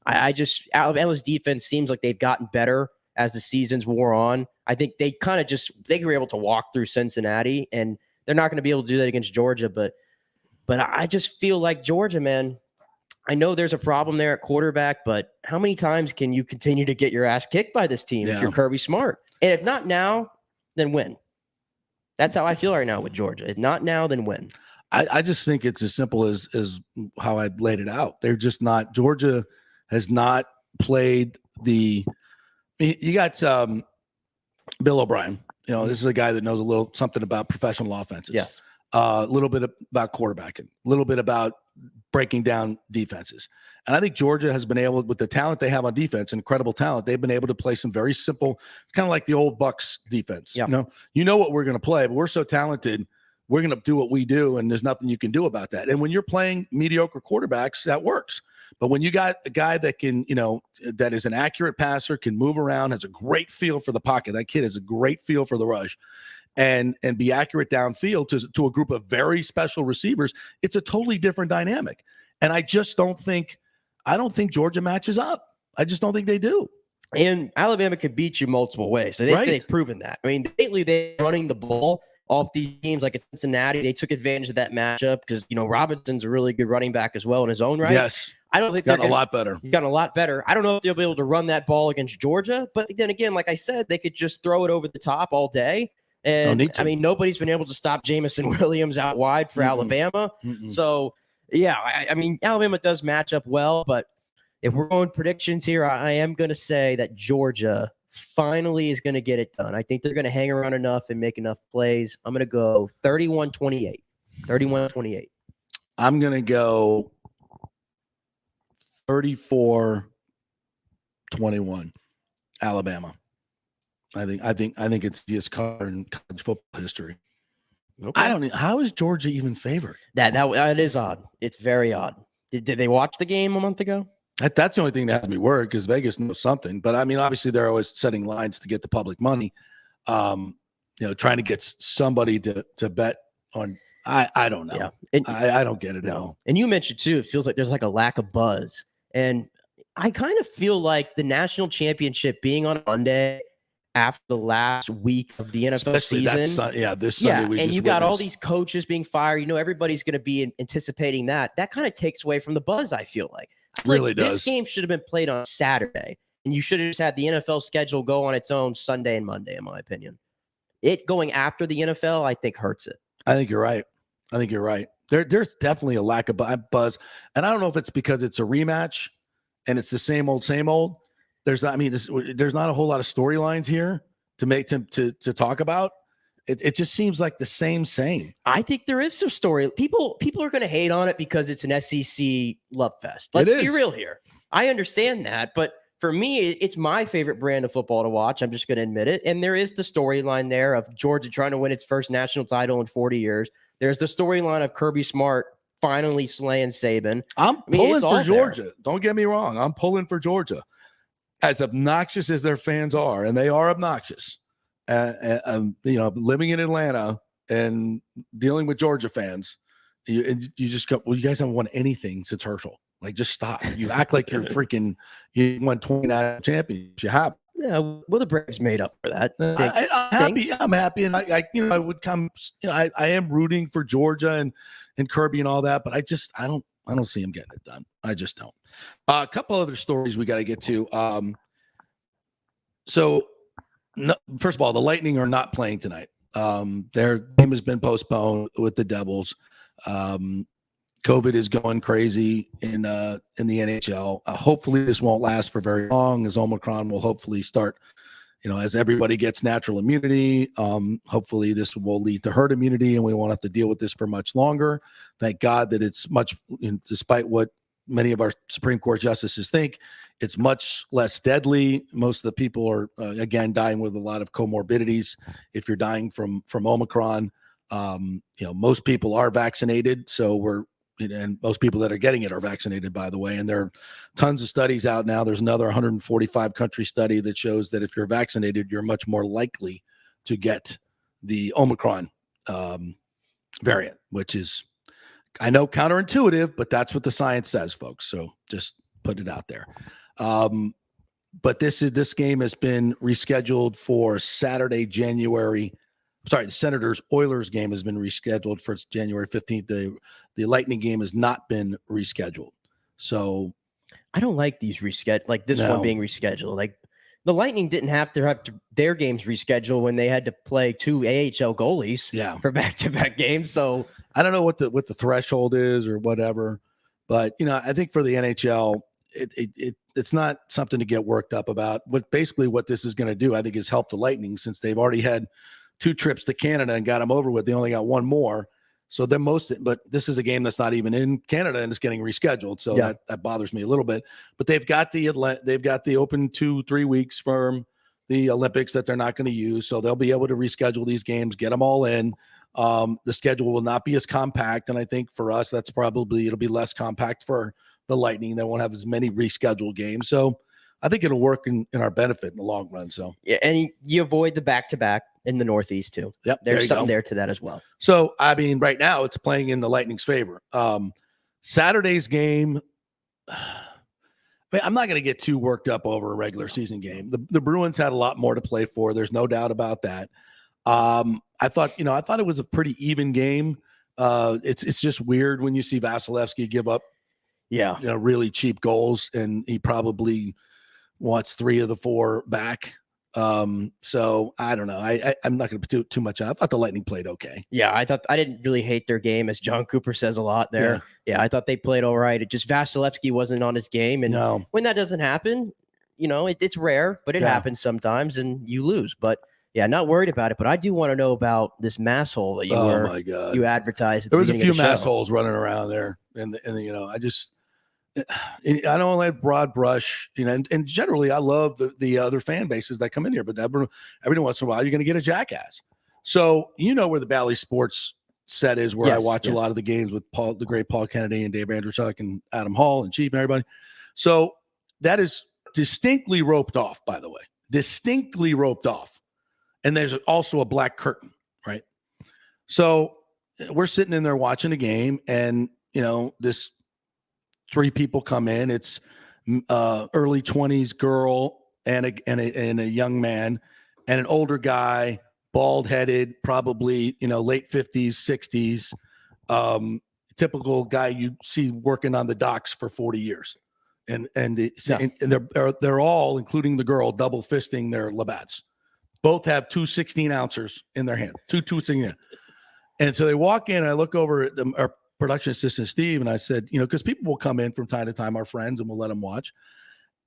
S6: Alabama's defense seems like they've gotten better as the seasons wore on. I think they were able to walk through Cincinnati, and they're not going to be able to do that against Georgia. But I just feel like Georgia, man, I know there's a problem there at quarterback, but how many times can you continue to get your ass kicked by this team if you're Kirby Smart? And if not now, then when? That's how I feel right now with Georgia. If not now, then when?
S5: I just think it's as simple as how I laid it out. They're just not – Georgia has not played the – you got Bill O'Brien. You know, this is a guy that knows a little something about professional offenses.
S6: Yes.
S5: A little bit about quarterbacking, a little bit about breaking down defenses. And I think Georgia has been able, with the talent they have on defense, incredible talent, they've been able to play some very simple, it's kind of like the old Bucs defense.
S6: Yeah.
S5: You know what we're going to play, but we're so talented, we're going to do what we do, and there's nothing you can do about that. And when you're playing mediocre quarterbacks, that works. But when you got a guy that can, that is an accurate passer, can move around, has a great feel for the pocket, that kid has a great feel for the rush, and be accurate downfield to a group of very special receivers, it's a totally different dynamic. And I don't think Georgia matches up. I just don't think they do.
S6: And Alabama could beat you multiple ways. So they've proven that. I mean, lately they're running the ball off these teams like Cincinnati. They took advantage of that matchup because, Robinson's a really good running back as well in his own right.
S5: Yes.
S6: I don't think
S5: He's gotten a lot better.
S6: I don't know if they'll be able to run that ball against Georgia. But then again, like I said, they could just throw it over the top all day. And I mean, nobody's been able to stop Jamison Williams out wide for Alabama. So, yeah, I mean, Alabama does match up well. But if we're going predictions here, I am going to say that Georgia finally is going to get it done. I think they're going to hang around enough and make enough plays. I'm going to go 31-28. 31-28.
S5: I'm going to go 34-21. Alabama. I think it's just color in college football history. Okay. I don't know. How is Georgia even favored?
S6: That is odd. It's very odd. Did they watch the game a month ago?
S5: That's the only thing that has me worried because Vegas knows something. But I mean, obviously they're always setting lines to get the public money. Trying to get somebody to bet on. I don't know. Yeah. I don't get it at all.
S6: And you mentioned too, it feels like there's like a lack of buzz. And I kind of feel like the national championship being on Monday after the last week of the NFL season.
S5: This Sunday.
S6: And you got all these coaches being fired. Everybody's going to be anticipating that. That kind of takes away from the buzz, I feel like.
S5: Really does.
S6: This game should have been played on Saturday, and you should have just had the NFL schedule go on its own Sunday and Monday, in my opinion. It going after the NFL, I think, hurts it.
S5: I think you're right. There's definitely a lack of buzz. And I don't know if it's because it's a rematch and it's the same old. There's not a whole lot of storylines here to talk about. It just seems like the same.
S6: I think there is some story. People are going to hate on it because it's an SEC love fest. Let's be real here. I understand that, but for me, it's my favorite brand of football to watch. I'm just going to admit it. And there is the storyline there of Georgia trying to win its first national title in 40 years. There's the storyline of Kirby Smart finally slaying Saban.
S5: I'm pulling for Georgia. Don't get me wrong. I'm pulling for Georgia. As obnoxious as their fans are, and they are obnoxious, living in Atlanta and dealing with Georgia fans, you just go, well, you guys haven't won anything since Herschel. Like, just stop. You act like you won 29 championships. You have.
S6: Yeah, well, the Braves made up for that.
S5: I'm happy, and I would come. I am rooting for Georgia and Kirby and all that, but I don't see him getting it done. I just don't. A couple other stories we got to get to. First of all, the Lightning are not playing tonight. Their game has been postponed with the Devils. COVID is going crazy in the NHL. Hopefully this won't last for very long, as Omicron will hopefully start, as everybody gets natural immunity. Hopefully this will lead to herd immunity and we won't have to deal with this for much longer. Thank God that it's much, despite what many of our Supreme Court justices think, it's much less deadly. Most of the people are, again, dying with a lot of comorbidities. If you're dying from Omicron, most people are vaccinated. So and most people that are getting it are vaccinated, by the way. And there are tons of studies out now. There's another 145 country study that shows that if you're vaccinated, you're much more likely to get the Omicron variant, which is, I know, counterintuitive, but that's what the science says, folks. So just put it out there. But this game has been rescheduled for Saturday, the Senators-Oilers game has been rescheduled for January 15th. The Lightning game has not been rescheduled. So
S6: I don't like these one being rescheduled. Like the Lightning didn't have to have their games rescheduled when they had to play 2 AHL goalies for back-to-back games. So
S5: I don't know what the threshold is or whatever, but I think for the NHL, it's not something to get worked up about. But basically what this is going to do, I think, is help the Lightning, since they've already had 2 trips to Canada and got them over with. They only got one more. So but this is a game that's not even in Canada and it's getting rescheduled. So that bothers me a little bit, but they've got the open 2-3 weeks from the Olympics that they're not going to use. So they'll be able to reschedule these games, get them all in. The schedule will not be as compact. And I think for us, it'll be less compact for the Lightning. They won't have as many rescheduled games. So I think it'll work in our benefit in the long run. So
S6: yeah, and you avoid the back-to-back in the Northeast too.
S5: Yep,
S6: there's something there to that as well.
S5: So I mean, right now it's playing in the Lightning's favor. Saturday's game, I'm not going to get too worked up over a regular season game. The Bruins had a lot more to play for. There's no doubt about that. I thought it was a pretty even game. It's just weird when you see Vasilevsky give up, really cheap goals, and he probably wants 3 of the 4 back. So I don't know. I'm not going to put too much on. I thought the Lightning played okay.
S6: Yeah, I didn't really hate their game, as John Cooper says a lot there. Yeah, I thought they played all right. It just Vasilevsky wasn't on his game, and when that doesn't happen, it's rare, but it happens sometimes, and you lose. But yeah, not worried about it. But I do want to know about this mass hole that you advertised.
S5: There was a few mass holes running around there, and I don't like broad brush, and generally I love the other fan bases that come in here, but every once in a while you're going to get a jackass. So where the Bally Sports set is, where I watch a lot of the games with the great Paul Kennedy and Dave Andrewchuk and Adam Hall and Chief and everybody. So that is distinctly roped off, by the way, distinctly roped off. And there's also a black curtain, right? So we're sitting in there watching a game, and this 3 people come in. It's early 20s girl and a young man and an older guy, bald headed, probably late 50s, 60s, typical guy you see working on the docks for 40 years, and they're all, including the girl, double fisting their Labatt's. Both have 2 16-ounces in their hand, two 16. And so they walk in, and I look over at our production assistant, Steve, and I said, because people will come in from time to time, our friends, and we'll let them watch.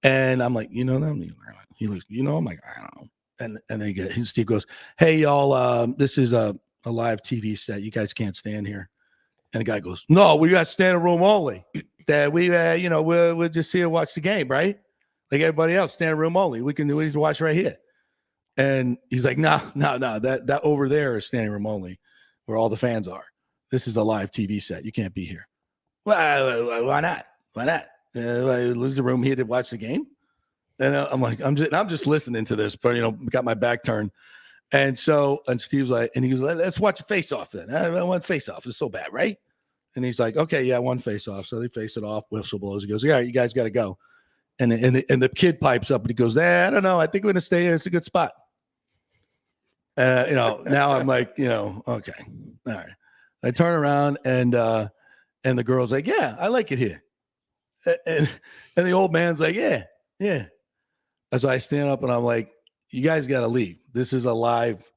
S5: And I'm like, them? He looks, I'm like, I don't know. And Steve goes, hey, y'all, this is a live TV set. You guys can't stand here. And the guy goes, no, we got standing room only. That we, we'll just see and watch the game, right? Like everybody else, standing room only. We can watch right here. And he's like, no, that over there is standing room only, where all the fans are. This is a live TV set. You can't be here. Well, why not? Why not? Lose the room here to watch the game. And I'm like, I'm just listening to this, but got my back turned. And Steve's like, and he was like, let's watch a face off then. I want face off. It's so bad, right? And he's like, okay, yeah, one face off. So they face it off. Whistle blows. He goes, yeah, you guys got to go. And the kid pipes up and he goes, I don't know. I think we're going to stay here. It's a good spot. Now I'm like, okay. All right. I turn around and the girl's like, yeah, I like it here. And the old man's like, yeah. And so I stand up and I'm like, you guys got to leave. This is a live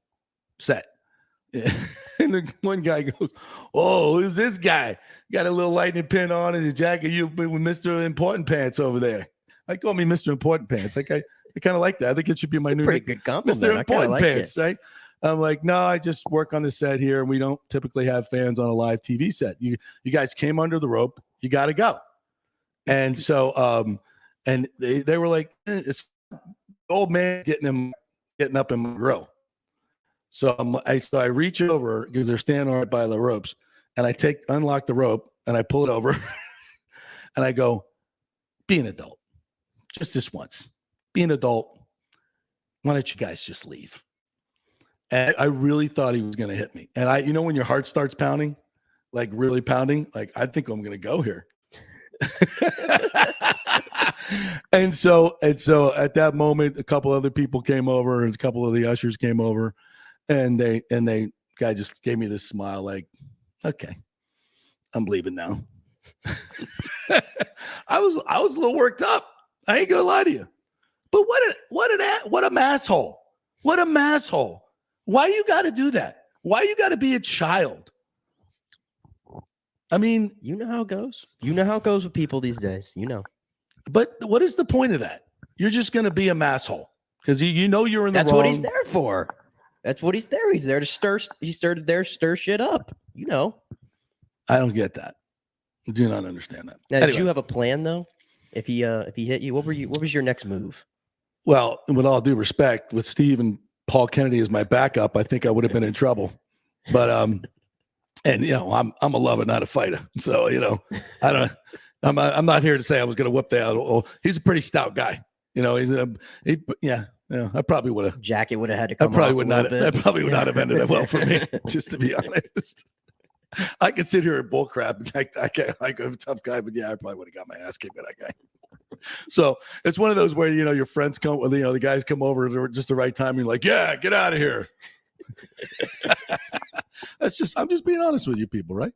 S5: set. Yeah. And the one guy goes, oh, who's this guy? Got a little lightning pin on in his jacket. You with Mr. Important Pants over there. I call me Mr. Important Pants. Like I kind of like that. I think it should be my new
S6: pretty good compliment.
S5: Mr. Important Pants, right? I'm like, no, I just work on the set here, and we don't typically have fans on a live TV set. You guys came under the rope. You got to go. And so, and they were like, it's the old man getting up in my grill. So I reach over because they're standing right by the ropes, and I unlock the rope and I pull it over, and I go, be an adult. Just this once. Be an adult. Why don't you guys just leave? And I really thought he was going to hit me. And when your heart starts pounding, like really pounding, like I think I'm going to go here. and so at that moment, a couple other people came over and a couple of the ushers came over, and guy just gave me this smile like, okay, I'm leaving now. I was a little worked up. I ain't gonna lie to you, but what a masshole! What a masshole! Why you got to do that? Why you got to be a child? I mean,
S6: you know how it goes. You know how it goes with people these days.
S5: But what is the point of that? You're just gonna be a masshole because you're in the wrong.
S6: That's what he's there for. That's what he's there. He's there to stir. He started there to stir shit up.
S5: I don't get that. I do not understand that.
S6: Now, anyway. Did you have a plan though? If he hit you, what was your next move?
S5: Well, with all due respect, with Steve and Paul Kennedy as my backup, I think I would have been in trouble. But I'm a lover, not a fighter. So I don't. I'm not here to say I was going to whip that out. Oh, he's a pretty stout guy. I probably would have.
S6: Jacket would have had to come.
S5: That probably would not have ended up well for me. Just to be honest. I could sit here and bull crap like I'm a tough guy, but I probably would have got my ass kicked by that guy. So it's one of those where your friends come, the guys come over at just the right time. And you're like, yeah, get out of here. I'm just being honest with you people, right?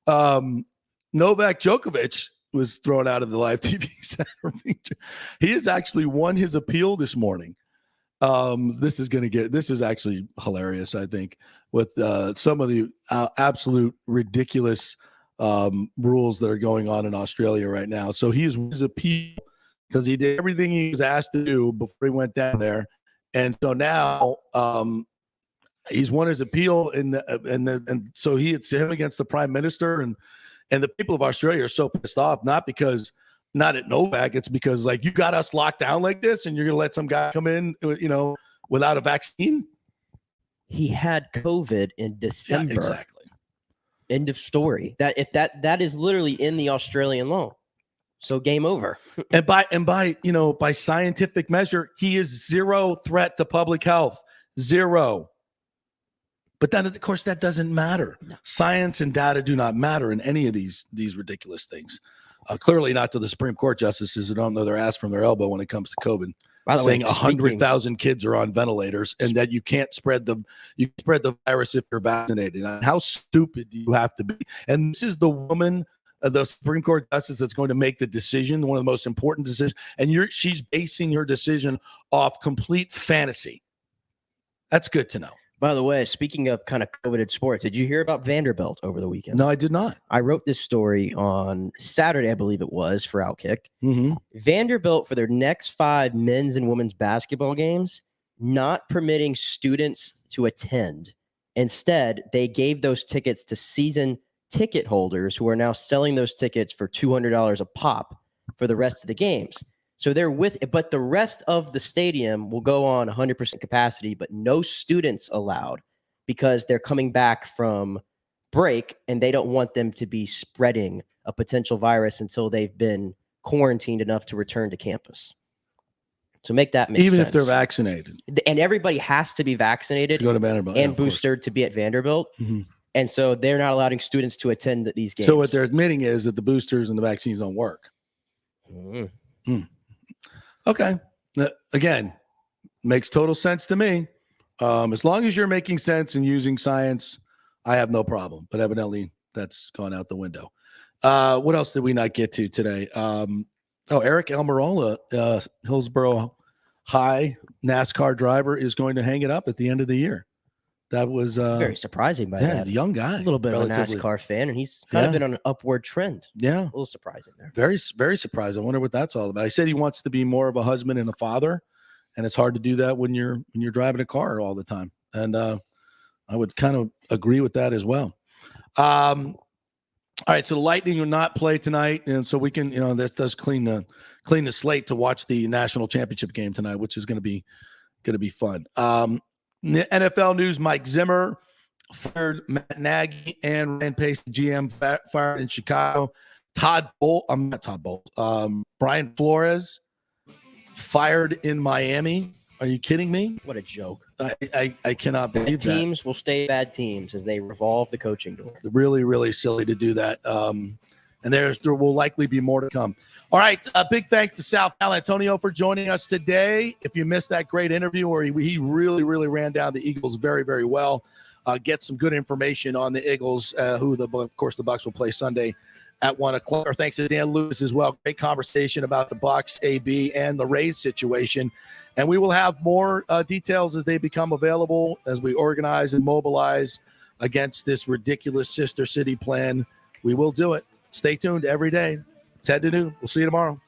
S5: Novak Djokovic was thrown out of the live TV center. He has actually won his appeal this morning. This is actually hilarious, I think, with some of the absolute ridiculous rules that are going on in Australia right now. So he is his appeal because he did everything he was asked to do before he went down there. And so now he's won his appeal and so it's him against the prime minister and the people of Australia are so pissed off, not at Novak. It's because you got us locked down like this and you're going to let some guy come in, without a vaccine.
S6: He had COVID in December.
S5: Yeah, exactly.
S6: End of story. That is literally in the Australian law. So game over.
S5: and by scientific measure, he is zero threat to public health. Zero. But then, of course, that doesn't matter. No. Science and data do not matter in any of these ridiculous things. Clearly not to the Supreme Court justices who don't know their ass from their elbow when it comes to COVID. By the saying 100,000 kids are on ventilators and that you can't spread the virus if you're vaccinated. How stupid do you have to be? And this is the woman, the Supreme Court justice, that's going to make the decision, one of the most important decisions. And she's basing her decision off complete fantasy. That's good to know.
S6: By the way, speaking of kind of coveted sports, did you hear about Vanderbilt over the weekend?
S5: No, I did not.
S6: I wrote this story on Saturday, I believe it was, for Outkick.
S5: Mm-hmm.
S6: Vanderbilt, for their next 5 men's and women's basketball games, not permitting students to attend. Instead, they gave those tickets to season ticket holders who are now selling those tickets for $200 a pop for the rest of the games. So they're but the rest of the stadium will go on 100% capacity, but no students allowed because they're coming back from break and they don't want them to be spreading a potential virus until they've been quarantined enough to return to campus. So make that make
S5: sense.
S6: Even
S5: if they're vaccinated.
S6: And everybody has to be vaccinated
S5: to go to Vanderbilt,
S6: and boosted to be at Vanderbilt.
S5: Mm-hmm.
S6: And so they're not allowing students to attend these games.
S5: So what they're admitting is that the boosters and the vaccines don't work.
S6: Mm.
S5: Okay. Again, makes total sense to me. As long as you're making sense and using science, I have no problem. But evidently, that's gone out the window. What else did we not get to today? Eric Almirola, Hillsborough High NASCAR driver, is going to hang it up at the end of the year. That was
S6: very surprising by that.
S5: The young guy.
S6: A little bit of a NASCAR fan, and he's kind of been on an upward trend.
S5: Yeah.
S6: A little surprising there.
S5: Very, very surprised. I wonder what that's all about. He said he wants to be more of a husband and a father, and it's hard to do that when you're driving a car all the time. And I would kind of agree with that as well. All right, so the Lightning will not play tonight, and so we can, that does clean the slate to watch the national championship game tonight, which is going to be fun. NFL news: Mike Zimmer fired Matt Nagy and Ryan Pace, the GM, fired in Chicago. Brian Flores fired in Miami. Are you kidding me?
S6: What a joke.
S5: I cannot believe that.
S6: Teams will stay bad teams as they revolve the coaching door.
S5: Really, really silly to do that. And there will likely be more to come. All right. A big thanks to Sal Paolantonio for joining us today. If you missed that great interview where he really, really ran down the Eagles very, very well, get some good information on the Eagles, who, of course, the Bucs will play Sunday at 1:00. Or thanks to Dan Lewis as well. Great conversation about the Bucs, AB, and the Rays situation. And we will have more details as they become available as we organize and mobilize against this ridiculous sister city plan. We will do it. Stay tuned every day, 10 to noon. We'll see you tomorrow.